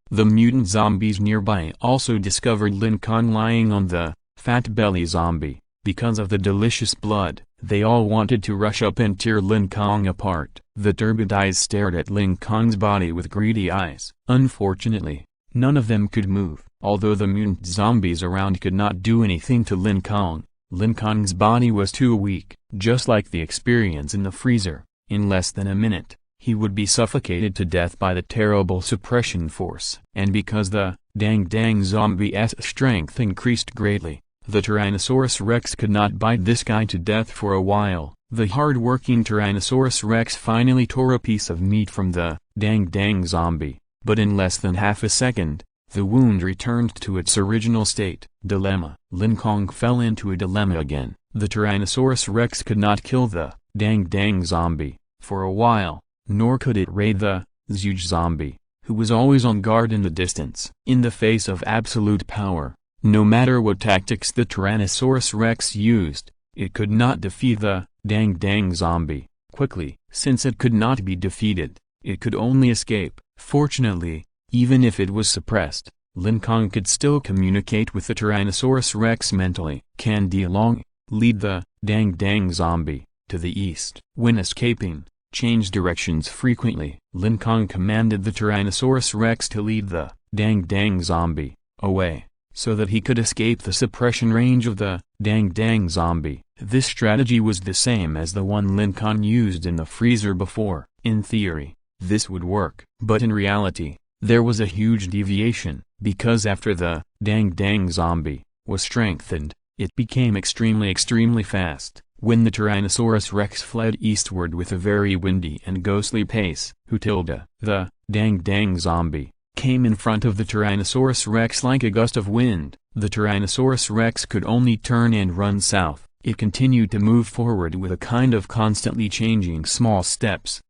The mutant zombies nearby also discovered Lin Kong lying on the Fat Belly Zombie. Because of the delicious blood, they all wanted to rush up and tear Lin Kong apart. The turbid eyes stared at Lin Kong's body with greedy eyes. Unfortunately, none of them could move. Although the mutant zombies around could not do anything to Lin Kong's body was too weak. Just like the experience in the freezer, in less than a minute, he would be suffocated to death by the terrible suppression force. And because the Dang Zombie's strength increased greatly, the Tyrannosaurus Rex could not bite this guy to death for a while. The hard-working Tyrannosaurus Rex finally tore a piece of meat from the Dang Zombie, but in less than half a second, the wound returned to its original state. Dilemma. Lin Kong fell into a dilemma again. The Tyrannosaurus Rex could not kill the Dang Zombie for a while, nor could it raid the huge zombie, who was always on guard in the distance. In the face of absolute power, no matter what tactics the Tyrannosaurus Rex used, it could not defeat the Dang Zombie quickly. Since it could not be defeated, it could only escape. Fortunately, even if it was suppressed, Lin Kong could still communicate with the Tyrannosaurus Rex mentally. Can Long lead the Dang Zombie to the east. When escaping, change directions frequently. Lin Kong commanded the Tyrannosaurus Rex to lead the Dang Zombie away, so that he could escape the suppression range of the Dang Zombie. This strategy was the same as the one Lin Kong used in the freezer before. In theory, this would work. But in reality, there was a huge deviation, because after the Dang Zombie was strengthened, it became extremely fast. When the Tyrannosaurus Rex fled eastward with a very windy and ghostly pace, the Dang Zombie came in front of the Tyrannosaurus Rex like a gust of wind. The Tyrannosaurus Rex could only turn and run south. It continued to move forward with a kind of constantly changing small steps.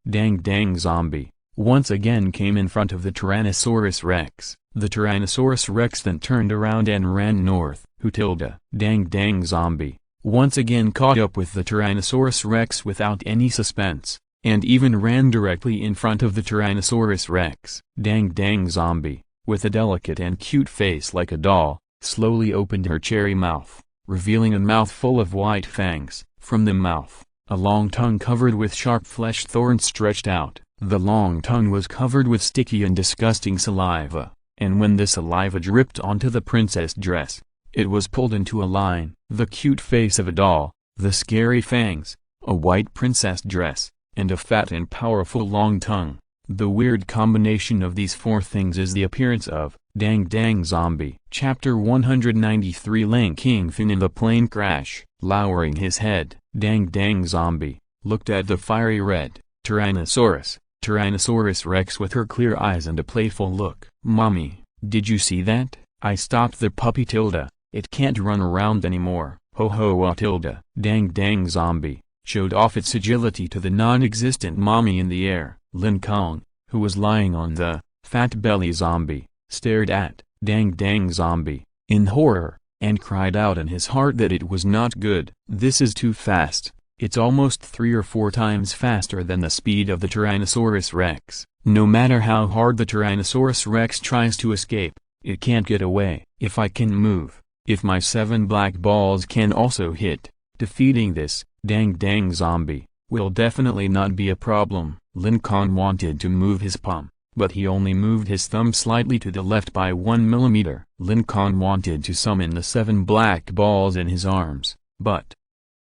Dang Zombie once again came in front of the Tyrannosaurus Rex. The Tyrannosaurus Rex then turned around and ran north. Dang Zombie once again caught up with the Tyrannosaurus Rex without any suspense, and even ran directly in front of the Tyrannosaurus Rex. Dang Zombie, with a delicate and cute face like a doll, slowly opened her cherry mouth, revealing a mouth full of white fangs. From the mouth, a long tongue covered with sharp flesh thorns stretched out. The long tongue was covered with sticky and disgusting saliva, and when the saliva dripped onto the princess dress, it was pulled into a line. The cute face of a doll, the scary fangs, a white princess dress, and a fat and powerful long tongue. The weird combination of these four things is the appearance of Dang Dang Zombie. Chapter 193 Lin Kong in the plane crash. Lowering his head, Dang Dang Zombie looked at the fiery red Tyrannosaurus Rex with her clear eyes and a playful look. "Mommy, did you see that? I stopped the puppy tilde. It can't run around anymore. Ho ho tilde." Dang Dang Zombie showed off its agility to the non-existent mommy in the air. Lin Kong, who was lying on the fat belly zombie, stared at Dang Dang Zombie in horror, and cried out in his heart that it was not good. "This is too fast. It's almost 3 or 4 times faster than the speed of the Tyrannosaurus Rex. No matter how hard the Tyrannosaurus Rex tries to escape, it can't get away. If I can move, if my 7 black balls can also hit, defeating this Dang Dang Zombie will definitely not be a problem." Lin Kong wanted to move his palm, but he only moved his thumb slightly to the left by 1 millimeter. Lin Kong wanted to summon the 7 black balls in his arms, but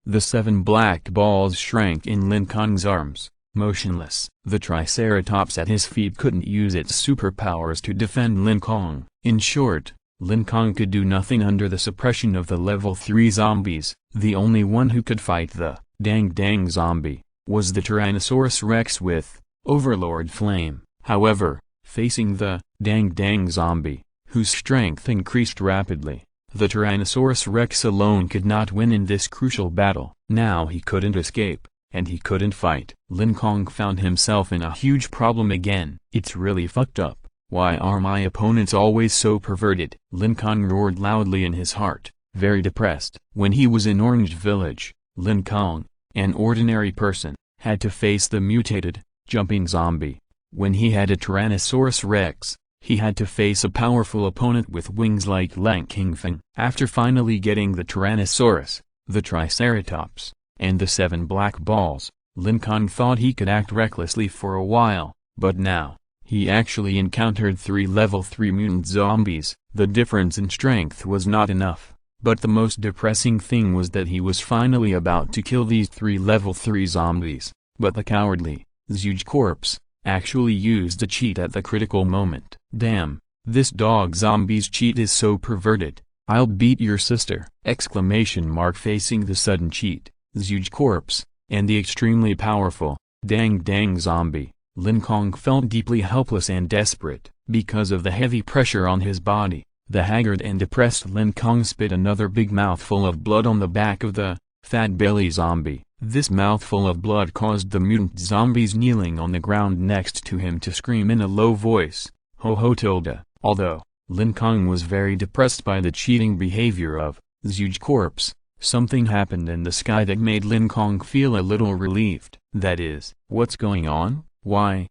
the 7 black balls shrank in Lin Kong's arms, motionless. The Triceratops at his feet couldn't use its superpowers to defend Lin Kong. In short, Lin Kong could do nothing under the suppression of the level 3 zombies. The only one who could fight the Dang Dang Zombie was the Tyrannosaurus Rex with Overlord Flame. However, facing the Dang Dang Zombie, whose strength increased rapidly, the Tyrannosaurus Rex alone could not win in this crucial battle. Now he couldn't escape, and he couldn't fight. Lin Kong found himself in a huge problem again. "It's really fucked up. Why are my opponents always so perverted?" Lin Kong roared loudly in his heart, very depressed. When he was in Orange Village, Lin Kong, an ordinary person, had to face the mutated, jumping zombie. When he had a Tyrannosaurus Rex, he had to face a powerful opponent with wings like Lin Kong. After finally getting the Tyrannosaurus, the Triceratops, and the 7 black balls, Lin Kong thought he could act recklessly for a while, but now he actually encountered 3 level 3 mutant zombies. The difference in strength was not enough. But the most depressing thing was that he was finally about to kill these 3 level 3 zombies, but the cowardly, huge corpse, actually used a cheat at the critical moment. "Damn, this dog zombie's cheat is so perverted. I'll beat your sister!" Facing the sudden cheat, huge corpse, and the extremely powerful Dang Dang Zombie, Lin Kong felt deeply helpless and desperate. Because of the heavy pressure on his body, the haggard and depressed Lin Kong spit another big mouthful of blood on the back of the fat belly zombie. This mouthful of blood caused the mutant zombies kneeling on the ground next to him to scream in a low voice, "Ho ho tilde." Although Lin Kong was very depressed by the cheating behavior of huge corpse, something happened in the sky that made Lin Kong feel a little relieved. "That is, what's going on? Why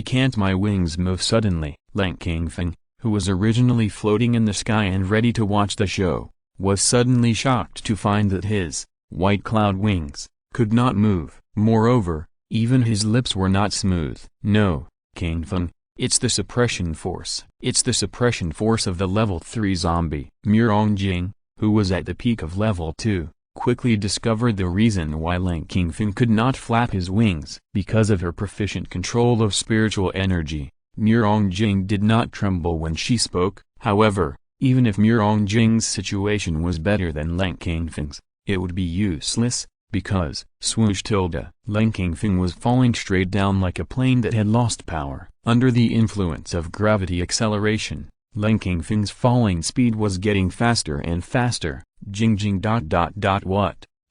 can't my wings move suddenly?" Lin Kong, who was originally floating in the sky and ready to watch the show, was suddenly shocked to find that his white cloud wings could not move. Moreover, even his lips were not smooth. "No, Kong, it's the suppression force. It's the suppression force of the level 3 zombie." Jing, who was at the peak of level 2, quickly discovered the reason why Lin Kong could not flap his wings. Because of her proficient control of spiritual energy, Jing did not tremble when she spoke. However, even if Jing's situation was better than Lin Kong's, it would be useless, because swoosh tilde. Lin Kong was falling straight down like a plane that had lost power. Under the influence of gravity acceleration, Lin Kong's falling speed was getting faster and faster. Jing.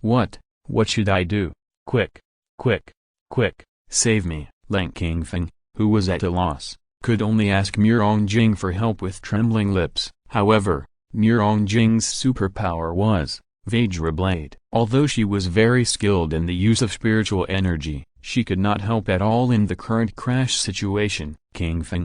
What should I do? Quick, save me. Lin Kong, who was at a loss, could only ask Jing for help with trembling lips. However, Jing's superpower was Vajra. Although she was very skilled in the use of spiritual energy, she could not help at all in the current crash situation. Jing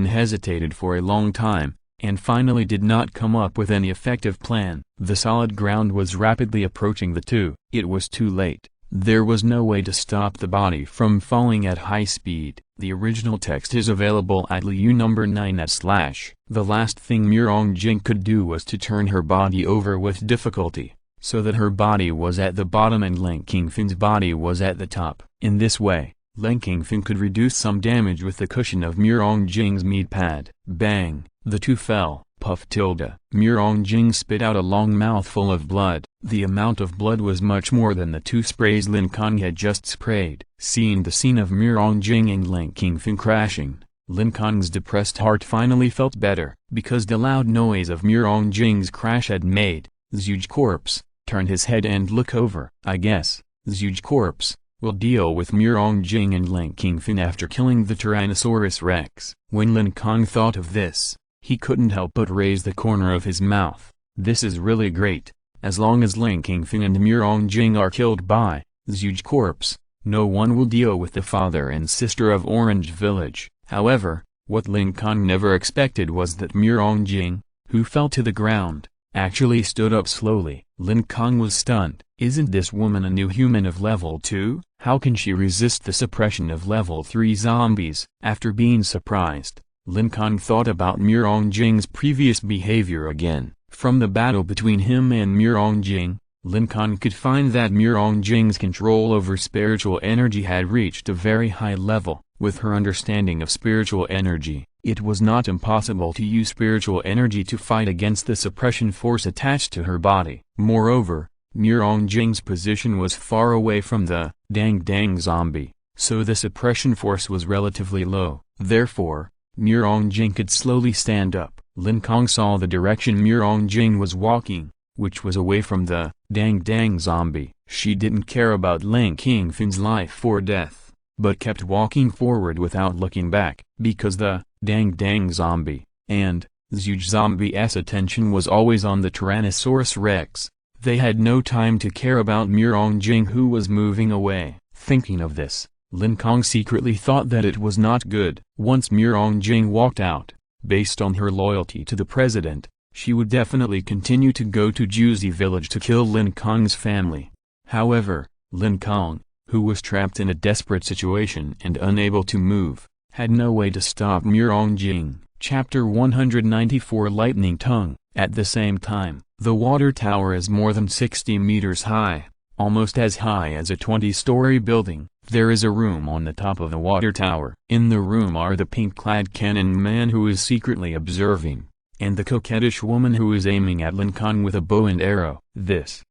hesitated for a long time, and finally did not come up with any effective plan. The solid ground was rapidly approaching the two. It was too late. There was no way to stop the body from falling at high speed. The original text is available at Liu number 9 /. The last thing Jing could do was to turn her body over with difficulty, so that her body was at the bottom and Lin Kong's body was at the top. In this way, Lin Kong could reduce some damage with the cushion of Mirongjing's meat pad. Bang! The two fell. Puff tilde. Mirongjing spit out a long mouthful of blood. The amount of blood was much more than the 2 sprays Lin Kong had just sprayed. Seeing the scene of Mirongjing and Lin Kong crashing, Lin Kong's depressed heart finally felt better. Because the loud noise of Mirongjing's crash had made Zhuge corpse turn his head and look over. I guess Zhuge corpse will deal with Mirongjing and Lin Kong after killing the Tyrannosaurus Rex. When Lin Kong thought of this, he couldn't help but raise the corner of his mouth. This is really great. As long as Lin Kong and Mirongjing are killed by Zhuge corpse, no one will deal with the father and sister of Orange Village. However, what Lin Kong never expected was that Mirongjing, who fell to the ground, actually stood up slowly. Lin Kong was stunned. Isn't this woman a new human of level 2? How can she resist the suppression of level 3 zombies? After being surprised, Lin Kong thought about Mirongjing's previous behavior again. From the battle between him and Mirongjing, Lin Kong could find that Mirongjing's control over spiritual energy had reached a very high level. With her understanding of spiritual energy, it was not impossible to use spiritual energy to fight against the suppression force attached to her body. Moreover, Mirongjing's position was far away from the dang zombie, so the suppression force was relatively low. Therefore, Mirongjing could slowly stand up. Lin Kong saw the direction Mirongjing was walking, which was away from the dang zombie. She didn't care about Lin Kong's life or death, but kept walking forward without looking back. Because the dang zombie and Zhuge zombie's attention was always on the Tyrannosaurus Rex, they had no time to care about Mirongjing, who was moving away. Thinking of this, Lin Kong secretly thought that it was not good. Once Mirongjing walked out, based on her loyalty to the president, she would definitely continue to go to Juzi village to kill Lin Kong's family. However, Lin Kong, who was trapped in a desperate situation and unable to move, had no way to stop Mirongjing. Chapter 194 Lightning Tongue. At the same time, the water tower is more than 60 meters high, almost as high as a 20-story building. There is a room on the top of the water tower. In the room are the pink-clad cannon man who is secretly observing, and the coquettish woman who is aiming at Lin Kong with a bow and arrow. This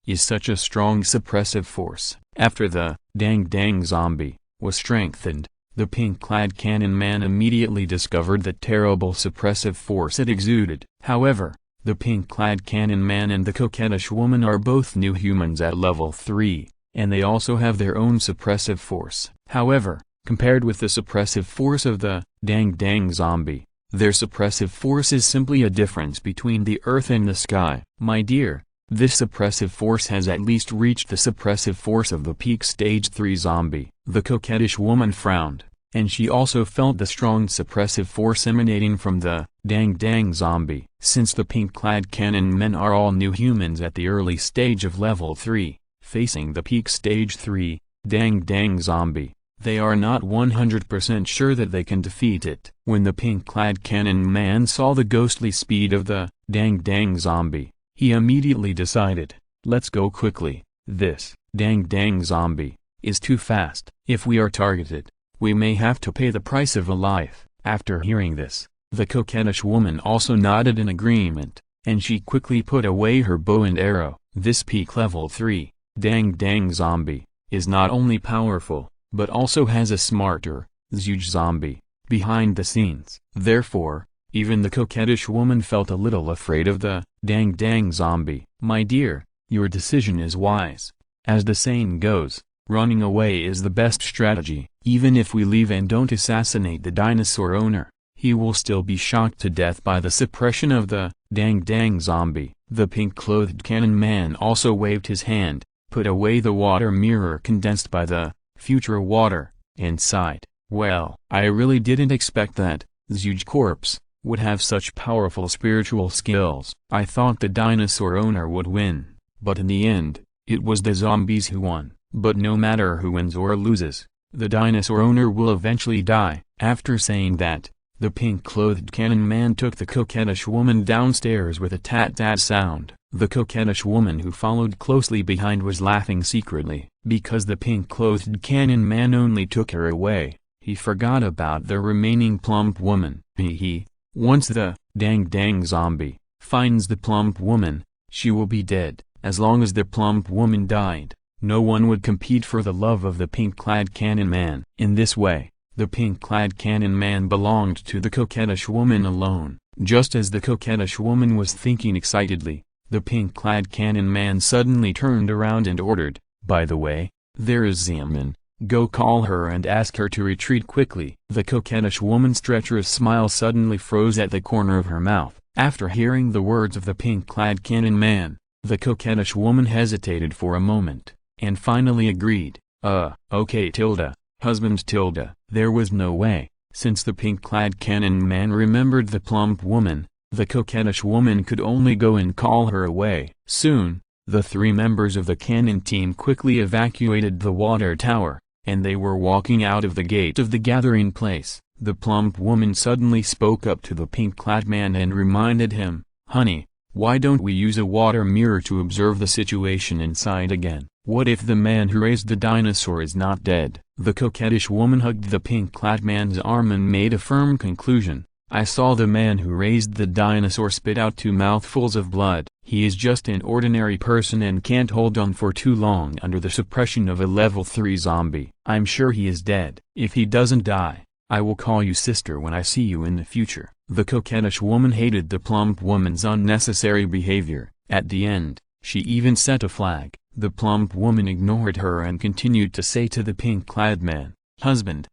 is such a strong suppressive force. After the dang zombie was strengthened, the pink-clad cannon man immediately discovered the terrible suppressive force it exuded. However, the pink-clad cannon man and the coquettish woman are both new humans at level 3, and they also have their own suppressive force. However, compared with the suppressive force of the dang zombie, their suppressive force is simply a difference between the earth and the sky. My dear, this suppressive force has at least reached the suppressive force of the peak stage 3 zombie. The coquettish woman frowned, and she also felt the strong suppressive force emanating from the dang zombie. Since the pink-clad cannon men are all new humans at the early stage of level 3, facing the peak stage 3 dang zombie, they are not 100% sure that they can defeat it. When the pink-clad cannon man saw the ghostly speed of the dang zombie, he immediately decided, let's go quickly. This dang zombie is too fast. If we are targeted, we may have to pay the price of a life. After hearing this, the coquettish woman also nodded in agreement, and she quickly put away her bow and arrow. This peak level 3 dang zombie is not only powerful, but also has a smarter Zhuge zombie behind the scenes. Therefore, even the coquettish woman felt a little afraid of the dang zombie. My dear, your decision is wise. As the saying goes, running away is the best strategy. Even if we leave and don't assassinate the dinosaur owner, he will still be shocked to death by the suppression of the dang zombie. The pink-clothed cannon man also waved his hand, put away the water mirror condensed by the future water, and sighed. Well, I really didn't expect that Zhuge corpse would have such powerful spiritual skills. I thought the dinosaur owner would win, but in the end, it was the zombies who won. But no matter who wins or loses, the dinosaur owner will eventually die. After saying that, the pink-clothed cannon man took the coquettish woman downstairs with a tat-tat sound. The coquettish woman who followed closely behind was laughing secretly, because the pink-clothed cannon man only took her away. He forgot about the remaining plump woman. Once the dang zombie finds the plump woman, she will be dead. As long as the plump woman died, no one would compete for the love of the pink-clad cannon man. In this way, the pink-clad cannon man belonged to the coquettish woman alone. Just as the coquettish woman was thinking excitedly, the pink-clad cannon man suddenly turned around and ordered, "By the way, there is Xiamen. Go call her and ask her to retreat quickly." The coquettish woman's treacherous smile suddenly froze at the corner of her mouth. After hearing the words of the pink-clad cannon man, the coquettish woman hesitated for a moment, and finally agreed. Okay husband . There was no way, since the pink-clad cannon man remembered the plump woman, the coquettish woman could only go and call her away. Soon, the three members of the cannon team quickly evacuated the water tower, and they were walking out of the gate of the gathering place. The plump woman suddenly spoke up to the pink-clad man and reminded him, "Honey, why don't we use a water mirror to observe the situation inside again? What if the man who raised the dinosaur is not dead?" The coquettish woman hugged the pink-clad man's arm and made a firm conclusion. "I saw the man who raised the dinosaur spit out 2 mouthfuls of blood. He is just an ordinary person and can't hold on for too long under the suppression of a level 3 zombie. I'm sure he is dead. If he doesn't die, I will call you sister when I see you in the future." The coquettish woman hated the plump woman's unnecessary behavior. At the end, she even set a flag. The plump woman ignored her and continued to say to the pink-clad man, "Husband,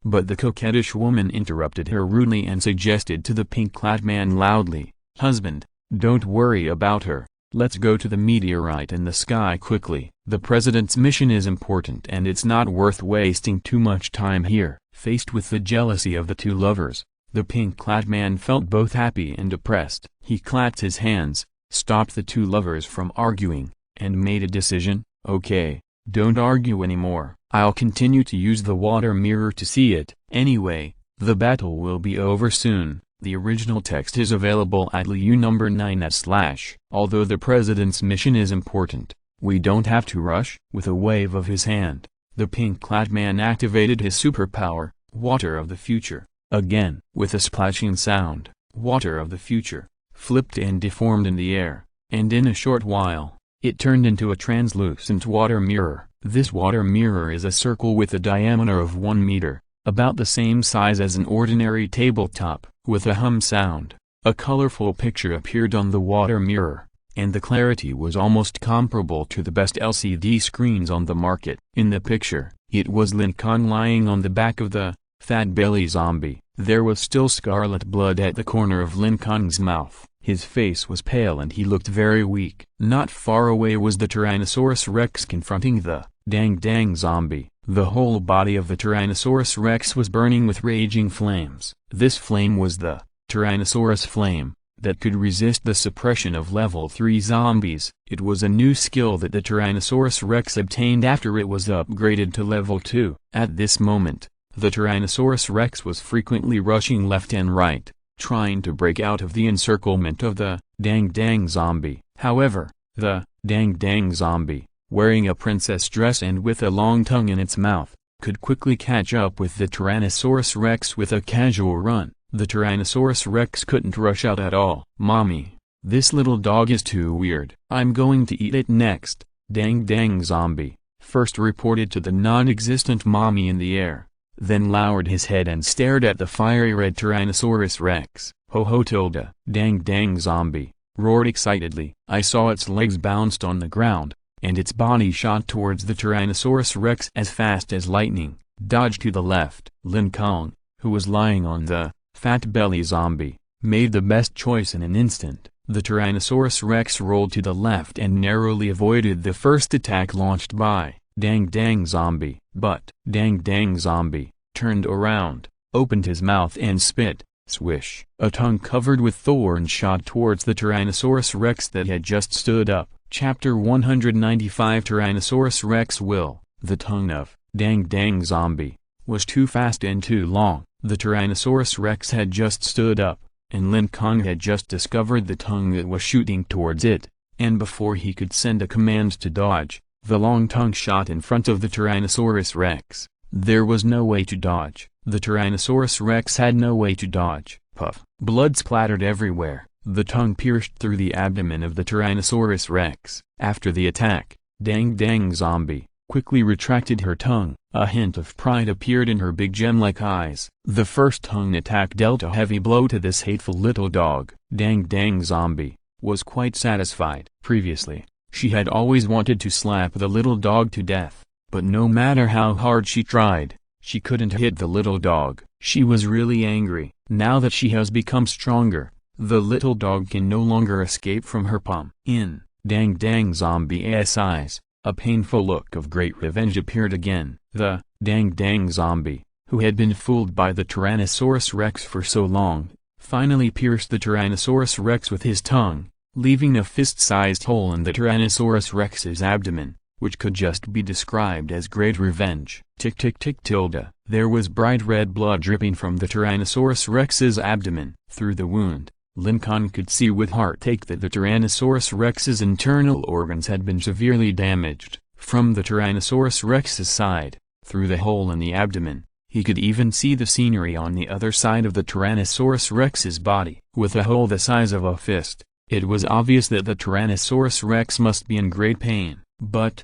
But the coquettish woman interrupted her rudely and suggested to the pink-clad man loudly, "Husband, don't worry about her. Let's go to the meteorite in the sky quickly. The president's mission is important and it's not worth wasting too much time here." Faced with the jealousy of the two lovers, the pink-clad man felt both happy and depressed. He clapped his hands, stopped the two lovers from arguing, and made a decision. "Okay, don't argue anymore. I'll continue to use the water mirror to see it. Anyway, the battle will be over soon." The original text is available at LU number 9/. Although the president's mission is important, we don't have to rush. With a wave of his hand, the pink-clad man activated his superpower, Water of the Future. Again, with a splashing sound, Water of the Future flipped and deformed in the air, and in a short while, it turned into a translucent water mirror. This water mirror is a circle with a diameter of 1 meter, about the same size as an ordinary tabletop. With a hum sound, a colorful picture appeared on the water mirror, and the clarity was almost comparable to the best LCD screens on the market. In the picture, it was Lin Kong lying on the back of the fat belly zombie. There was still scarlet blood at the corner of Lin Kong's mouth. His face was pale and he looked very weak. Not far away was the Tyrannosaurus Rex confronting the dang zombie. The whole body of the Tyrannosaurus Rex was burning with raging flames. This flame was the Tyrannosaurus flame, that could resist the suppression of level 3 zombies. It was a new skill that the Tyrannosaurus Rex obtained after it was upgraded to level 2. At this moment, the Tyrannosaurus Rex was frequently rushing left and right, trying to break out of the encirclement of the dang zombie. However, the dang zombie, wearing a princess dress and with a long tongue in its mouth, could quickly catch up with the Tyrannosaurus Rex with a casual run. The Tyrannosaurus Rex couldn't rush out at all. "Mommy, this little dog is too weird. I'm going to eat it next," dang zombie first reported to the non-existent mommy in the air, then lowered his head and stared at the fiery red Tyrannosaurus Rex. Ho tilde, dang zombie roared excitedly. I saw its legs bounced on the ground, and its body shot towards the Tyrannosaurus Rex as fast as lightning, dodged to the left. Lin Kong, who was lying on the fat belly zombie, made the best choice in an instant. The Tyrannosaurus Rex rolled to the left and narrowly avoided the first attack launched by dang zombie. But dang zombie turned around, opened his mouth and spit. Swish! A tongue covered with thorns shot towards the Tyrannosaurus Rex that had just stood up. Chapter 195 Tyrannosaurus Rex Will. The tongue of dang zombie was too fast and too long. The Tyrannosaurus Rex had just stood up, and Lin Kong had just discovered the tongue that was shooting towards it. and before he could send a command to dodge, the long tongue shot in front of the Tyrannosaurus rex. There was no way to dodge. The Tyrannosaurus rex had no way to dodge. Puff. Blood splattered everywhere. The tongue pierced through the abdomen of the Tyrannosaurus rex. After the attack, Dang Dang Zombie quickly retracted her tongue. A hint of pride appeared in her big gem-like eyes. The first tongue attack dealt a heavy blow to this hateful little dog. Dang Dang Zombie was quite satisfied. Previously, she had always wanted to slap the little dog to death, but no matter how hard she tried, she couldn't hit the little dog. She was really angry. Now that she has become stronger, the little dog can no longer escape from her palm. In Dang Dang Zombie's eyes, a painful look of great revenge appeared again. The Dang Dang Zombie, who had been fooled by the Tyrannosaurus rex for so long, finally pierced the Tyrannosaurus rex with his tongue, leaving a fist-sized hole in the Tyrannosaurus rex's abdomen, which could just be described as great revenge. Tick tick tick tilde. There was bright red blood dripping from the Tyrannosaurus rex's abdomen. Through the wound, Lin Kong could see with heartache that the Tyrannosaurus rex's internal organs had been severely damaged. From the Tyrannosaurus rex's side, through the hole in the abdomen, he could even see the scenery on the other side of the Tyrannosaurus rex's body. With a hole the size of a fist, it was obvious that the Tyrannosaurus rex must be in great pain. But,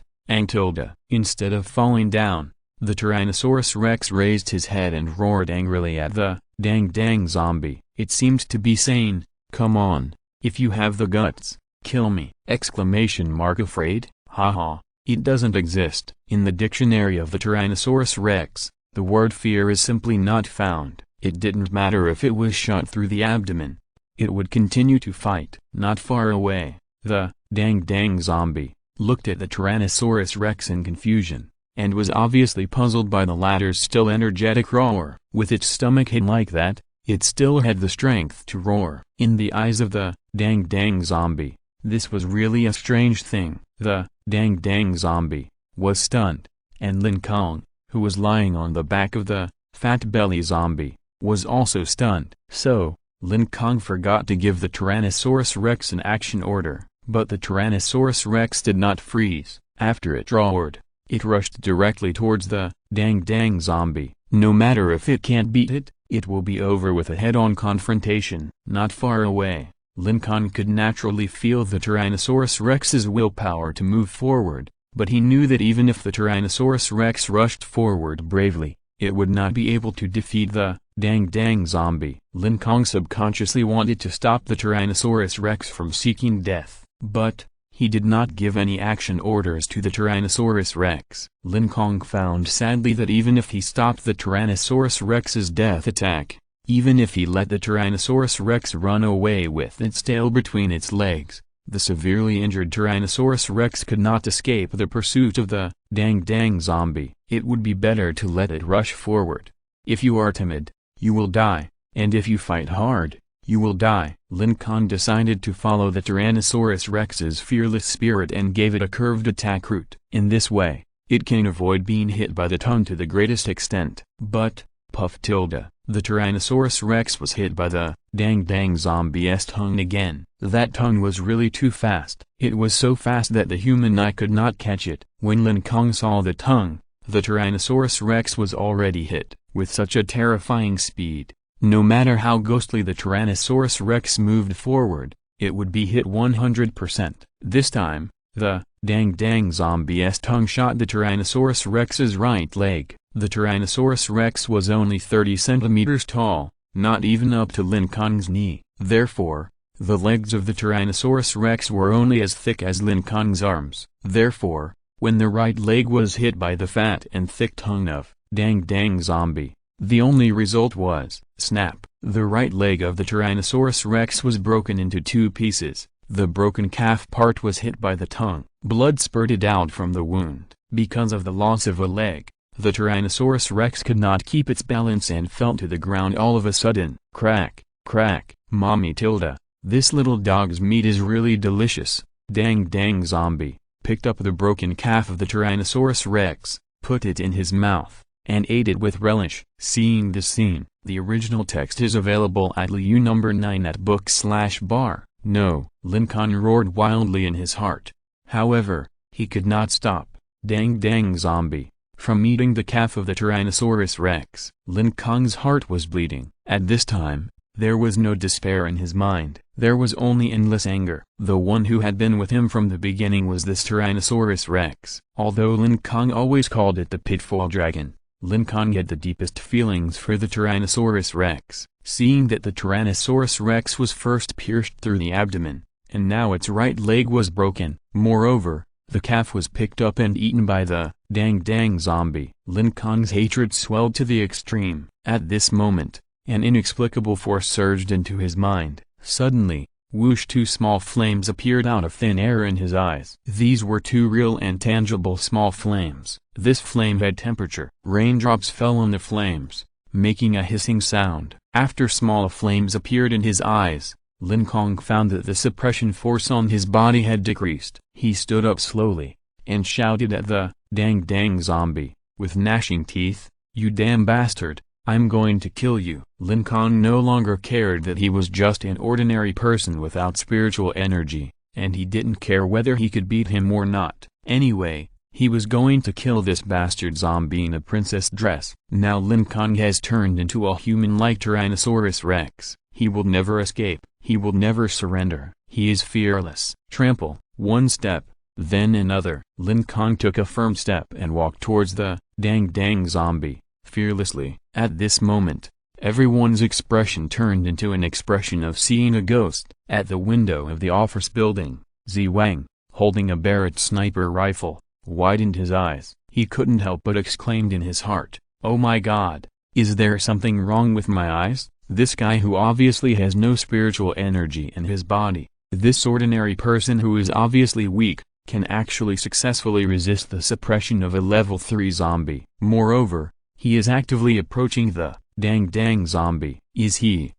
instead of falling down, the Tyrannosaurus rex raised his head and roared angrily at the Dang Dang Zombie. It seemed to be saying, "Come on, if you have the guts, kill me!" Afraid? Haha, it doesn't exist. In the dictionary of the Tyrannosaurus rex, the word fear is simply not found. It didn't matter if it was shot through the abdomen. It would continue to fight. Not far away, the Dang Dang Zombie looked at the Tyrannosaurus rex in confusion, and was obviously puzzled by the latter's still energetic roar. With its stomach hit like that, it still had the strength to roar. In the eyes of the Dang Dang Zombie, this was really a strange thing. The Dang Dang Zombie was stunned, and Lin Kong, who was lying on the back of the Fat Belly Zombie, was also stunned. So, Lin Kong forgot to give the Tyrannosaurus rex an action order. But the Tyrannosaurus rex did not freeze. After it roared, it rushed directly towards the Dang Dang Zombie. No matter if it can't beat it, it will be over with a head-on confrontation. Not far away, Lin Kong could naturally feel the Tyrannosaurus rex's willpower to move forward, but he knew that even if the Tyrannosaurus rex rushed forward bravely, it would not be able to defeat the Dang Dang Zombie. Lin Kong subconsciously wanted to stop the Tyrannosaurus rex from seeking death. But, he did not give any action orders to the Tyrannosaurus rex. Lin Kong found sadly that even if he stopped the Tyrannosaurus rex's death attack, even if he let the Tyrannosaurus rex run away with its tail between its legs, the severely injured Tyrannosaurus rex could not escape the pursuit of the Dang Dang Zombie. It would be better to let it rush forward. If you are timid, you will die, and if you fight hard, you will die. Lin Kong decided to follow the Tyrannosaurus rex's fearless spirit and gave it a curved attack route. In this way, it can avoid being hit by the tongue to the greatest extent. But, the Tyrannosaurus rex was hit by the Dang Dang Zombie's tongue again. That tongue was really too fast. It was so fast that the human eye could not catch it. When Lin Kong saw the tongue, the Tyrannosaurus rex was already hit. With such a terrifying speed, no matter how ghostly the Tyrannosaurus rex moved forward, it would be hit 100%. This time, the Dang Dang Zombie's tongue shot the Tyrannosaurus rex's right leg. The Tyrannosaurus rex was only 30 centimeters tall, not even up to Lin Kong's knee. Therefore, the legs of the Tyrannosaurus rex were only as thick as Lin Kong's arms. Therefore, when the right leg was hit by the fat and thick tongue of Dang Dang Zombie, the only result was snap. The right leg of the Tyrannosaurus rex was broken into two pieces. The broken calf part was hit by the tongue. Blood spurted out from the wound. Because of the loss of a leg, the Tyrannosaurus rex could not keep its balance and fell to the ground all of a sudden. Crack, crack, mommy tilde. This little dog's meat is really delicious. Dang Dang Zombie picked up the broken calf of the Tyrannosaurus rex, put it in his mouth, and ate it with relish. Seeing this scene, the original text is available at LU number 9 at book/bar. No, Lin Kong roared wildly in his heart. However, he could not stop Dang Zombie from eating the calf of the Tyrannosaurus Rex. Lin Kong's heart was bleeding. At this time, there was no despair in his mind. There was only endless anger. The one who had been with him from the beginning was this Tyrannosaurus Rex. Although Lin Kong always called it the Pitfall Dragon, Lin Kong had the deepest feelings for the Tyrannosaurus Rex, seeing that the Tyrannosaurus Rex was first pierced through the abdomen, and now its right leg was broken. Moreover, the calf was picked up and eaten by the Dang Zombie. Lin Kong's hatred swelled to the extreme. At this moment, an inexplicable force surged into his mind. Suddenly, whoosh, two small flames appeared out of thin air in his eyes. These were two real and tangible small flames. This flame had temperature. Raindrops fell on the flames, making a hissing sound. After small flames appeared in his eyes, Lin Kong found that the suppression force on his body had decreased. He stood up slowly, and shouted at the Dang Zombie, with gnashing teeth, "You damn bastard, I'm going to kill you." Lin Kong no longer cared that he was just an ordinary person without spiritual energy, and he didn't care whether he could beat him or not. Anyway, he was going to kill this bastard zombie in a princess dress. Now Lin Kong has turned into a human-like Tyrannosaurus Rex. He will never escape. He will never surrender. He is fearless. Trample. One step, then another. Lin Kong took a firm step and walked towards the Dang Zombie, fearlessly. At this moment, everyone's expression turned into an expression of seeing a ghost. At the window of the office building, Zi Wang, holding a Barrett sniper rifle, widened his eyes. He couldn't help but exclaimed in his heart, "Oh my God, is there something wrong with my eyes? This guy who obviously has no spiritual energy in his body, this ordinary person who is obviously weak, can actually successfully resist the suppression of a level 3 zombie. Moreover, he is actively approaching the Dang Zombie. Is he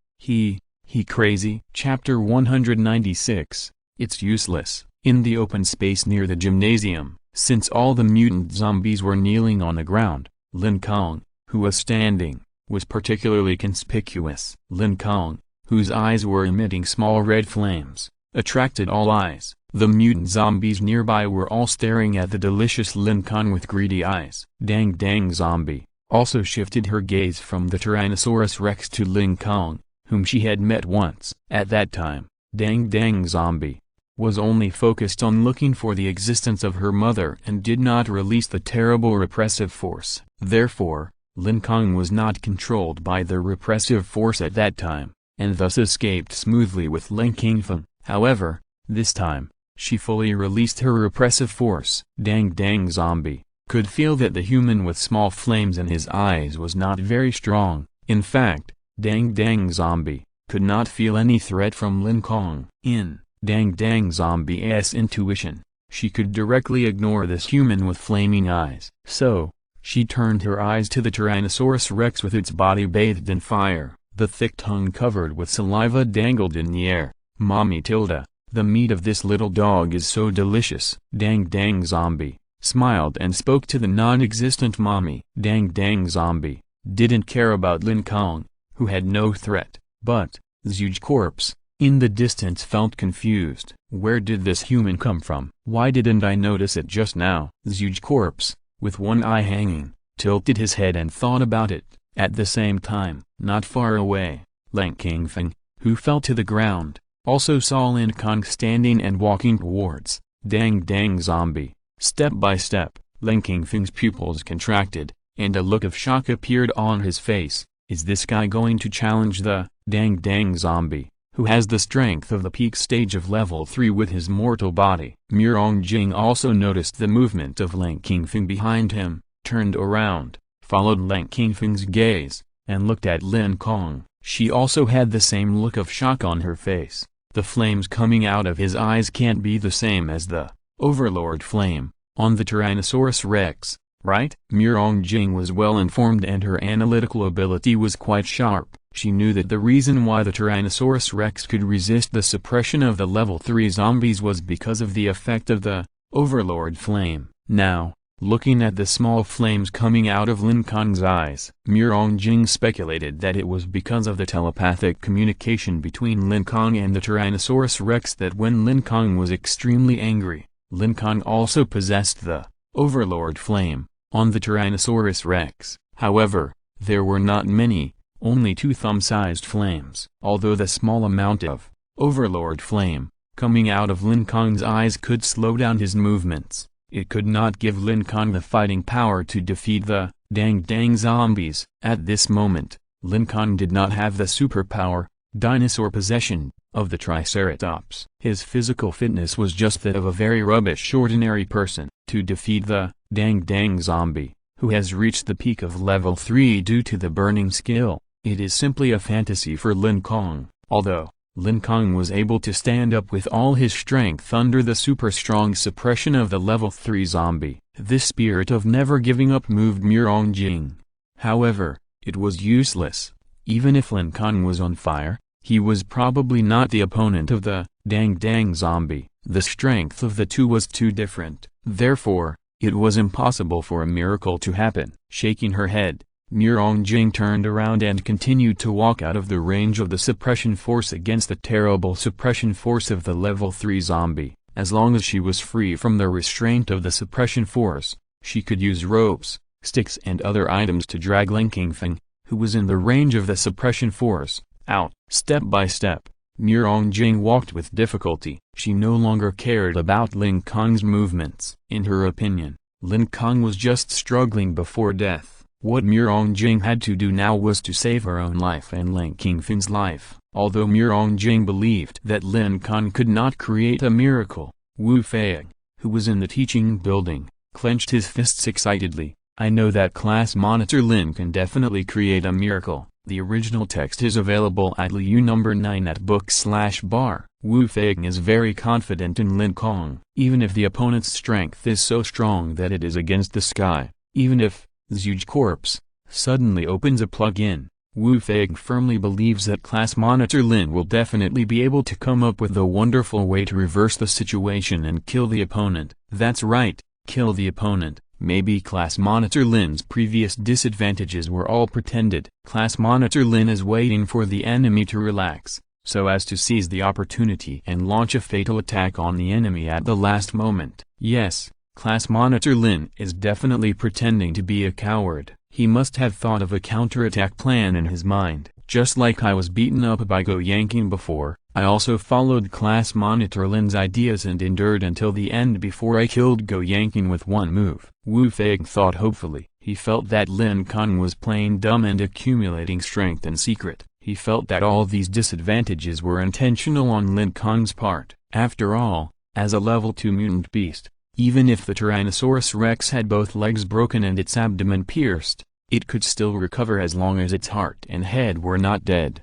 crazy?" Chapter 196. It's useless. In the open space near the gymnasium, since all the mutant zombies were kneeling on the ground, Lin Kong, who was standing, was particularly conspicuous. Lin Kong, whose eyes were emitting small red flames, attracted all eyes. The mutant zombies nearby were all staring at the delicious Lin Kong with greedy eyes. Dang Zombie also shifted her gaze from the Tyrannosaurus Rex to Lin Kong, whom she had met once. At that time, Dang Zombie was only focused on looking for the existence of her mother and did not release the terrible repressive force. Therefore, Lin Kong was not controlled by the repressive force at that time, and thus escaped smoothly with Lin Kong. However, this time, she fully released her repressive force. Dang Zombie could feel that the human with small flames in his eyes was not very strong. In fact, Dang Zombie could not feel any threat from Lin Kong. In Dang Zombie's intuition, she could directly ignore this human with flaming eyes. So, she turned her eyes to the Tyrannosaurus Rex with its body bathed in fire, the thick tongue covered with saliva dangled in the air. "Mommy Tilda, the meat of this little dog is so delicious." Dang Zombie smiled and spoke to the non-existent mommy. Dang Zombie didn't care about Lin Kong, who had no threat, but Zhuge corpse in the distance felt confused. Where did this human come from? Why didn't I notice it just now? Zhuge corpse, with one eye hanging, tilted his head and thought about it. At the same time, not far away, Lin Kong, who fell to the ground, also saw Lin Kong standing and walking towards Dang Zombie. Step by step, Lin Kong's pupils contracted, and a look of shock appeared on his face. Is this guy going to challenge the Dang Zombie, who has the strength of the peak stage of level 3 with his mortal body? Jing also noticed the movement of Lin Kong behind him, turned around, followed Lin Kong's gaze, and looked at Lin Kong. She also had the same look of shock on her face. The flames coming out of his eyes can't be the same as the Overlord flame on the Tyrannosaurus Rex, right? Jing was well informed and her analytical ability was quite sharp. She knew that the reason why the Tyrannosaurus Rex could resist the suppression of the level 3 zombies was because of the effect of the Overlord flame. Now, Looking at the small flames coming out of Lin Kong's eyes, Mirongjing speculated that it was because of the telepathic communication between Lin Kong and the Tyrannosaurus Rex that when Lin Kong was extremely angry, Lin Kong also possessed the Overlord flame on the Tyrannosaurus Rex. However, there were not many, only 2 thumb-sized flames. Although the small amount of Overlord flame coming out of Lin Kong's eyes could slow down his movements, it could not give Lin Kong the fighting power to defeat the Dang zombies. At this moment, Lin Kong did not have the superpower, dinosaur possession, of the Triceratops. His physical fitness was just that of a very rubbish ordinary person. To defeat the Dang zombie, who has reached the peak of level 3 due to the burning skill, it is simply a fantasy for Lin Kong. Although Lin Kong was able to stand up with all his strength under the super strong suppression of the level 3 zombie, this spirit of never giving up moved Mirongjing. However, it was useless. Even if Lin Kong was on fire, he was probably not the opponent of the Dang zombie. The strength of the two was too different. Therefore, it was impossible for a miracle to happen. Shaking her head, Mirongjing turned around and continued to walk out of the range of the suppression force against the terrible suppression force of the level 3 zombie. As long as she was free from the restraint of the suppression force, she could use ropes, sticks and other items to drag Lin Kong, who was in the range of the suppression force, out. Step by step, Mirongjing walked with difficulty. She no longer cared about Lin Kong's movements. In her opinion, Lin Kong was just struggling before death. What Mirongjing had to do now was to save her own life and Lin Kong's life. Although Mirongjing believed that Lin Kong could not create a miracle, Wu Fei, who was in the teaching building, clenched his fists excitedly. I know that class monitor Lin can definitely create a miracle. The original text is available at Liu number 9 at book/bar. Wu Fei is very confident in Lin Kong. Even if the opponent's strength is so strong that it is against the sky, even if Zhuge Corpse suddenly opens a plug-in, Wu Fei firmly believes that class monitor Lin will definitely be able to come up with a wonderful way to reverse the situation and kill the opponent. That's right, kill the opponent. Maybe class monitor Lin's previous disadvantages were all pretended. Class monitor Lin is waiting for the enemy to relax, so as to seize the opportunity and launch a fatal attack on the enemy at the last moment. Yes, class monitor Lin is definitely pretending to be a coward. He must have thought of a counterattack plan in his mind. Just like I was beaten up by Go Yanking before, I also followed class monitor Lin's ideas and endured until the end before I killed Go Yanking with one move. Wu Fei thought hopefully. He felt that Lin Kong was playing dumb and accumulating strength in secret. He felt that all these disadvantages were intentional on Lin Kong's part. After all, as a level 2 mutant beast, even if the Tyrannosaurus Rex had both legs broken and its abdomen pierced, it could still recover as long as its heart and head were not dead.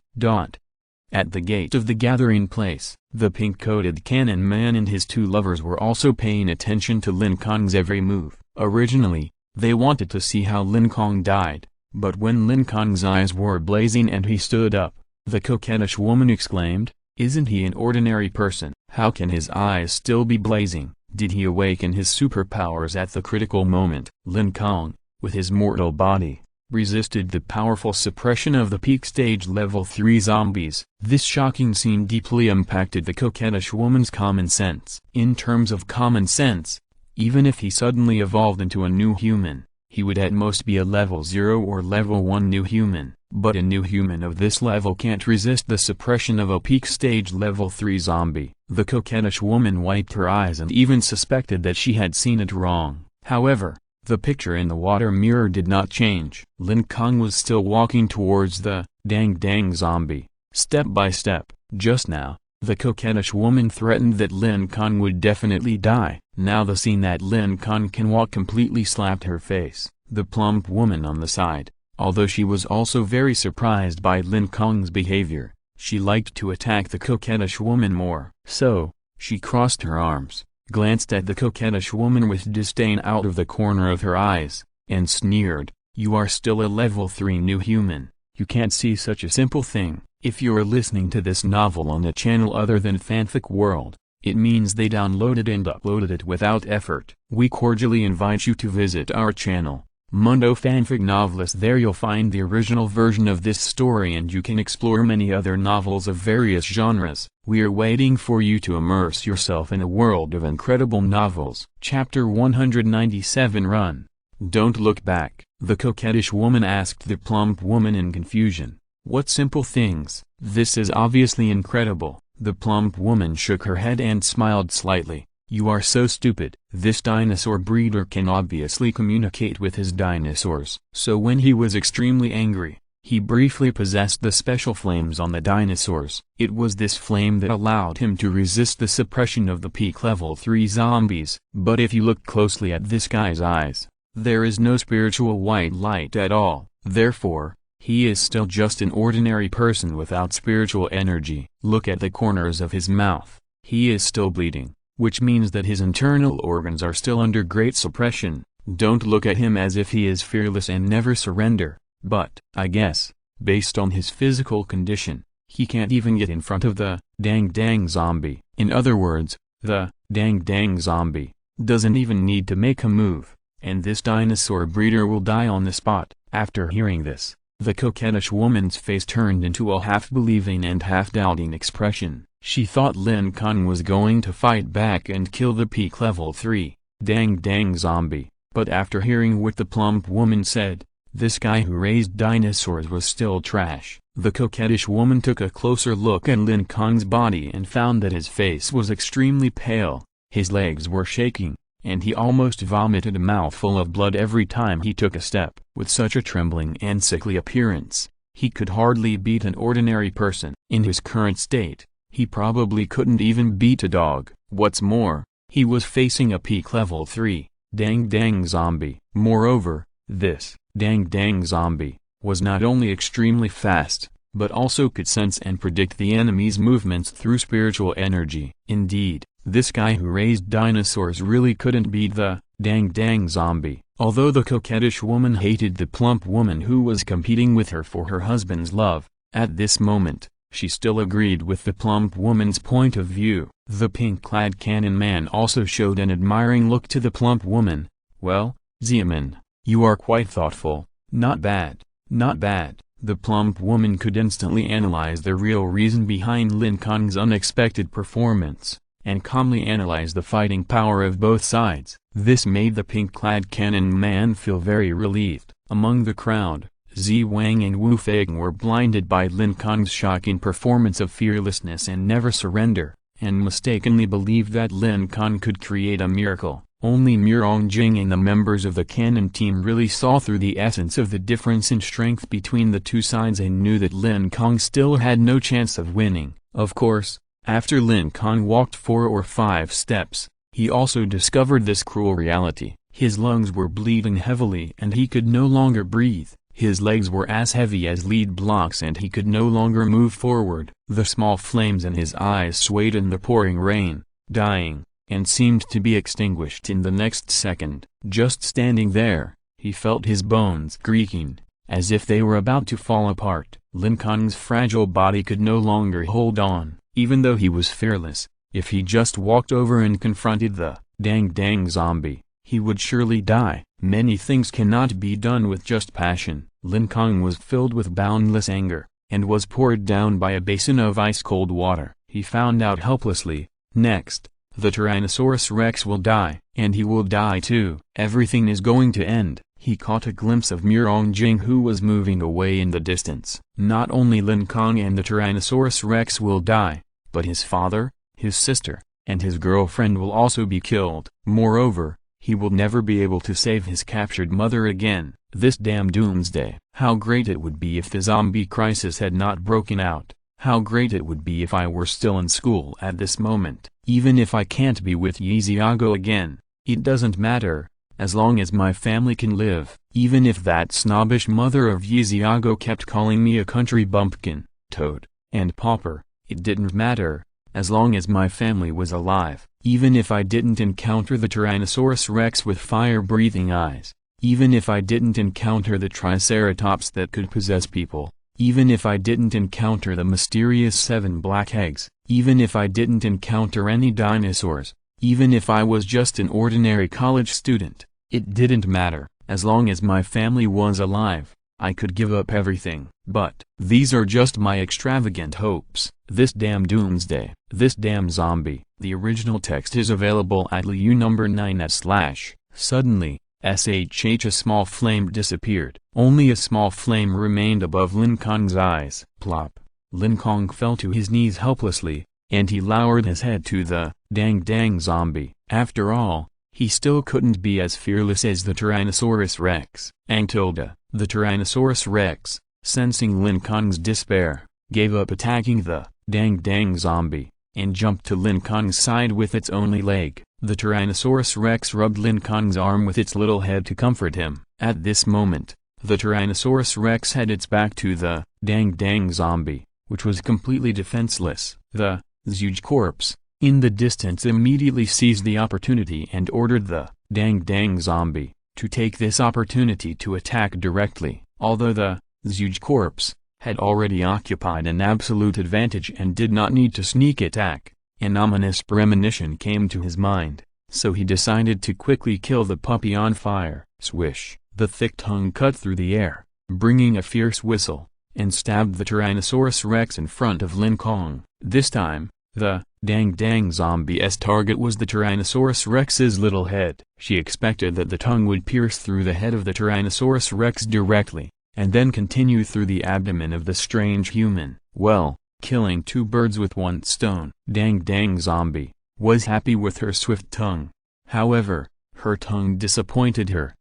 At the gate of the gathering place, the pink-coated cannon man and his 2 lovers were also paying attention to Lin Kong's every move. Originally, they wanted to see how Lin Kong died, but when Lin Kong's eyes were blazing and he stood up, the coquettish woman exclaimed, "Isn't he an ordinary person? How can his eyes still be blazing? Did he awaken his superpowers at the critical moment?" Lin Kong, with his mortal body, resisted the powerful suppression of the peak stage level 3 zombies. This shocking scene deeply impacted the coquettish woman's common sense. In terms of common sense, even if he suddenly evolved into a new human, he would at most be a level 0 or level 1 new human. But a new human of this level can't resist the suppression of a peak stage level 3 zombie. The coquettish woman wiped her eyes and even suspected that she had seen it wrong. However, the picture in the water mirror did not change. Lin Kong was still walking towards the Dang zombie, step by step. Just now, the coquettish woman threatened that Lin Kong would definitely die. Now the scene that Lin Kong can walk completely slapped her face. The plump woman on the side, although she was also very surprised by Lin Kong's behavior, she liked to attack the coquettish woman more. So, she crossed her arms, glanced at the coquettish woman with disdain out of the corner of her eyes, and sneered, "You are still a level 3 new human. You can't see such a simple thing." If you're listening to this novel on a channel other than Fanfic World, It means they downloaded and uploaded it without effort. We cordially invite you to visit our channel, Mundo Fanfic Novelist. There you'll find the original version of this story and you can explore many other novels of various genres. We are waiting for you to immerse yourself in a world of incredible novels. Chapter 197 Run. Don't look back. The coquettish woman asked the plump woman in confusion. What simple things? This is obviously incredible. The plump woman shook her head and smiled slightly. You are so stupid. This dinosaur breeder can obviously communicate with his dinosaurs. So when he was extremely angry, he briefly possessed the special flames on the dinosaurs. It was this flame that allowed him to resist the suppression of the peak level 3 zombies. But if you look closely at this guy's eyes, there is no spiritual white light at all. Therefore, he is still just an ordinary person without spiritual energy. Look at the corners of his mouth. He is still bleeding, which means that his internal organs are still under great suppression. Don't look at him as if he is fearless and never surrender, but, I guess, based on his physical condition, he can't even get in front of the dang zombie. In other words, the dang zombie doesn't even need to make a move, and this dinosaur breeder will die on the spot. After hearing this, the coquettish woman's face turned into a half-believing and half-doubting expression. She thought Lin Kong was going to fight back and kill the peak level 3 dang zombie, but after hearing what the plump woman said, this guy who raised dinosaurs was still trash. The coquettish woman took a closer look at Lin Kong's body and found that his face was extremely pale, his legs were shaking, and he almost vomited a mouthful of blood every time he took a step. With such a trembling and sickly appearance, he could hardly beat an ordinary person. In his current state, he probably couldn't even beat a dog. What's more, he was facing a peak level 3 dang zombie. Moreover, this dang zombie was not only extremely fast, but also could sense and predict the enemy's movements through spiritual energy. Indeed, this guy who raised dinosaurs really couldn't beat the dang zombie. Although the coquettish woman hated the plump woman who was competing with her for her husband's love, at this moment, she still agreed with the plump woman's point of view. The pink-clad cannon man also showed an admiring look to the plump woman. Well, Zeman, you are quite thoughtful. Not bad, not bad. The plump woman could instantly analyze the real reason behind Lin Kong's unexpected performance, and calmly analyze the fighting power of both sides. This made the pink-clad cannon man feel very relieved. Among the crowd, Zi Wang and Wu Feng were blinded by Lin Kong's shocking performance of fearlessness and never surrender, and mistakenly believed that Lin Kong could create a miracle. Only Mirongjing and the members of the cannon team really saw through the essence of the difference in strength between the two sides and knew that Lin Kong still had no chance of winning. Of course, after Lin Kong walked 4 or 5 steps, he also discovered this cruel reality. His lungs were bleeding heavily and he could no longer breathe. His legs were as heavy as lead blocks and he could no longer move forward. The small flames in his eyes swayed in the pouring rain, dying, and seemed to be extinguished in the next second. Just standing there, he felt his bones creaking, as if they were about to fall apart. Lin Kong's fragile body could no longer hold on. Even though he was fearless, if he just walked over and confronted the dang zombie, he would surely die. Many things cannot be done with just passion. Lin Kong was filled with boundless anger, and was poured down by a basin of ice-cold water. He found out helplessly, next, the Tyrannosaurus Rex will die, and he will die too. Everything is going to end. He caught a glimpse of Mirongjing who was moving away in the distance. Not only Lin Kong and the Tyrannosaurus Rex will die, but his father, his sister, and his girlfriend will also be killed. Moreover, he will never be able to save his captured mother again. This damn doomsday. How great it would be if the zombie crisis had not broken out. How great it would be if I were still in school at this moment. Even if I can't be with Yiziago again, it doesn't matter, as long as my family can live. Even if that snobbish mother of Yiziago kept calling me a country bumpkin, toad, and pauper, it didn't matter, as long as my family was alive. Even if I didn't encounter the Tyrannosaurus Rex with fire-breathing eyes, even if I didn't encounter the Triceratops that could possess people, even if I didn't encounter the mysterious 7 black eggs, Even if I didn't encounter any dinosaurs, even if I was just an ordinary college student, it didn't matter. As long as my family was alive, I could give up everything. But these are just my extravagant hopes. This damn doomsday, this damn zombie. The original text is available at LU number 9 / Suddenly, a small flame disappeared. Only a small flame remained above Lin Kong's eyes. Plop. Lin Kong fell to his knees helplessly, and he lowered his head to the dang zombie. After all, he still couldn't be as fearless as the Tyrannosaurus Rex. The Tyrannosaurus Rex, sensing Lin Kong's despair, gave up attacking the dang zombie, and jumped to Lin Kong's side with its only leg. The Tyrannosaurus Rex rubbed Lin Kong's arm with its little head to comfort him. At this moment, the Tyrannosaurus Rex had its back to the dang zombie, which was completely defenseless. The huge corpse, in the distance, immediately seized the opportunity and ordered the dang zombie to take this opportunity to attack directly. Although the huge corpse had already occupied an absolute advantage and did not need to sneak attack, an ominous premonition came to his mind, so he decided to quickly kill the puppy on fire. Swish! The thick tongue cut through the air, bringing a fierce whistle, and stabbed the Tyrannosaurus Rex in front of Lin Kong. This time, the dang zombie's target was the Tyrannosaurus Rex's little head. She expected that the tongue would pierce through the head of the Tyrannosaurus Rex directly, and then continue through the abdomen of the strange human. Well, killing two birds with one stone. Dang zombie was happy with her swift tongue. However, her tongue disappointed her.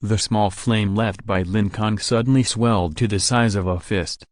The small flame left by Lin Kong suddenly swelled to the size of a fist.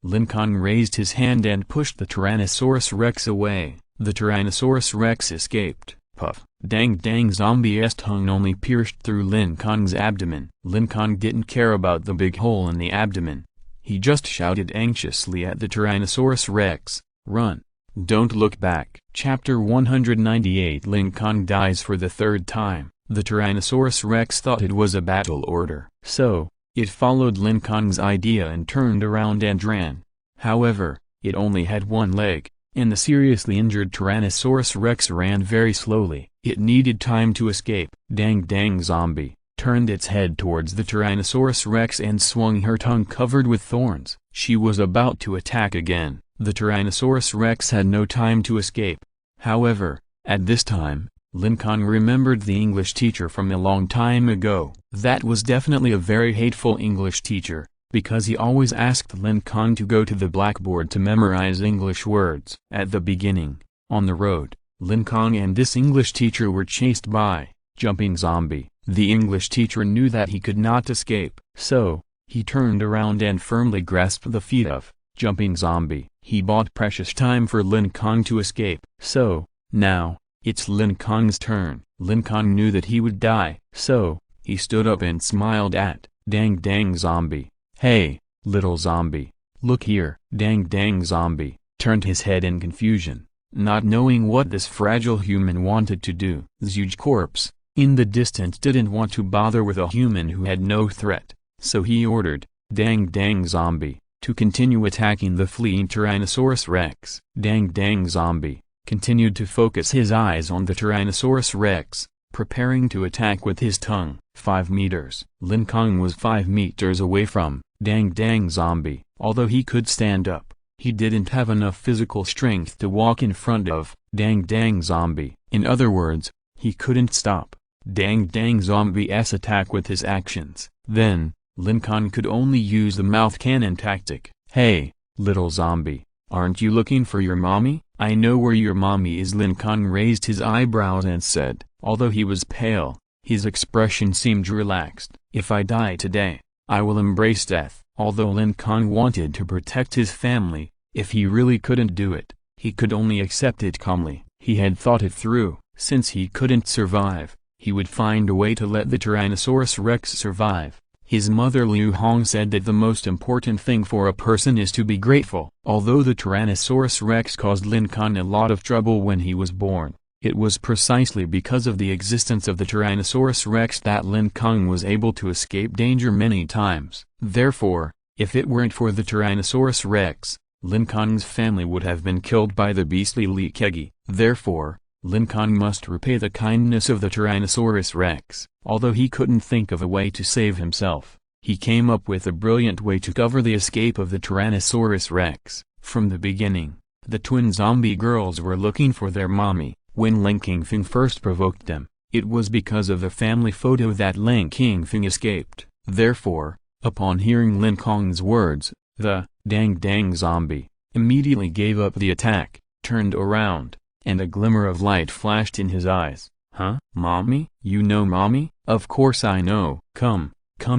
Lin Kong raised his hand and pushed the Tyrannosaurus Rex away. The Tyrannosaurus Rex escaped. Puff. Dang zombie's tongue only pierced through Lin Kong's abdomen. Lin Kong didn't care about the big hole in the abdomen. He just shouted anxiously at the Tyrannosaurus Rex, "Run! Don't look back." Chapter 198. Lin Kong dies for the third time. The Tyrannosaurus Rex thought it was a battle order, so it followed Lin Kong's idea and turned around and ran. However, it only had one leg, and the seriously injured Tyrannosaurus Rex ran very slowly. It needed time to escape. Dang zombie turned its head towards the Tyrannosaurus Rex and swung her tongue covered with thorns. She was about to attack again. The Tyrannosaurus Rex had no time to escape. However, at this time, Lin Kong remembered the English teacher from a long time ago. That was definitely a very hateful English teacher, because he always asked Lin Kong to go to the blackboard to memorize English words. At the beginning, on the road, Lin Kong and this English teacher were chased by jumping zombie. The English teacher knew that he could not escape, so he turned around and firmly grasped the feet of jumping zombie. He bought precious time for Lin Kong to escape. So, now, it's Lin Kong's turn. Lin Kong knew that he would die, so he stood up and smiled at dang zombie. "Hey, little zombie, look here." Dang zombie turned his head in confusion, not knowing what this fragile human wanted to do. The huge corpse, in the distance, didn't want to bother with a human who had no threat, so he ordered dang zombie to continue attacking the fleeing Tyrannosaurus Rex. Dang zombie continued to focus his eyes on the Tyrannosaurus Rex, preparing to attack with his tongue. 5 meters. Lin Kong was 5 meters away from dang zombie. Although he could stand up, he didn't have enough physical strength to walk in front of dang zombie. In other words, he couldn't stop dang zombie's attack with his actions. Then, Lin Kong could only use the mouth cannon tactic. "Hey, little zombie, aren't you looking for your mommy? I know where your mommy is." Lin Kong raised his eyebrows and said, although he was pale, his expression seemed relaxed, "If I die today, I will embrace death." Although Lin Kong wanted to protect his family, if he really couldn't do it, he could only accept it calmly. He had thought it through. Since he couldn't survive, he would find a way to let the Tyrannosaurus Rex survive. His mother Liu Hong said that the most important thing for a person is to be grateful. Although the Tyrannosaurus Rex caused Lin Kong a lot of trouble when he was born, it was precisely because of the existence of the Tyrannosaurus Rex that Lin Kong was able to escape danger many times. Therefore, if it weren't for the Tyrannosaurus Rex, Lin Kong's family would have been killed by the beastly Li Kegi. Therefore, Lin Kong must repay the kindness of the Tyrannosaurus Rex. Although he couldn't think of a way to save himself, he came up with a brilliant way to cover the escape of the Tyrannosaurus Rex. From the beginning, the twin zombie girls were looking for their mommy. When Lin Kong first provoked them, it was because of the family photo that Lin Kong escaped. Therefore, upon hearing Lin Kong's words, the dang zombie immediately gave up the attack, turned around, and a glimmer of light flashed in his eyes. Huh? Mommy? You know mommy? Of course I know. Come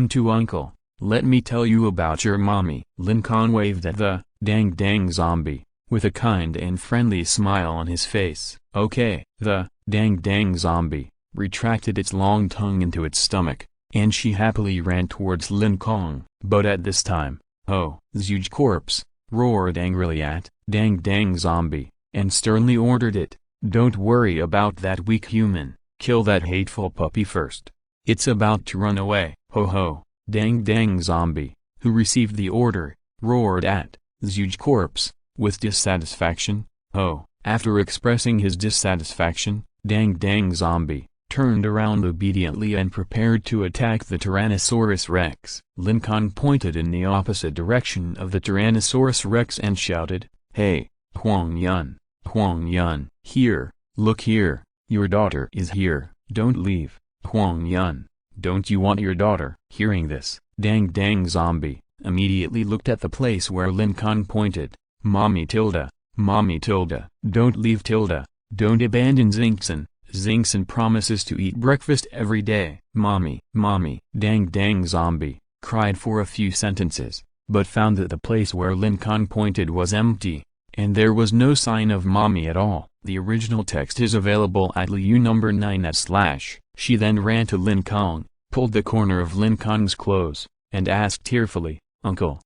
to uncle. Let me tell you about your mommy. Lin Kong waved at the dang zombie, with a kind and friendly smile on his face. Okay. The dang zombie retracted its long tongue into its stomach, and she happily ran towards Lin Kong. But at this time, "Oh, huge corpse!" roared angrily at dang zombie, and sternly ordered it, "Don't worry about that weak human, kill that hateful puppy first. It's about to run away." Ho ho! Dang zombie, who received the order, roared at huge corpse, with dissatisfaction. Oh, after expressing his dissatisfaction, dang zombie turned around obediently and prepared to attack the Tyrannosaurus Rex. Lin Kong pointed in the opposite direction of the Tyrannosaurus Rex and shouted, "Hey, Huang Yun, here, look here, your daughter is here, don't leave. Huang Yun, don't you want your daughter?" Hearing this, dang zombie immediately looked at the place where Lin Kong pointed. Mommy tilde, don't leave tilde, don't abandon Xingxin. Xingxin promises to eat breakfast every day. Mommy, dang zombie cried for a few sentences, but found that the place where Lin Kong pointed was empty, and there was no sign of mommy at all. The original text is available at Liu number 9/. She then ran to Lin Kong, pulled the corner of Lin Kong's clothes, and asked tearfully, Uncle,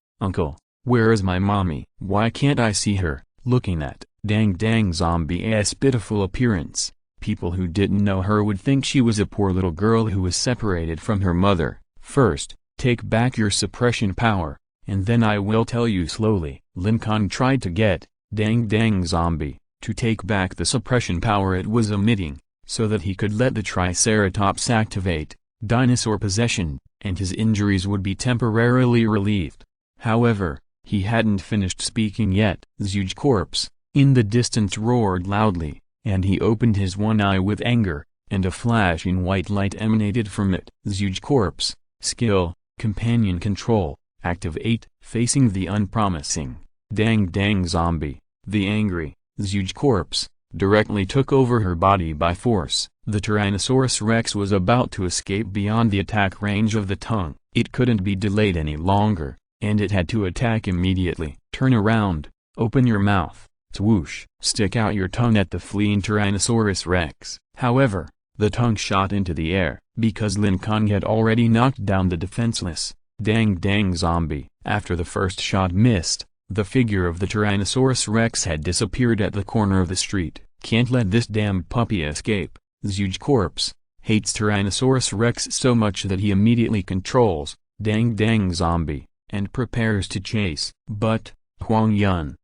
where is my mommy? Why can't I see her?" Looking at dang zombie's pitiful appearance, people who didn't know her would think she was a poor little girl who was separated from her mother. "First, take back your suppression power, and then I will tell you slowly." Lin Kong tried to get dang zombie to take back the suppression power it was emitting, so that he could let the Triceratops activate dinosaur possession, and his injuries would be temporarily relieved. However, he hadn't finished speaking yet. Huge corpse, in the distance, roared loudly, and he opened his one eye with anger, and a flashing white light emanated from it. Huge corpse, skill, companion control, activate. Facing the unpromising dang zombie, the angry huge corpse directly took over her body by force. The Tyrannosaurus Rex was about to escape beyond the attack range of the tongue. It couldn't be delayed any longer, and it had to attack immediately. "Turn around, open your mouth, swoosh!" Stick out your tongue at the fleeing Tyrannosaurus Rex. However, the tongue shot into the air, because Lin Kong had already knocked down the defenseless dang zombie. After the first shot missed, the figure of the Tyrannosaurus Rex had disappeared at the corner of the street. "Can't let this damned puppy escape." Huge corpse hates Tyrannosaurus Rex so much that he immediately controls dang zombie and prepares to chase. But Huang Yun,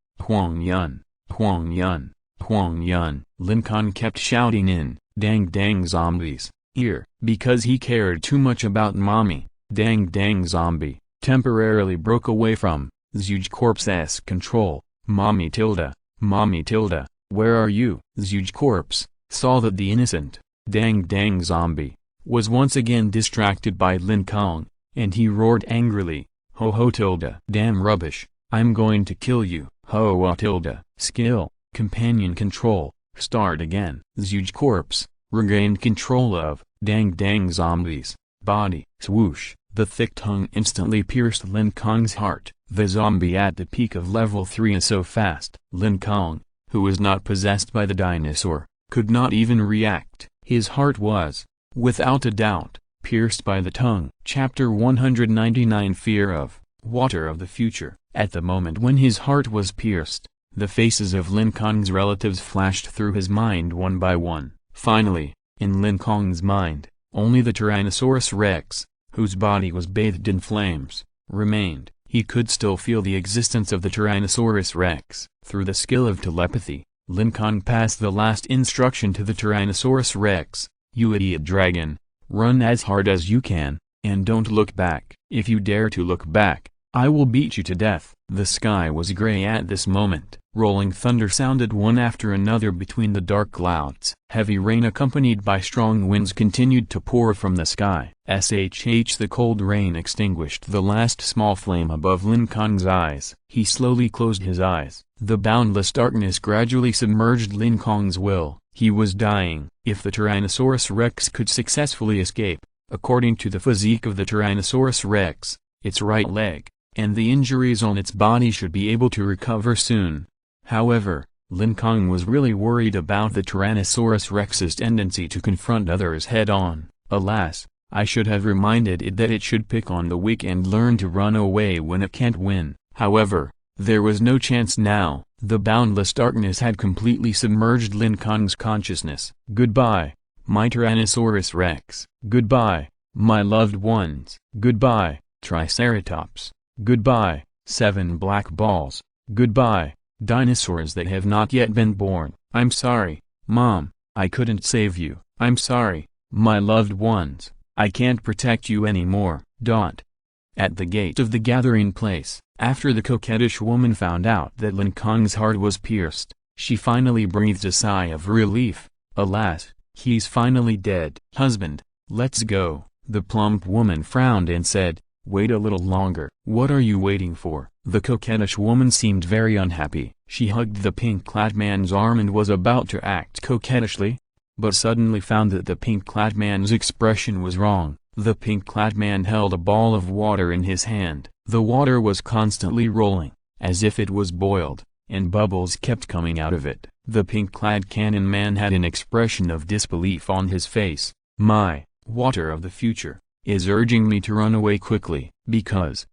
Lin Kong kept shouting in dang zombie's ear, because he cared too much about mommy. Dang zombie temporarily broke away from huge corpse's control. Mommy tilde, where are you?" Huge corpse saw that the innocent dang zombie was once again distracted by Lin Kong, and he roared angrily, Ho tilde, damn rubbish, I'm going to kill you. Ho tilde, skill, companion control, start again. Huge corpse regained control of dang zombie's body. Swoosh, the thick tongue instantly pierced Lin Kong's heart. The zombie at the peak of level 3 is so fast. Lin Kong, who was not possessed by the dinosaur, could not even react. His heart was, without a doubt, pierced by the tongue. Chapter 199 Fear of Water of the Future. At the moment when his heart was pierced, the faces of Lin Kong's relatives flashed through his mind one by one. Finally, in Lin Kong's mind, only the Tyrannosaurus Rex, whose body was bathed in flames, remained. He could still feel the existence of the Tyrannosaurus rex. Through the skill of telepathy, Lin Kong passed the last instruction to the Tyrannosaurus rex: "You idiot dragon, run as hard as you can, and don't look back. If you dare to look back, I will beat you to death." The sky was gray at this moment. Rolling thunder sounded one after another between the dark clouds. Heavy rain accompanied by strong winds continued to pour from the sky. The cold rain extinguished the last small flame above Lin Kong's eyes. He slowly closed his eyes. The boundless darkness gradually submerged Lin Kong's will. He was dying. If the Tyrannosaurus rex could successfully escape, according to the physique of the Tyrannosaurus rex, its right leg, and the injuries on its body should be able to recover soon. However, Lin Kong was really worried about the Tyrannosaurus rex's tendency to confront others head-on. Alas, I should have reminded it that it should pick on the weak and learn to run away when it can't win. However, there was no chance now. The boundless darkness had completely submerged Lin Kong's consciousness. "Goodbye, my Tyrannosaurus rex. Goodbye, my loved ones. Goodbye, Triceratops. Goodbye, 7 black balls. Goodbye, dinosaurs that have not yet been born. I'm sorry, Mom, I couldn't save you. I'm sorry, my loved ones, I can't protect you anymore." At the gate of the gathering place, after the coquettish woman found out that Lin Kong's heart was pierced, she finally breathed a sigh of relief. "Alas, he's finally dead." "Husband, let's go." The plump woman frowned and said, "Wait a little longer." "What are you waiting for?" The coquettish woman seemed very unhappy. She hugged the pink-clad man's arm and was about to act coquettishly, but suddenly found that the pink-clad man's expression was wrong. The pink-clad man held a ball of water in his hand. The water was constantly rolling, as if it was boiled, and bubbles kept coming out of it. The pink-clad cannon man had an expression of disbelief on his face. "My water of the future is urging me to run away quickly, because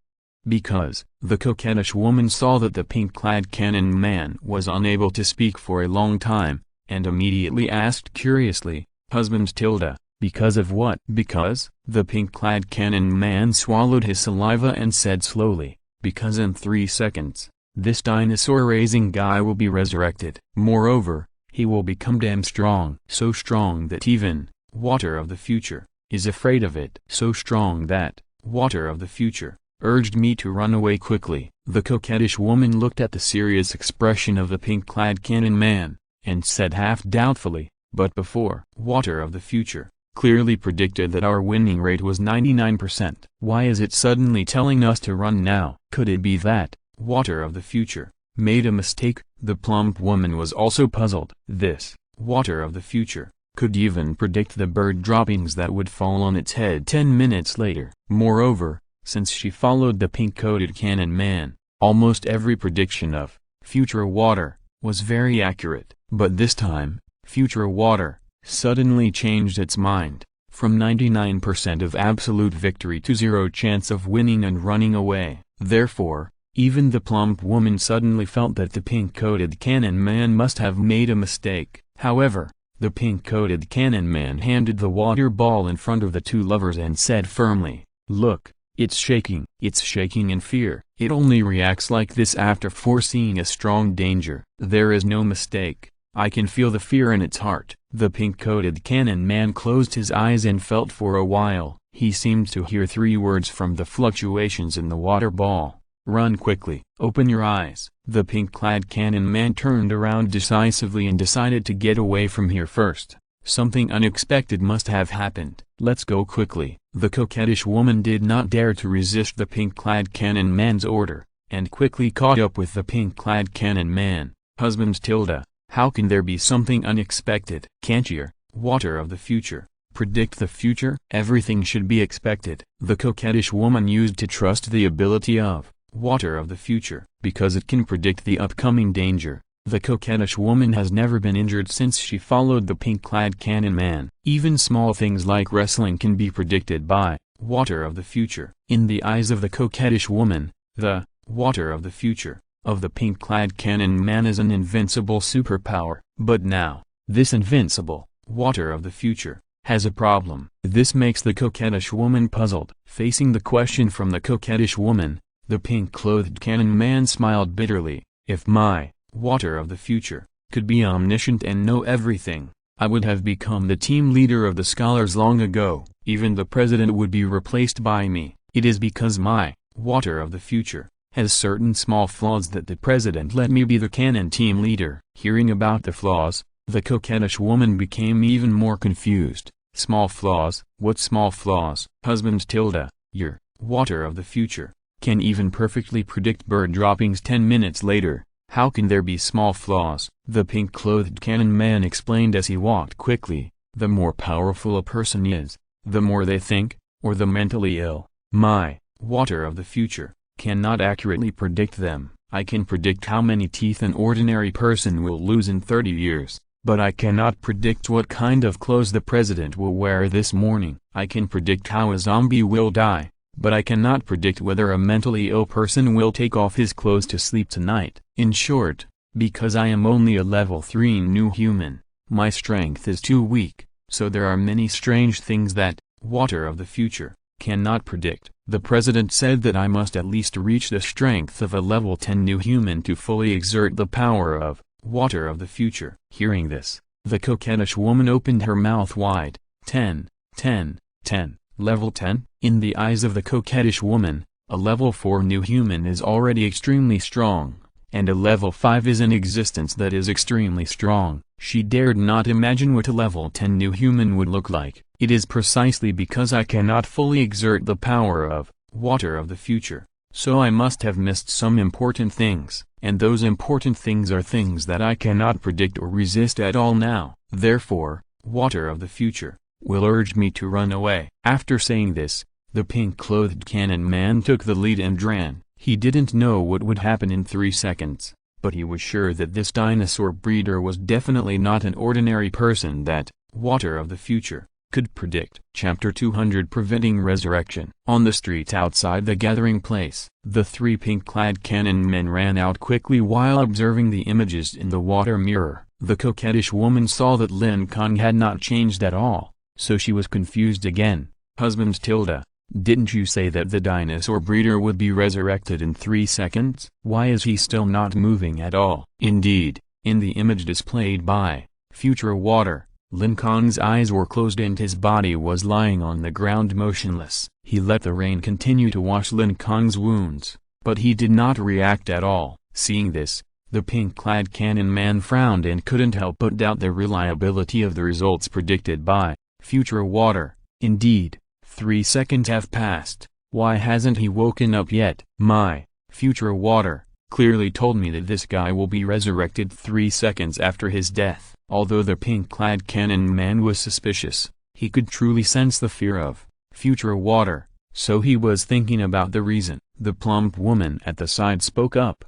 the coquettish woman saw that the pink-clad cannon man was unable to speak for a long time, and immediately asked curiously, "Husband tilde, because of what?" "Because?" The pink-clad cannon man swallowed his saliva and said slowly, "Because in 3 seconds, this dinosaur-raising guy will be resurrected. Moreover, he will become damn strong. So strong that even water of the future is afraid of it. So strong that water of the future urged me to run away quickly." The coquettish woman looked at the serious expression of the pink-clad cannon man, and said half doubtfully, "But before, water of the future clearly predicted that our winning rate was 99%. Why is it suddenly telling us to run now?" Could it be that water of the future made a mistake? The plump woman was also puzzled. This water of the future could even predict the bird droppings that would fall on its head 10 minutes later. Moreover, since she followed the pink-coated cannon man, almost every prediction of future water was very accurate. But this time, future water suddenly changed its mind, from 99% of absolute victory to 0 chance of winning and running away. Therefore, even the plump woman suddenly felt that the pink-coated cannon man must have made a mistake. However, the pink-coated cannon man handed the water ball in front of the two lovers and said firmly, "Look, it's shaking." "It's shaking in fear. It only reacts like this after foreseeing a strong danger. There is no mistake. I can feel the fear in its heart." The pink-coated cannon man closed his eyes and felt for a while. He seemed to hear 3 words from the fluctuations in the water ball. "Run quickly. Open your eyes." The pink-clad cannon man turned around decisively and decided to get away from here first. Something unexpected must have happened. "Let's go quickly." The coquettish woman did not dare to resist the pink-clad cannon man's order, and quickly caught up with the pink-clad cannon man. "Husband tilde, how can there be something unexpected? Can't your water of the future predict the future? Everything should be expected." The coquettish woman used to trust the ability of water of the future, because it can predict the upcoming danger. The coquettish woman has never been injured since she followed the pink-clad cannon man. Even small things like wrestling can be predicted by water of the future. In the eyes of the coquettish woman, the water of the future of the pink-clad cannon man is an invincible superpower. But now, this invincible water of the future has a problem. This makes the coquettish woman puzzled. Facing the question from the coquettish woman, The pink-clothed cannon man smiled bitterly. If my water of the future could be omniscient and know everything, I would have become the team leader of the scholars long ago. Even the president would be replaced by me. It is because my water of the future has certain small flaws that the president let me be the cannon team leader. Hearing about the flaws, the coquettish woman became even more confused. Small flaws? What small flaws? Husband tilde, your water of the future can even perfectly predict bird droppings 10 minutes later. How can there be small flaws? The pink-clothed cannon man explained as he walked quickly. The more powerful a person is, the more they think, or the mentally ill. My water of the future cannot accurately predict them. I can predict how many teeth an ordinary person will lose in 30 years, but I cannot predict what kind of clothes the president will wear this morning. I can predict how a zombie will die, but I cannot predict whether a mentally ill person will take off his clothes to sleep tonight. In short, because I am only a level 3 new human, my strength is too weak, so there are many strange things that water of the future cannot predict. The president said that I must at least reach the strength of a level 10 new human to fully exert the power of water of the future. Hearing this, the coquettish woman opened her mouth wide. 10, 10, 10. Level 10? In the eyes of the coquettish woman, a level 4 new human is already extremely strong, and a level 5 is in existence that is extremely strong. She dared not imagine what a level 10 new human would look like. It is precisely because I cannot fully exert the power of water of the future, so I must have missed some important things, and those important things are things that I cannot predict or resist at all now. Therefore, water of the future will urge me to run away. After saying this, the pink-clothed cannon man took the lead and ran. He didn't know what would happen in 3 seconds, but he was sure that this dinosaur breeder was definitely not an ordinary person that water of the future could predict. Chapter 200 Preventing Resurrection. On the street outside the gathering place, the 3 pink-clad cannon men ran out quickly while observing the images in the water mirror. The coquettish woman saw that Lin Kong had not changed at all, so she was confused again. Husband tilde, didn't you say that the dinosaur breeder would be resurrected in 3 seconds? Why is he still not moving at all? Indeed, in the image displayed by future water, Lin Kong's eyes were closed and his body was lying on the ground motionless. He let the rain continue to wash Lin Kong's wounds, but he did not react at all. Seeing this, the pink-clad cannon man frowned and couldn't help but doubt the reliability of the results predicted by future water. Indeed, 3 seconds have passed. Why hasn't he woken up yet? My future water clearly told me that this guy will be resurrected 3 seconds after his death. Although the pink-clad cannon man was suspicious, he could truly sense the fear of future water, so he was thinking about the reason. The plump woman at the side spoke up.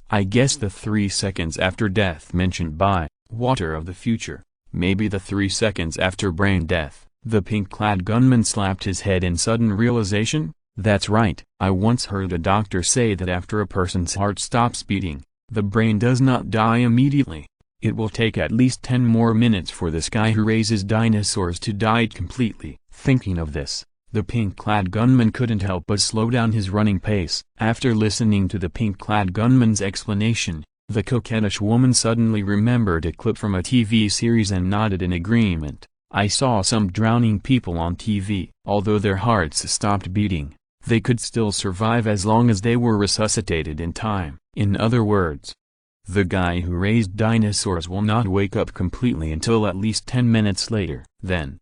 I guess the 3 seconds after death mentioned by water of the future, maybe the 3 seconds after brain death. The pink-clad gunman slapped his head in sudden realization. That's right. I once heard a doctor say that after a person's heart stops beating, the brain does not die immediately. It will take at least 10 more minutes for this guy who raises dinosaurs to die completely. Thinking of this, the pink-clad gunman couldn't help but slow down his running pace. After listening to the pink-clad gunman's explanation, the coquettish woman suddenly remembered a clip from a TV series and nodded in agreement. I saw some drowning people on TV. Although their hearts stopped beating, they could still survive as long as they were resuscitated in time. In other words, the guy who raised dinosaurs will not wake up completely until at least 10 minutes later. Then,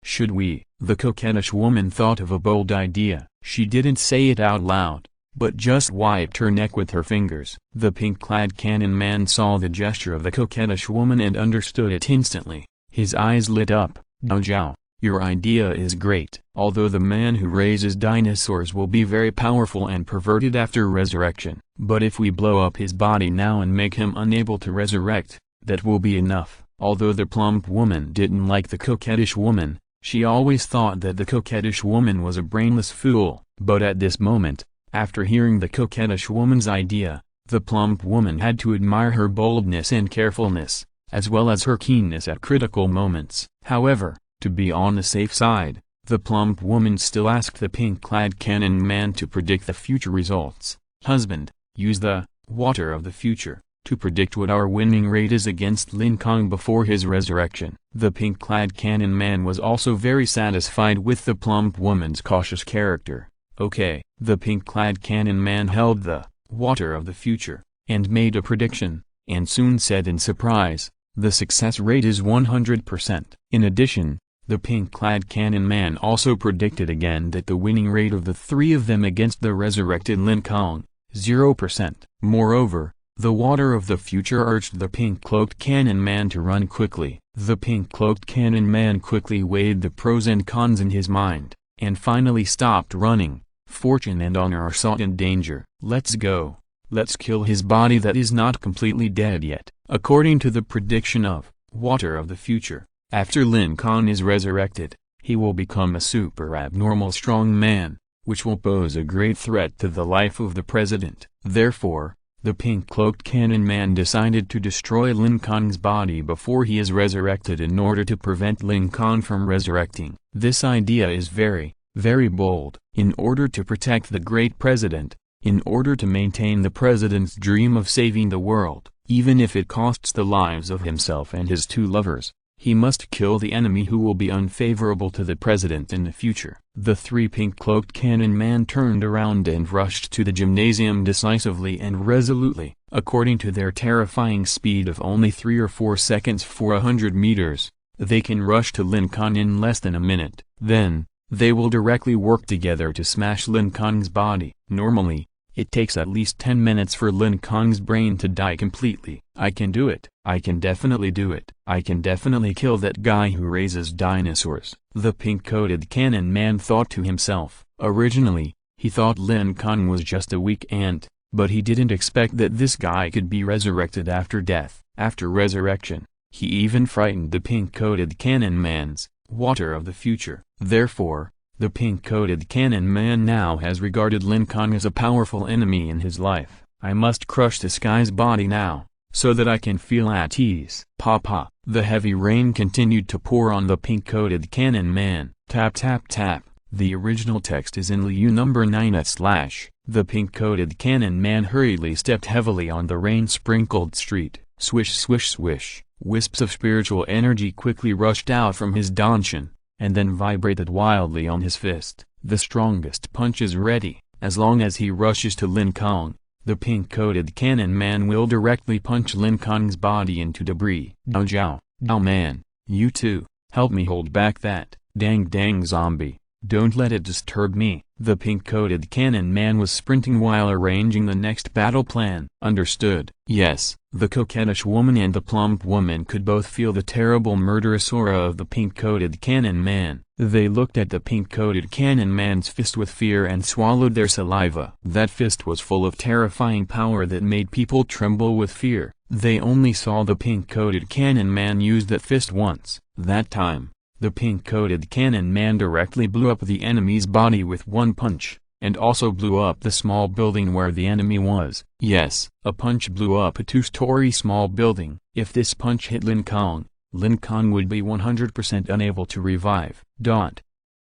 should we? The coquettish woman thought of a bold idea. She didn't say it out loud, but just wiped her neck with her fingers. The pink-clad cannon man saw the gesture of the coquettish woman and understood it instantly. His eyes lit up. Zhao, your idea is great. Although the man who raises dinosaurs will be very powerful and perverted after resurrection, but if we blow up his body now and make him unable to resurrect, that will be enough. Although the plump woman didn't like the coquettish woman, she always thought that the coquettish woman was a brainless fool. But at this moment, after hearing the coquettish woman's idea, the plump woman had to admire her boldness and carefulness, as well as her keenness at critical moments. However, to be on the safe side, the plump woman still asked the pink-clad cannon man to predict the future results. Husband, use the water of the future to predict what our winning rate is against Lin Kong before his resurrection. The pink-clad cannon man was also very satisfied with the plump woman's cautious character. Okay, the pink-clad cannon man held the water of the future, and made a prediction, and soon said in surprise, the success rate is 100%. In addition, the pink-clad cannon man also predicted again that the winning rate of the three of them against the resurrected Lin Kong, 0%. Moreover, the water of the future urged the pink-cloaked cannon man to run quickly. The pink-cloaked cannon man quickly weighed the pros and cons in his mind, and finally stopped running. Fortune and honor are sought in danger. Let's go. Let's kill his body that is not completely dead yet. According to the prediction of water of the future, after Lin Kong is resurrected, he will become a super abnormal strong man, which will pose a great threat to the life of the president. Therefore, the pink-cloaked cannon man decided to destroy Lin Kong's body before he is resurrected in order to prevent Lin Kong from resurrecting. This idea is very, very bold. In order to protect the great president, in order to maintain the president's dream of saving the world, even if it costs the lives of himself and his two lovers, he must kill the enemy who will be unfavorable to the president in the future. The three pink-cloaked cannon men turned around and rushed to the gymnasium decisively and resolutely. According to their terrifying speed of only 3 or 4 seconds for 100 meters, they can rush to Lin Kong in less than a minute. Then, they will directly work together to smash Lin Kong's body. Normally, it takes at least 10 minutes for Lin Kong's brain to die completely. I can do it. I can definitely do it. I can definitely kill that guy who raises dinosaurs. The pink-coated cannon man thought to himself. Originally, he thought Lin Kong was just a weak ant, but he didn't expect that this guy could be resurrected after death. After resurrection, he even frightened the pink-coated cannon man's water of the future. Therefore, the pink-coated cannon man now has regarded Lin Kong as a powerful enemy in his life. I must crush this guy's body now, so that I can feel at ease. Papa. The heavy rain continued to pour on the pink-coated cannon man. Tap tap tap. The original text is in Liu number 9/. The pink-coated cannon man hurriedly stepped heavily on the rain-sprinkled street. Swish swish swish. Wisps of spiritual energy quickly rushed out from his danshan, and then vibrated wildly on his fist. The strongest punch is ready. As long as he rushes to Lin Kong, the pink-coated cannon man will directly punch Lin Kong's body into debris. Jiao, man, you too, help me hold back that dang zombie. Don't let it disturb me. The pink-coated cannon man was sprinting while arranging the next battle plan. Understood. Yes, the coquettish woman and the plump woman could both feel the terrible murderous aura of the pink-coated cannon man. They looked at the pink-coated cannon man's fist with fear and swallowed their saliva. That fist was full of terrifying power that made people tremble with fear. They only saw the pink-coated cannon man use that fist once. That time, the pink-coated cannon man directly blew up the enemy's body with one punch, and also blew up the small building where the enemy was. Yes, a punch blew up a 2-story small building. If this punch hit Lin Kong would be 100% unable to revive.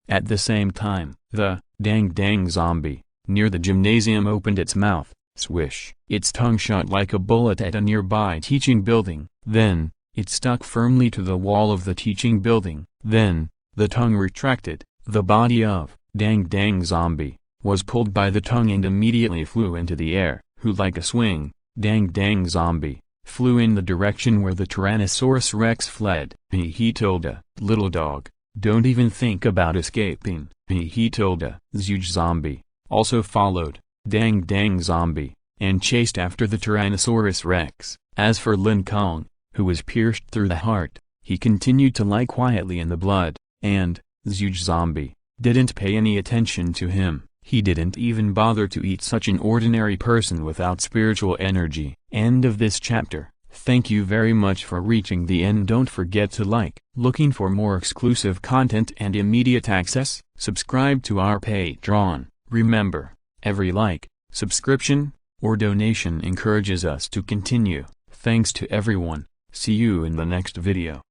At the same time, the dang zombie near the gymnasium opened its mouth. Swish. Its tongue shot like a bullet at a nearby teaching building. Then, it stuck firmly to the wall of the teaching building. Then, the tongue retracted. The body of dang zombie was pulled by the tongue and immediately flew into the air, who like a swing, dang zombie, flew in the direction where the Tyrannosaurus Rex fled. He told a little dog, don't even think about escaping. He told a huge zombie, also followed, dang zombie, and chased after the Tyrannosaurus Rex. As for Lin Kong, who was pierced through the heart, he continued to lie quietly in the blood, and, huge zombie, didn't pay any attention to him. He didn't even bother to eat such an ordinary person without spiritual energy. End of this chapter. Thank you very much for reaching the end. Don't forget to like. Looking for more exclusive content and immediate access? Subscribe to our Patreon. Remember, every like, subscription, or donation encourages us to continue. Thanks to everyone. See you in the next video.